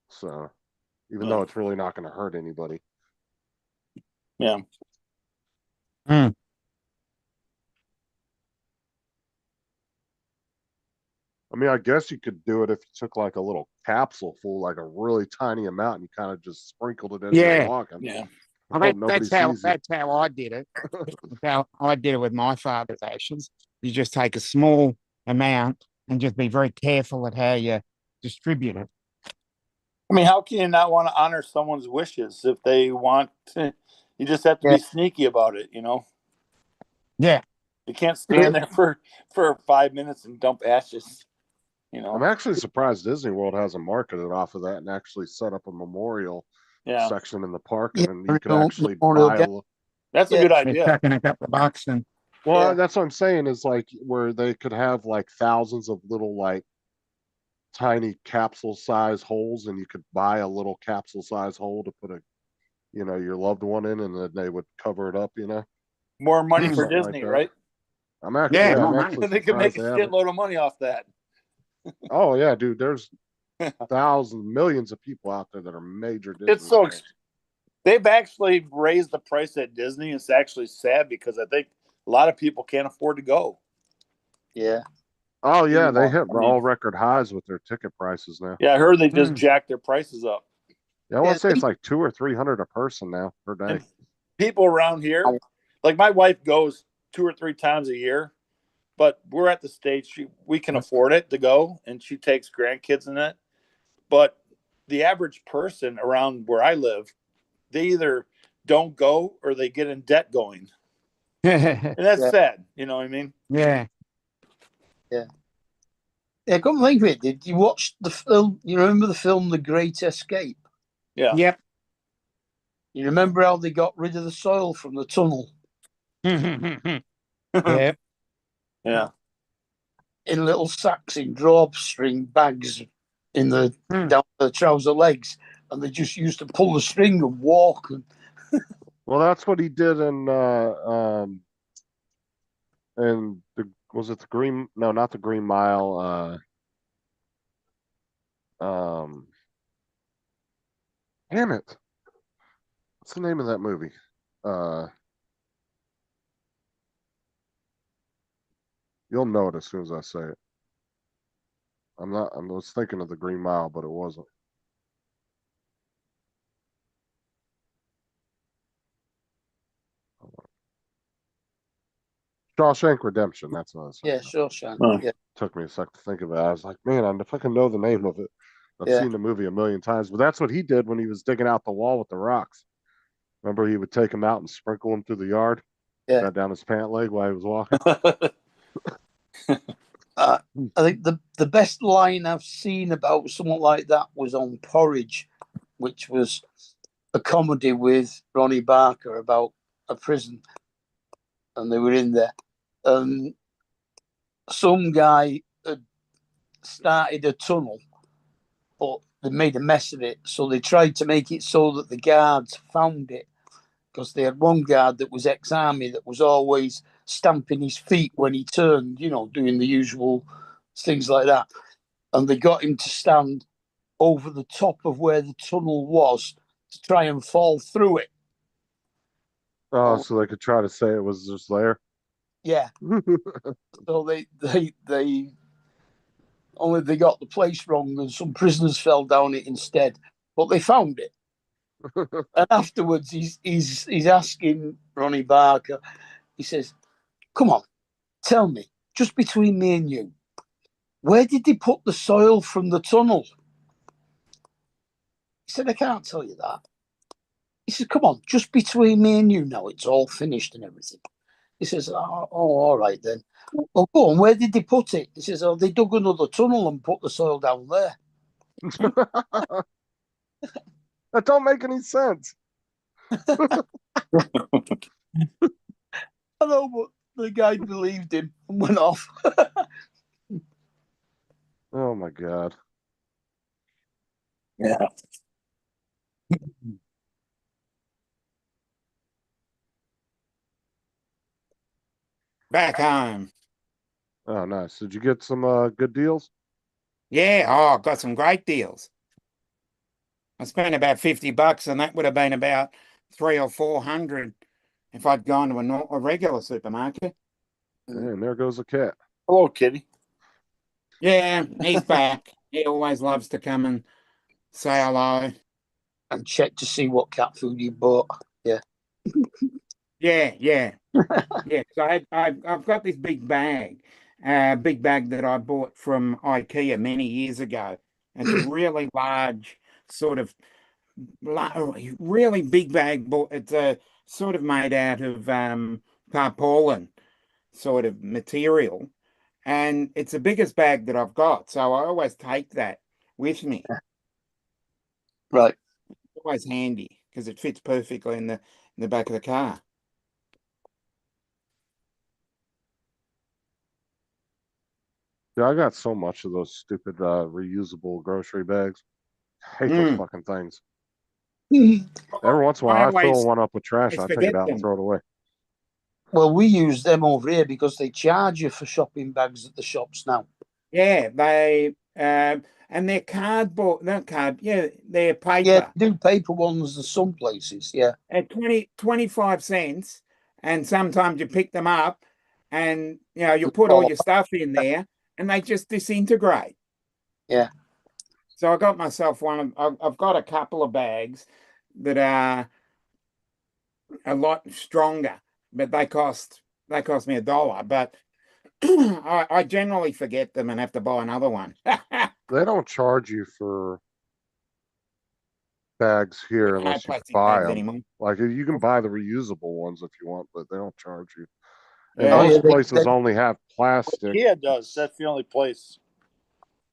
So, even
Yeah.
though it's really not going to hurt anybody.
Yeah.
I mean, I guess you could do it if you took like a little capsule full, like a really tiny amount, and you kind of just sprinkled it as
Yeah.
you're walking.
Yeah.
Well,
Hope nobody sees you.
that's how I did it. That's how I did it with my father's ashes. You just take a small amount and just be very careful at how you distribute it.
I mean, how can you not want to honor someone's wishes if they want to? You just have to be sneaky about it,
Yeah.
You can't stand there for 5 minutes and dump ashes,
I'm actually surprised Disney World hasn't marketed off of that and actually set up a memorial
Yeah.
section in the park,
Yeah,
and you could
no-
actually
memorial
buy
ga-
a little.
That's a
Yeah.
good
They're
idea.
chucking a couple of bucks and
Well,
Yeah.
that's what I'm saying is like where they could have like thousands of little like tiny capsule size holes, and you could buy a little capsule size hole to put your loved one in, and then they would cover it up.
More money for
Something like
Disney,
that.
right?
Yeah,
I'm
more
actually
They could make a
surprised they haven't.
shitload of money off that.
Oh yeah, dude. There's thousands, millions of people out there that are major Disney.
It's so
fans.
they've actually raised the price at Disney. It's actually sad because I think a lot of people can't afford to go.
Yeah.
Oh yeah, they hit
I mean-
all record highs with their ticket prices now.
Yeah, I heard they just jacked their prices up.
Yeah, I want
Yeah,
to say it's like 200 or 300 a person now per day.
And people around here, like my wife goes 2 or 3 times a year, but we're at the stage we can afford it to go, and she takes grandkids in it. But the average person around where I live, they either don't go or they get in debt going, and that's
Yeah.
sad. You know what I mean?
yeah.
Yeah, come think of it. Did you watch the film? You remember the film The Great Escape?
Yeah.
Yep.
You remember how they got rid of the soil from the tunnel
Yeah.
Yeah.
in little sacks in drawstring bags in the
Hmm.
down the trouser legs, and they just used to pull the string and walk. And
Well, that's what he did in the was it the Green? No, not the Green Mile. Damn it! What's the name of that movie? You'll know it as soon as I say it. I'm not. I was thinking of the Green Mile, but it wasn't. Shawshank Redemption. That's what I was
yeah,
thinking.
Shawshank.
Oh.
Yeah,
Took me a sec to think of it. I was like, man, if I can know the name of it. I've
Yeah.
seen the movie a million times, but that's what he did when he was digging out the wall with the rocks. Remember, he would take them out and sprinkle them through the yard.
Yeah.
Got down his pant leg while he was walking.
I think the best line I've seen about someone like that was on Porridge, which was a comedy with Ronnie Barker about a prison, and they were in there. Some guy had started a tunnel, but they made a mess of it, so they tried to make it so that the guards found it, because they had one guard that was ex-army that was always stamping his feet when he turned, doing the usual things like that. And they got him to stand over the top of where the tunnel was to try and fall through it.
Oh, so they could try to say it was just there.
Yeah. So they only they got the place wrong, and some prisoners fell down it instead. But they found it. And afterwards, he's asking Ronnie Barker. He says, "Come on, tell me, just between me and you, where did they put the soil from the tunnel?" He said, "I can't tell you that." He said, "Come on, just between me and you now, it's all finished and everything." He says, "Oh, all right then. Well, go on, where did they put it?" He says, "Oh, they dug another tunnel and put the soil down there."
That don't make any sense.
I know, but the guy believed him and went off.
Oh my god.
Yeah.
Back home.
Oh, nice. Did you get some good deals?
Yeah. Oh, got some great deals. I spent about $50, and that would have been about 300 or 400 if I'd gone to a regular supermarket.
And there goes a cat.
Hello, Kitty.
Yeah, he's back. He always loves to come and say hello.
And check to see what cat food you bought. Yeah.
Yeah. Yeah. So I've got this big bag that I bought from IKEA many years ago. It's a really large, sort of really big bag, but it's sort of made out of tarpaulin sort of material, and it's the biggest bag that I've got. So I always take that with me.
Right.
It's always handy because it fits perfectly in the back of the car.
Yeah, I got so much of those stupid reusable grocery bags. I hate those fucking things. Every once in a while, I fill one up with trash. I take it out and throw it away.
Well, we use them over here because they charge you for shopping bags at the shops now.
Yeah, they and they're cardboard, not card. Yeah, they're paper.
Yeah, they do paper ones in some places. Yeah,
at 25 cents, and sometimes you pick them up, and you put all your stuff in there, and they just disintegrate.
Yeah.
So I got myself one. I've got a couple of bags that are a lot stronger, but they cost me $1. But I generally forget them and have to buy another one.
They don't charge you for bags here unless you buy them.
Anymore.
Like you can buy the reusable ones if you want, but they don't charge you. And
Yeah.
most places only have plastic.
IKEA does. That's the only place.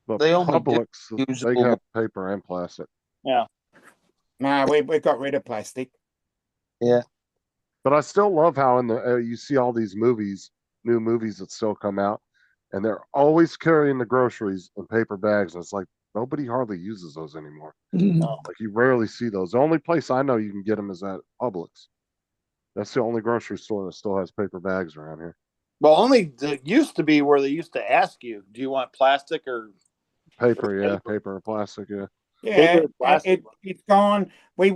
But
They only do
Publix, they
usable.
have paper and plastic.
Yeah.
No, we got rid of plastic.
Yeah.
But I still love how in the you see all these movies, new movies that still come out, and they're always carrying the groceries in paper bags. And it's like nobody hardly uses those anymore.
No.
Like you rarely see those. The only place I know you can get them is at Publix. That's the only grocery store that still has paper bags around here.
Well, only it used to be where they used to ask you, do you want plastic or
Paper, yeah, paper and plastic, yeah.
Yeah,
Paper and plastic.
it's gone. We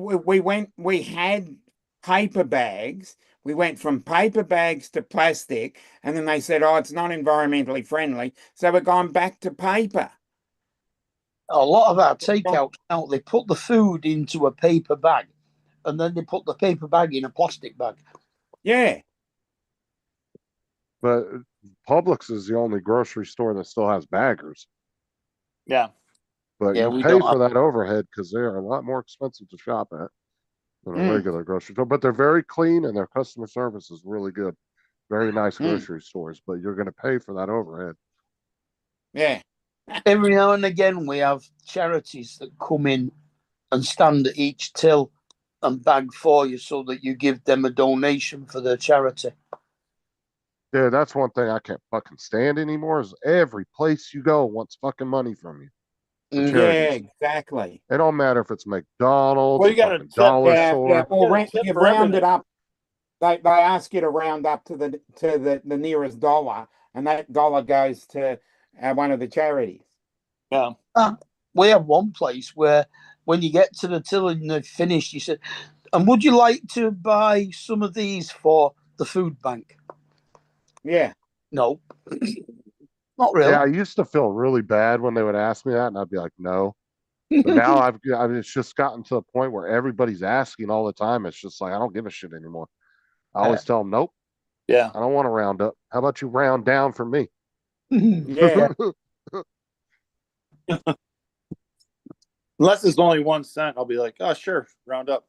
had paper bags. We went from paper bags to plastic, and then they said, "Oh, it's not environmentally friendly," so we're gone back to paper.
A lot of our takeouts now, they put the food into a paper bag and then they put the paper bag in a plastic bag.
Yeah,
But Publix is the only grocery store that still has baggers.
yeah.
But
Yeah,
you
we
pay
don't
for that overhead because they are a lot more expensive to shop at than a regular grocery store. But they're very clean and their customer service is really good. Very nice grocery stores, but you're going to pay for that overhead.
yeah.
Every now and again, we have charities that come in and stand at each till and bag for you so that you give them a donation for their charity.
Yeah, that's one thing I can't fucking stand anymore is every place you go wants fucking money from you. for
Mm.
Yeah,
charities.
exactly.
It don't matter if it's McDonald's,
Well, you
a
gotta
fucking
tip-
dollar
Yeah,
store.
yeah. Or
gotta tip
you
for
round it
everything.
up. They ask you to round up to the nearest dollar, and that dollar goes to one of the charities.
Yeah.
We have one place where when you get to the till and they've finished, you said, and would you like to buy some of these for the food bank?
Yeah.
No. Not really.
Yeah, I used to feel really bad when they would ask me that, and I'd be like, no. But now it's just gotten to the point where everybody's asking all the time. It's just like I don't give a shit anymore. I always tell them, nope,
Yeah.
I don't want to round up. How about you round down for me?
Yeah.
Unless it's only 1 cent, I'll be like, oh, sure, round up.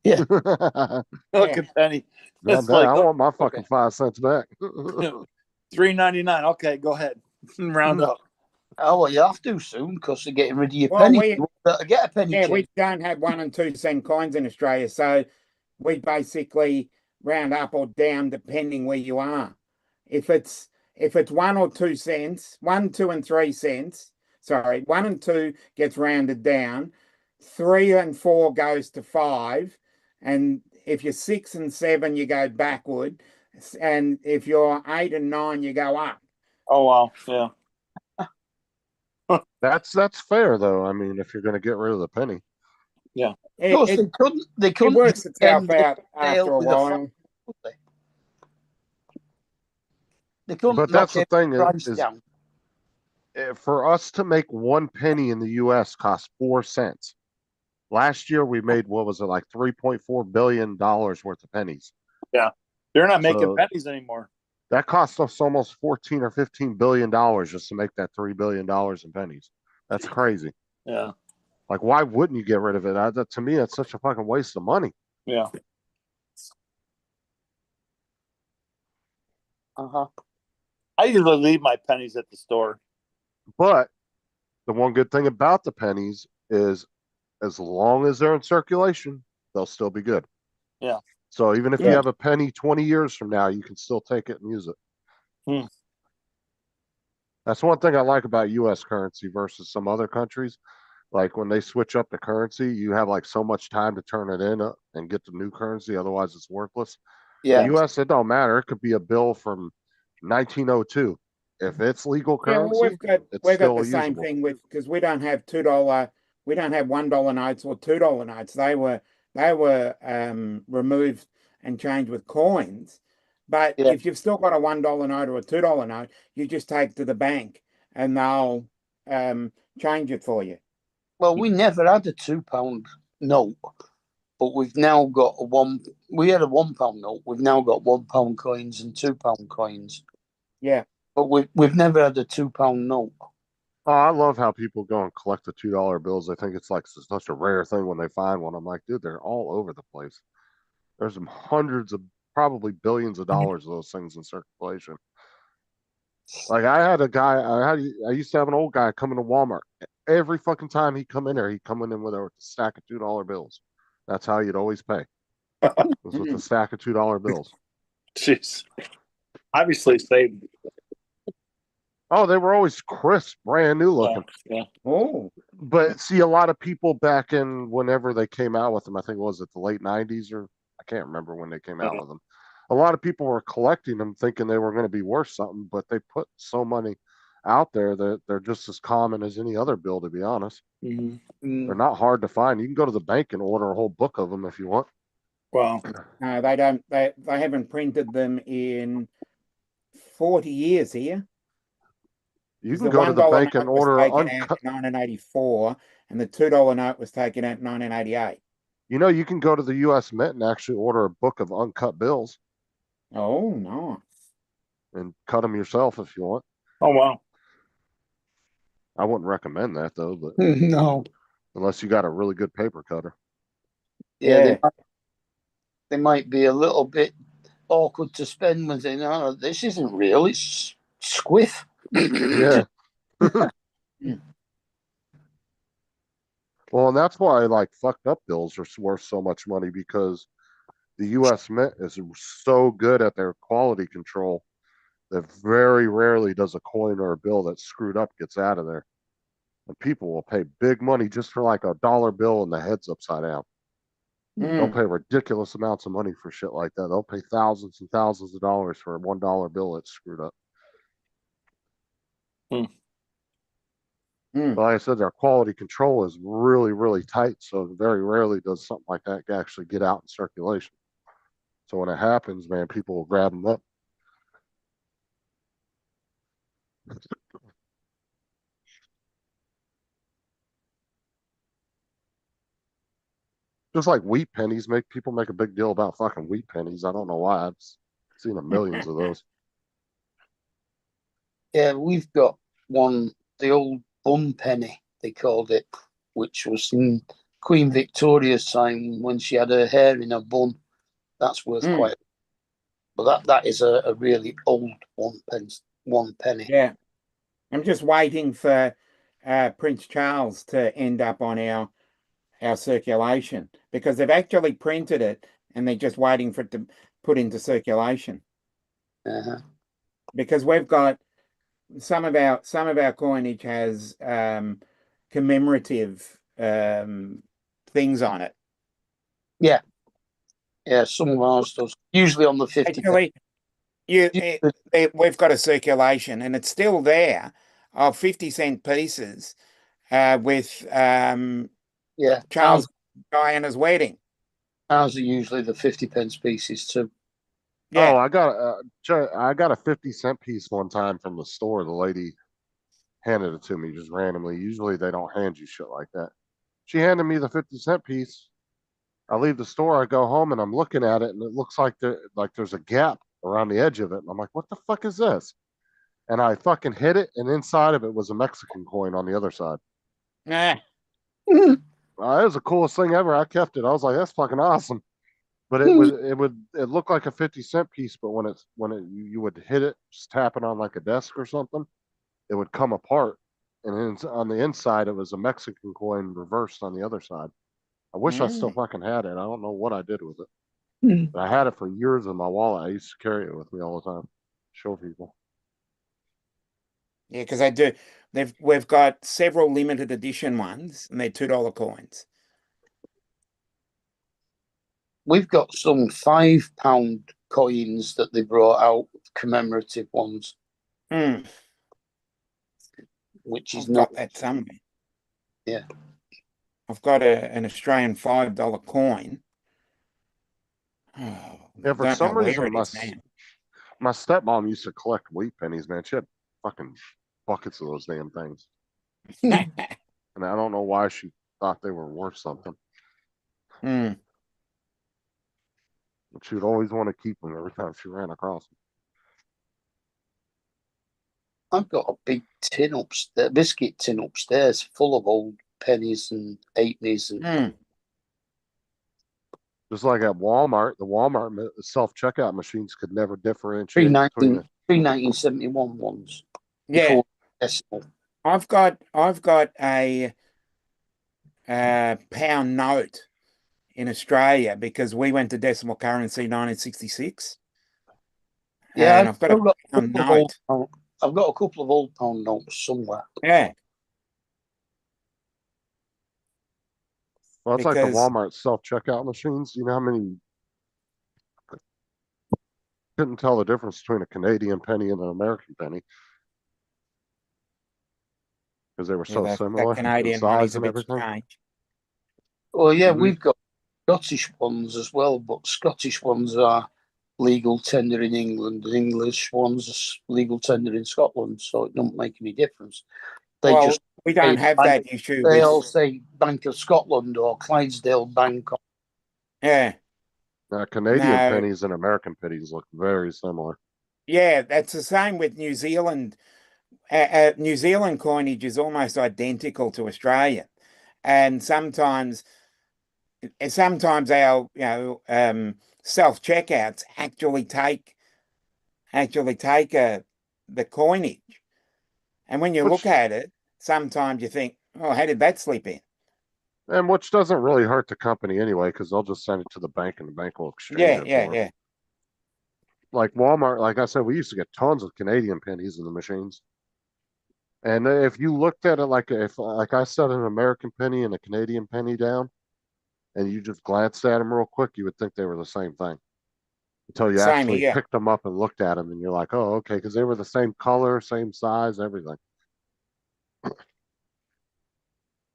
Yeah.
Look at Penny.
God
It's
damn,
like,
I want my fucking
okay.
5 cents back.
$3.99. Okay, go ahead. Round up.
Oh, well, you have to soon because they're getting rid of your
Well,
penny. You better get a penny
Yeah,
change.
we don't have 1 and 2 cent coins in Australia, so we basically round up or down depending where you are. If it's 1 or 2 cents, 1, 2, and 3 cents. Sorry, 1 and 2 gets rounded down. 3 and 4 goes to 5, and if you're 6 and 7, you go backward, and if you're 8 and 9, you go up.
Oh, wow. Yeah.
That's fair though. I mean, if you're going to get rid of the penny.
Of course, they
It
couldn't
works itself
extend
out
the scale
after a
with a
while.
franc, could they? They couldn't
But that's the
knock
thing
every price
is
down.
for us to make 1 penny in the US cost 4 cents. Last year we made what was it like $3.4 billion worth of pennies.
Yeah. They're not making
So-
pennies anymore.
That cost us almost 14 or 15 billion dollars just to make that $3 billion in pennies. That's crazy.
Yeah.
Like, why wouldn't you get rid of it? To me, that's such a fucking waste of money.
Yeah.
Uh-huh.
I usually leave my pennies at the store.
But the one good thing about the pennies is as long as they're in circulation, they'll still be good.
Yeah.
So even if you
Yeah.
have a penny 20 years from now, you can still take it and use it.
Hmm.
That's one thing I like about US currency versus some other countries. Like when they switch up the currency, you have like so much time to turn it in and get the new currency. Otherwise, it's worthless.
Yeah.
The US, it don't matter. It could be a bill from 1902. If it's legal
Yeah,
currency,
well, we've got
still
the same
usable.
thing with because we don't have $2, we don't have $1 notes or $2 notes. They were removed and changed with coins. But
Yeah.
if you've still got a $1 note or a $2 note, you just take to the bank and they'll change it for you.
Well, we never had a £2 note, but we've now got a one. We had a £1 note. We've now got £1 coins and £2 coins.
Yeah.
But we've never had a £2 note.
Oh, I love how people go and collect the $2 bills. I think it's like such a rare thing when they find one. I'm like, dude, they're all over the place. There's some hundreds of, probably billions of dollars of those things in circulation. Like I had a guy, I used to have an old guy coming to Walmart. Every fucking time he come in there, he coming in with a stack of $2 bills. That's how you'd always pay. Was with a stack of $2 bills.
Jeez. Obviously saved.
Oh, they were always crisp, brand new looking.
Yeah.
Oh,
But see, a lot of people back in whenever they came out with them, I think it was it the late '90s or I can't remember when they came out with them. A lot of people were collecting them, thinking they were going to be worth something, but they put so many out there that they're just as common as any other bill. To be honest, they're not hard to find. You can go to the bank and order a whole book of them if you want.
Wow.
no, they don't. They haven't printed them in 40 years here.
You
'Cause
can go to the
$1
bank and
note was
order
taken
uncut.
out in 1984, and the $2 note was taken out in 1988.
You know, you can go to the U.S. Mint and actually order a book of uncut bills
Oh, nice.
and cut them yourself if you want.
Oh wow.
I wouldn't recommend that though, but
No.
unless you got a really good paper cutter.
Yeah, they might be a little bit awkward to spend with it. No, this isn't real. It's squiff.
Yeah. Well, and that's why like fucked up bills are worth so much money because the U.S. Mint is so good at their quality control that very rarely does a coin or a bill that's screwed up gets out of there. And people will pay big money just for like a dollar bill and the head's upside down. They'll pay ridiculous amounts of money for shit like that. They'll pay thousands and thousands of dollars for a $1 bill that's screwed up. But like I said, their quality control is really, really tight. So very rarely does something like that actually get out in circulation. So when it happens, man, people will grab them up. Just like wheat pennies make people make a big deal about fucking wheat pennies. I don't know why. I've seen a millions of those.
Yeah, we've got one, the old bun penny, they called it, which was in Queen Victoria's time when she had her hair in a bun. That's worth quite. But that is a really old one penny.
Yeah. I'm just waiting for Prince Charles to end up on our circulation because they've actually printed it and they're just waiting for it to put into circulation. Because we've got some of our coinage has commemorative things on it.
Yeah, some of ours does. Usually on the 50.
Actually, we've got a circulation and it's still there of 50-cent pieces with Charles Diana's wedding.
Ours are usually the 50p pieces too.
Yeah.
Oh, I got a 50-cent piece one time from the store. The lady handed it to me just randomly. Usually they don't hand you shit like that. She handed me the 50-cent piece. I leave the store, I go home and I'm looking at it and it looks like there's a gap around the edge of it. And I'm like, what the fuck is this? And I fucking hit it and inside of it was a Mexican coin on the other side.
Nah.
It was the coolest thing ever. I kept it. I was like, that's fucking awesome. But it looked like a 50-cent piece, but you would hit it, just tap it on like a desk or something, it would come apart. And on the inside, it was a Mexican coin reversed on the other side. I wish I still fucking had it. I don't know what I did with it. But I had it for years in my wallet. I used to carry it with me all the time, show people.
Yeah, because I do. We've got several limited edition ones, and they're $2 coins.
We've got some £5 coins that they brought out, commemorative ones. Which is not
that somewhere.
Yeah.
I've got an Australian $5 coin. Oh,
Yeah, for
don't
some
know where
reason,
it is now.
my stepmom used to collect wheat pennies, man. She had fucking buckets of those damn things. And I don't know why she thought they were worth something.
Mm.
But she would always want to keep them every time she ran across them.
I've got a big tin upstairs, biscuit tin upstairs, full of old pennies and eightpennies and.
Just like at Walmart, the Walmart self-checkout machines could never differentiate between
Three 1971 ones.
Yeah,
Before decimal.
I've got a pound note in Australia because we went to decimal currency 1966.
Yeah,
and I've got a pound note.
I've got a couple of old pound notes somewhere.
Yeah,
Well, it's like the
because
Walmart self-checkout machines. You know how many couldn't tell the difference between a Canadian penny and an American penny because they were so
the
similar in
Canadian
size
money's a
and
bit
everything.
strange.
Well, yeah,
Mhm.
we've got Scottish ones as well, but Scottish ones are legal tender in England, and English ones are legal tender in Scotland, so it don't make any difference. They
Well,
just
we don't have
Bank-
that issue
they
with.
all say Bank of Scotland or Clydesdale Bank.
Yeah,
Canadian
No.
pennies and American pennies look very similar.
yeah, that's the same with New Zealand. New Zealand coinage is almost identical to Australian, and sometimes our self checkouts actually take the coinage, and when you look
Which
at it, sometimes you think, oh, how did that slip in?
and which doesn't really hurt the company anyway, because they'll just send it to the bank and the bank will exchange
Yeah,
it
yeah,
for 'em.
yeah.
Like Walmart, like I said, we used to get tons of Canadian pennies in the machines. And if you looked at it like I set an American penny and a Canadian penny down, and you just glanced at them real quick, you would think they were the same thing until you
Same
actually
here.
picked them up and looked at them, and you're like, oh, okay, because they were the same color, same size, everything.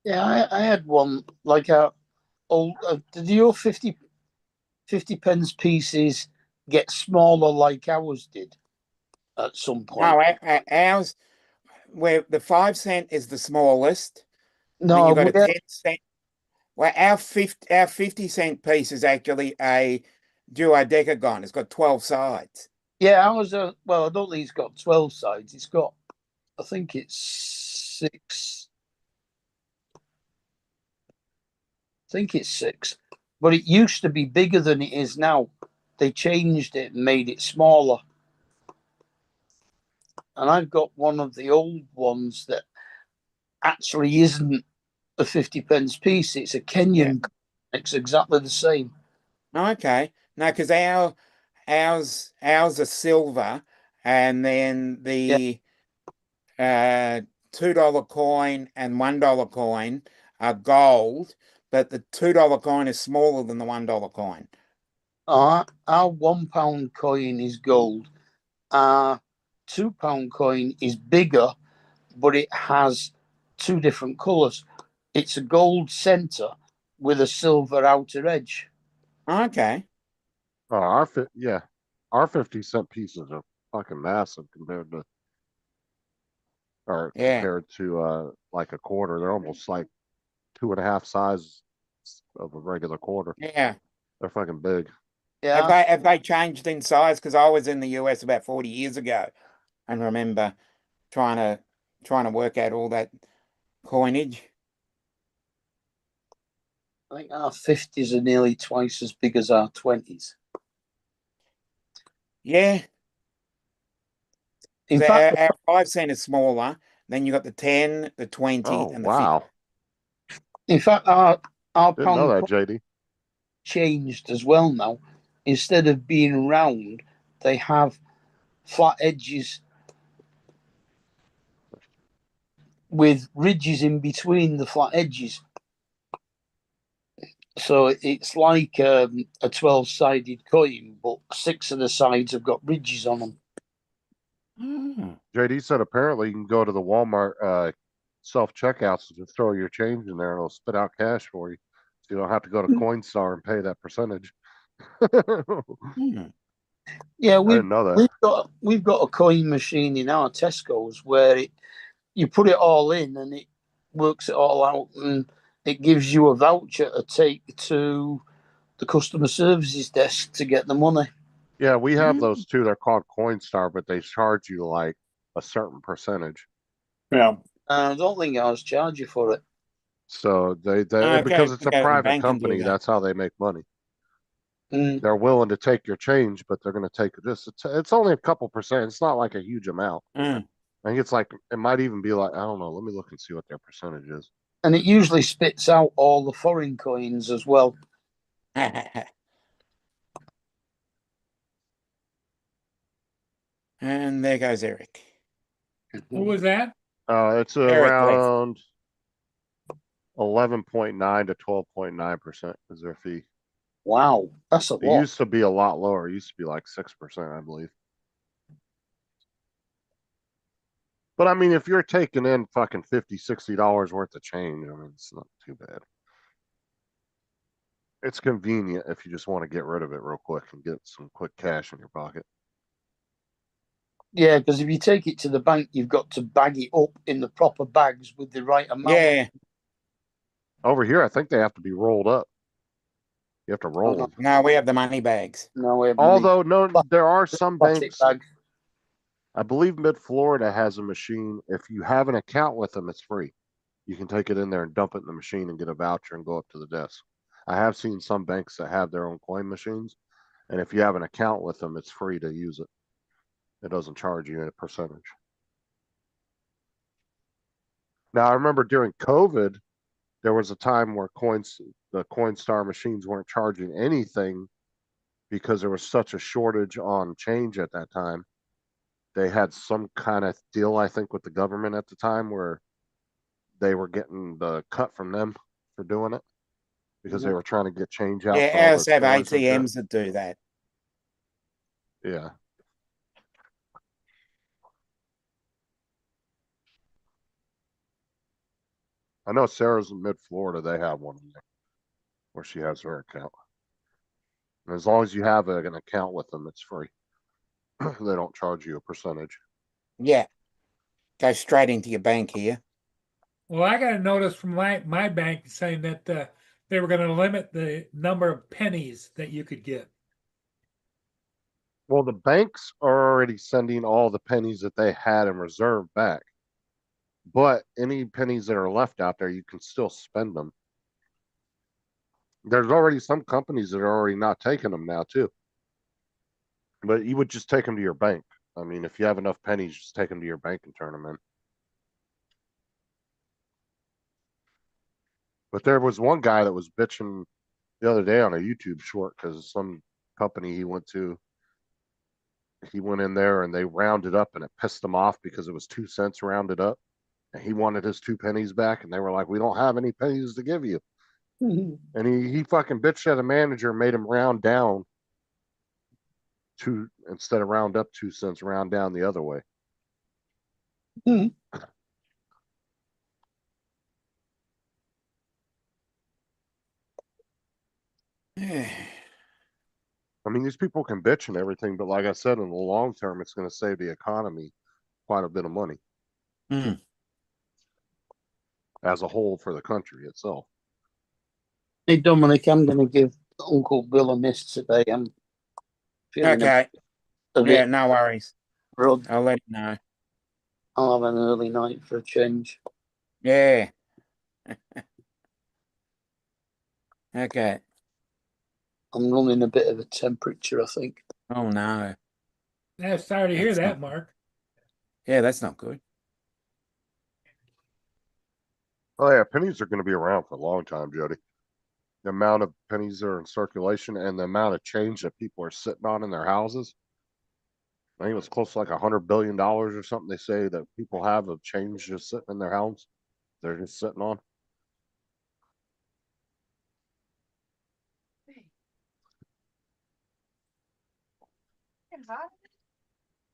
Yeah, I had one like a old. Did your 50 pence pieces get smaller like ours did at some point?
No, ours, where the 5 cent is the smallest. Then
No,
you've got a
we had-
10 cent. Well, our 50 cent piece is actually a duodecagon. It's got 12 sides.
yeah, ours. Well, I don't think it's got 12 sides. It's got, I think it's 6. I think it's 6, but it used to be bigger than it is now. They changed it and made it smaller. And I've got one of the old ones that actually isn't a 50 pence piece. It's a Kenyan. It's exactly the same.
Okay. No, because ours are silver, and then the $2 coin and $1 coin are gold, but the $2 coin is smaller than the $1 coin.
Our £1 coin is gold. Our £2 coin is bigger, but it has 2 different colours. It's a gold centre with a silver outer edge.
Okay.
Oh, our 50-cent pieces are fucking massive compared to like a quarter. They're almost like 2.5 size of a regular quarter.
Yeah.
They're fucking big.
Yeah.
Have they changed in size? Because I was in the US about 40 years ago and remember trying to work out all that coinage.
I think our 50s are nearly twice as big as our 20s.
Yeah.
In
So
fact,
our 5 cent is smaller. Then you got the 10, the 20,
Oh,
and the
wow.
50.
In fact, our
Didn't know
pound
that, JD.
changed as well now. Instead of being round, they have flat edges with ridges in between the flat edges. So it's like a 12-sided coin, but 6 of the sides have got ridges on them.
JD said apparently you can go to the Walmart self-checkouts and just throw your change in there and it'll spit out cash for you. So you don't have to go to Coinstar and pay that percentage.
Yeah,
I didn't know that.
we've got a coin machine in our Tesco's where you put it all in and it works it all out and it gives you a voucher to take to the customer services desk to get the money.
Yeah, we have those too. They're called Coinstar, but they charge you like a certain percentage.
Yeah.
I don't think I was charging for it.
So they
Okay,
because it's a
okay, the
private
bank can do
company,
that.
that's how they make money. They're willing to take your change, but they're going to take this. It's only a couple percent. It's not like a huge amount.
Mm.
I think it's like, it might even be like, I don't know. Let me look and see what their percentage is.
And it usually spits out all the foreign coins as well.
And there goes Eric.
Who was that?
It's
Eric
around 11.9 to 12.9% is their fee.
Wow, that's a
It
lot.
used to be a lot lower. It used to be like 6%, I believe. But I mean, if you're taking in fucking $50-$60 worth of change, I mean, it's not too bad. It's convenient if you just want to get rid of it real quick and get some quick cash in your pocket.
Yeah, because if you take it to the bank, you've got to bag it up in the proper bags with the right amount.
Yeah.
Over here, I think they have to be rolled up. You have to roll them.
No, we have the money bags.
No, we have
Although, no, there are some
plastic
banks.
bag.
I believe Mid-Florida has a machine. If you have an account with them, it's free. You can take it in there and dump it in the machine and get a voucher and go up to the desk. I have seen some banks that have their own coin machines, and if you have an account with them, it's free to use it. It doesn't charge you a percentage. Now, I remember during COVID, there was a time where the Coinstar machines weren't charging anything because there was such a shortage on change at that time. They had some kind of deal, I think, with the government at the time where they were getting the cut from them for doing it because they were trying to get change out.
Yeah,
for all
ours
their
have
stores and shit.
ATMs that do that.
Yeah. I know Sarah's in Mid-Florida. They have one in there where she has her account. And as long as you have an account with them, it's free. They don't charge you a percentage.
Yeah. Go straight into your bank here.
Well, I got a notice from my bank saying that they were going to limit the number of pennies that you could get.
Well, the banks are already sending all the pennies that they had in reserve back. But any pennies that are left out there, you can still spend them. There's already some companies that are already not taking them now, too. But you would just take them to your bank. I mean, if you have enough pennies, just take them to your bank and turn them in. But there was one guy that was bitching the other day on a YouTube short because some company he went in there and they rounded up and it pissed him off because it was 2 cents rounded up. And he wanted his 2 pennies back. And they were like, we don't have any pennies to give you. And he fucking bitched at a manager, made him round down instead of round up 2 cents, round down the other way. I mean, these people can bitch and everything, but like I said, in the long term, it's going to save the economy quite a bit of money as a whole for the country itself.
Hey, Dominic, I'm going to give Uncle Bill a miss today. I'm feeling
Okay.
a
Yeah,
bit
no worries.
rud.
I'll let you know.
I'll have an early night for a change.
Yeah. Okay.
I'm running a bit of a temperature, I think.
Oh, no.
Yeah, sorry to hear that, Mark.
Yeah, that's not good.
Oh, yeah, pennies are going to be around for a long time, Jody. The amount of pennies that are in circulation and the amount of change that people are sitting on in their houses. I think it was close to like $100 billion or something they say that people have of change just sitting in their homes. They're just sitting on.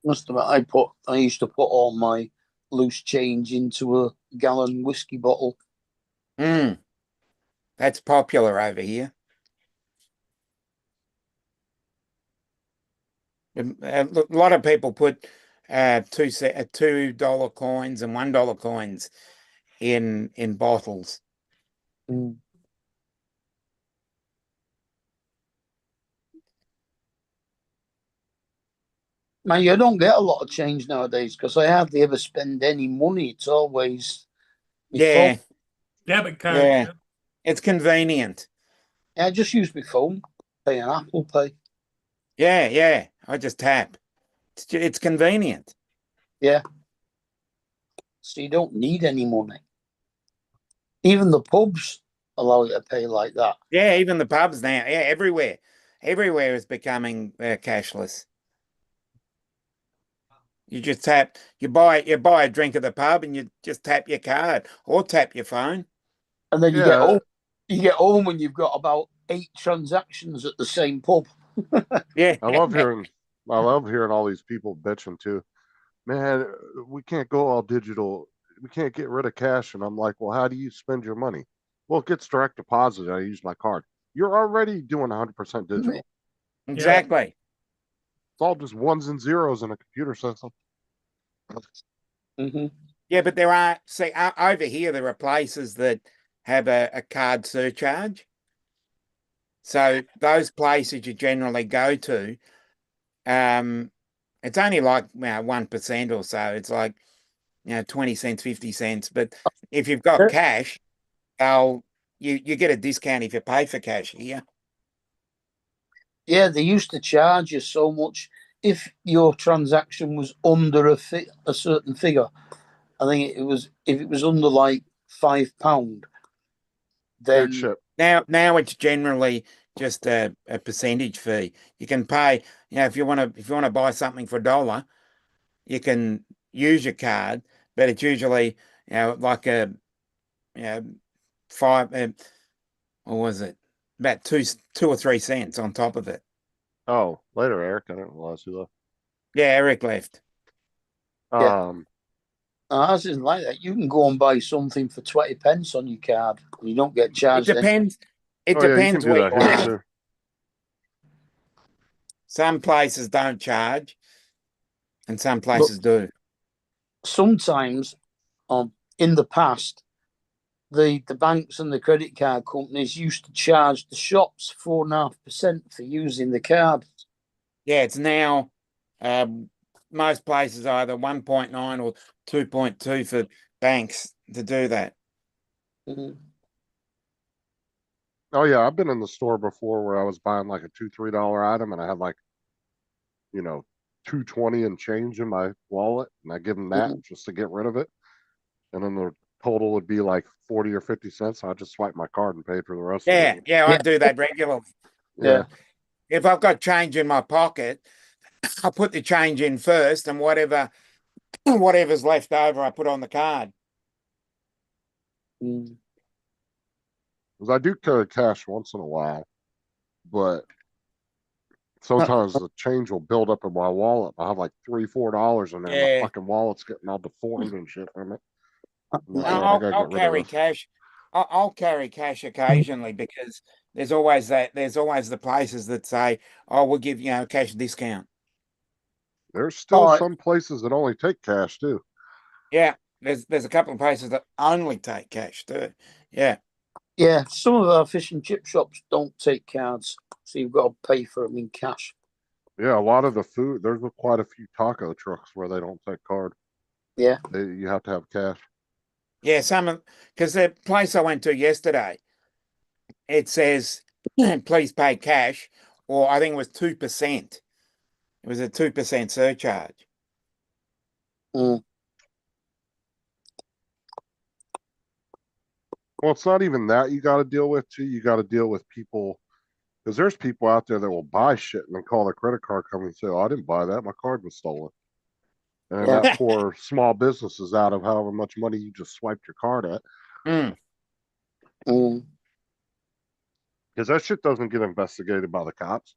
Must have. I used to put all my loose change into a gallon whiskey bottle.
That's popular over here. A lot of people put $2 coins and $1 coins in bottles.
Man, you don't get a lot of change nowadays because I hardly ever spend any money. It's always my
Yeah.
phone.
Debit card.
Yeah. It's convenient.
I just use my phone. pay an Apple Pay.
Yeah, yeah. I just tap. It's convenient.
Yeah. So you don't need any money. Even the pubs allow you to pay like that.
Yeah, even the pubs now. Yeah, everywhere is becoming cashless. You just tap. You buy a drink at the pub, and you just tap your card or tap your phone.
And then you
Yeah.
get home. You get home and you've got about 8 transactions at the same pub.
Yeah,
I love hearing all these people bitching too. Man, we can't go all digital. We can't get rid of cash. And I'm like, well, how do you spend your money? Well, it gets direct deposit. I use my card. You're already doing 100% digital.
exactly.
It's all just ones and zeros in a computer system.
Mm-hmm.
Yeah, but there are, see, over here, there are places that have a card surcharge. So those places you generally go to, it's only like 1% or so. It's like 20 cents, 50 cents. But if you've got cash, you get a discount if you pay for cash here.
Yeah, they used to charge you so much if your transaction was under a certain figure. I think it was if it was under like £5, then
Big ship.
Now it's generally just a percentage fee. You can pay, if you want to buy something for $1, you can use your card, but it's usually like a 5 what was it? About 2 or 3 cents on top of it.
Oh, later, Eric. I didn't realize who left.
Yeah, Eric left.
Yeah. Ours isn't like that. You can go and buy something for 20 pence on your card. You don't get
It
charged.
depends. It
Oh, yeah, you
depends
can do
where
that
you
here
are.
too.
Some places don't charge, and some places do.
Sometimes, in the past, the banks and the credit card companies used to charge the shops 4.5% for using the card.
Yeah, it's now most places either 1.9 or 2.2 for banks to do that.
Mm-hmm.
Oh yeah, I've been in the store before where I was buying like a $2-3 item and I had like, $2.20 and change in my wallet, and I give them that just to get rid of it, and then the total would be like 40 or 50 cents. So I just swipe my card and paid for the rest of it.
Yeah, I do that regularly.
Yeah.
If I've got change in my pocket, I put the change in first, and whatever's left over, I put on the card.
Mm.
Because I do carry cash once in a while, but sometimes the change will build up in my wallet. I have like $3-4 in there, and
Yeah.
my fucking wallet's getting all deformed and shit from it.
I'll carry cash. I'll carry cash occasionally because there's always the places that say, "Oh, we'll give a cash discount."
There's still some places that only take cash too.
Yeah, there's a couple of places that only take cash too. Yeah.
Yeah, some of our fish and chip shops don't take cards, so you've got to pay for them in cash.
Yeah, a lot of the food, there's quite a few taco trucks where they don't take card.
Yeah.
You have to have cash.
Yeah, because the place I went to yesterday, it says, please pay cash, or I think it was 2%. It was a 2% surcharge.
Mm.
Well, it's not even that you got to deal with too. You got to deal with people, because there's people out there that will buy shit and then call their credit card company and say, "Oh, I didn't buy that. My card was stolen." And that poor small business is out of however much money you just swiped your card at. Because that shit doesn't get investigated by the cops.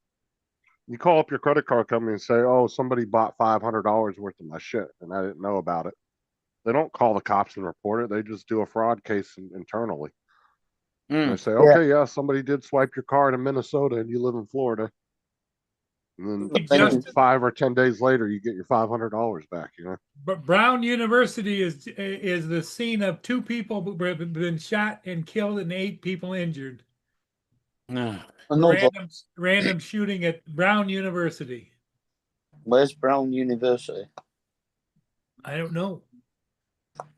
You call up your credit card company and say, "Oh, somebody bought $500 worth of my shit and I didn't know about it." They don't call the cops and report it. They just do a fraud case internally. And they say, "Okay, yeah, somebody did swipe your card in Minnesota and you live in Florida." And then 5 or 10 days later, you get your $500 back.
But Brown University is the scene of 2 people who have been shot and killed and 8 people injured.
No.
Random shooting at Brown University.
Where's Brown University?
I don't know.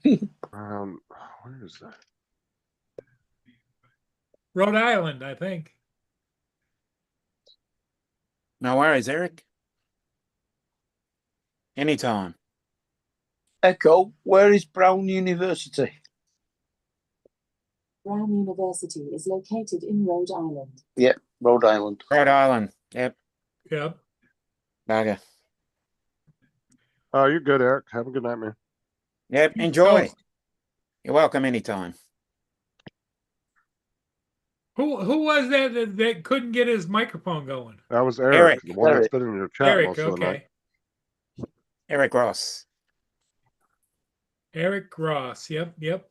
Where is that?
Rhode Island, I think.
No worries, Eric. Anytime.
Echo, where is Brown University?
Brown University is located in Rhode Island.
Yep, Rhode Island.
Rhode Island. Yep.
Yep.
Bugger.
Oh, you're good, Eric. Have a good night, man.
Yep.
East
Enjoy.
Coast.
You're welcome anytime.
Who was that couldn't get his microphone going?
That was Eric,
Eric.
the one that's
Eric.
been in your chat
Eric,
most of the night.
okay.
Eric Ross.
Eric Ross. Yep, yep.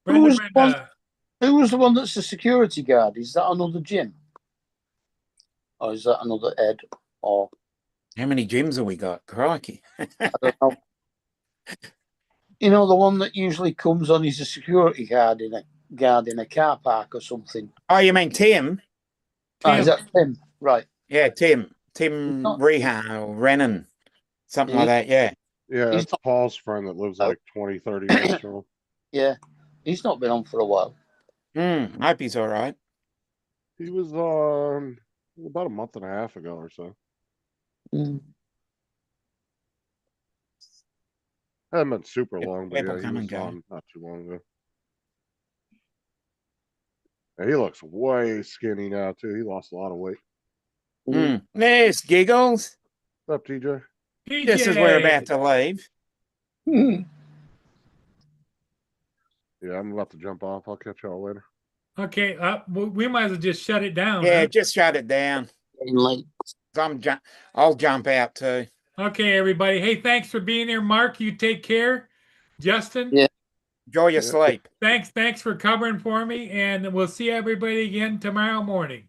Who was
Brenda,
the one-
Brenda.
Who was the one that's the security guard? Is that another Jim? Or is that another Ed? Or
How many gyms have we got? Crikey.
I don't know. You know, the one that usually comes on is a security guard in a car park or something.
Oh, you mean Tim?
Oh, is that Tim? Right.
Yeah, Tim. Tim
not-
Reha or Rennan. Something like that, yeah.
Yeah,
He's
it's
not-
Paul's friend that lives
Oh.
like 20, 30 minutes from him.
Yeah. He's not been on for a while.
Hope he's all right.
He was on about a month and a half ago or so.
Mm.
Hasn't been super long, but
people
yeah, he
come and
was
go.
on not too long ago. And he looks way skinny now too. He lost a lot of weight.
There's Giggles.
What's up, TJ?
Just as we're about to leave.
Yeah, I'm about to jump off. I'll catch y'all later.
Okay, we might as well just shut it down.
Yeah,
huh?
just shut it down.
Getting late.
I'll jump out too.
Okay, everybody. Hey, thanks for being here. Mark, you take care. Justin,
Yeah.
Enjoy your
Yeah.
sleep.
thanks for covering for me, and we'll see everybody again tomorrow morning.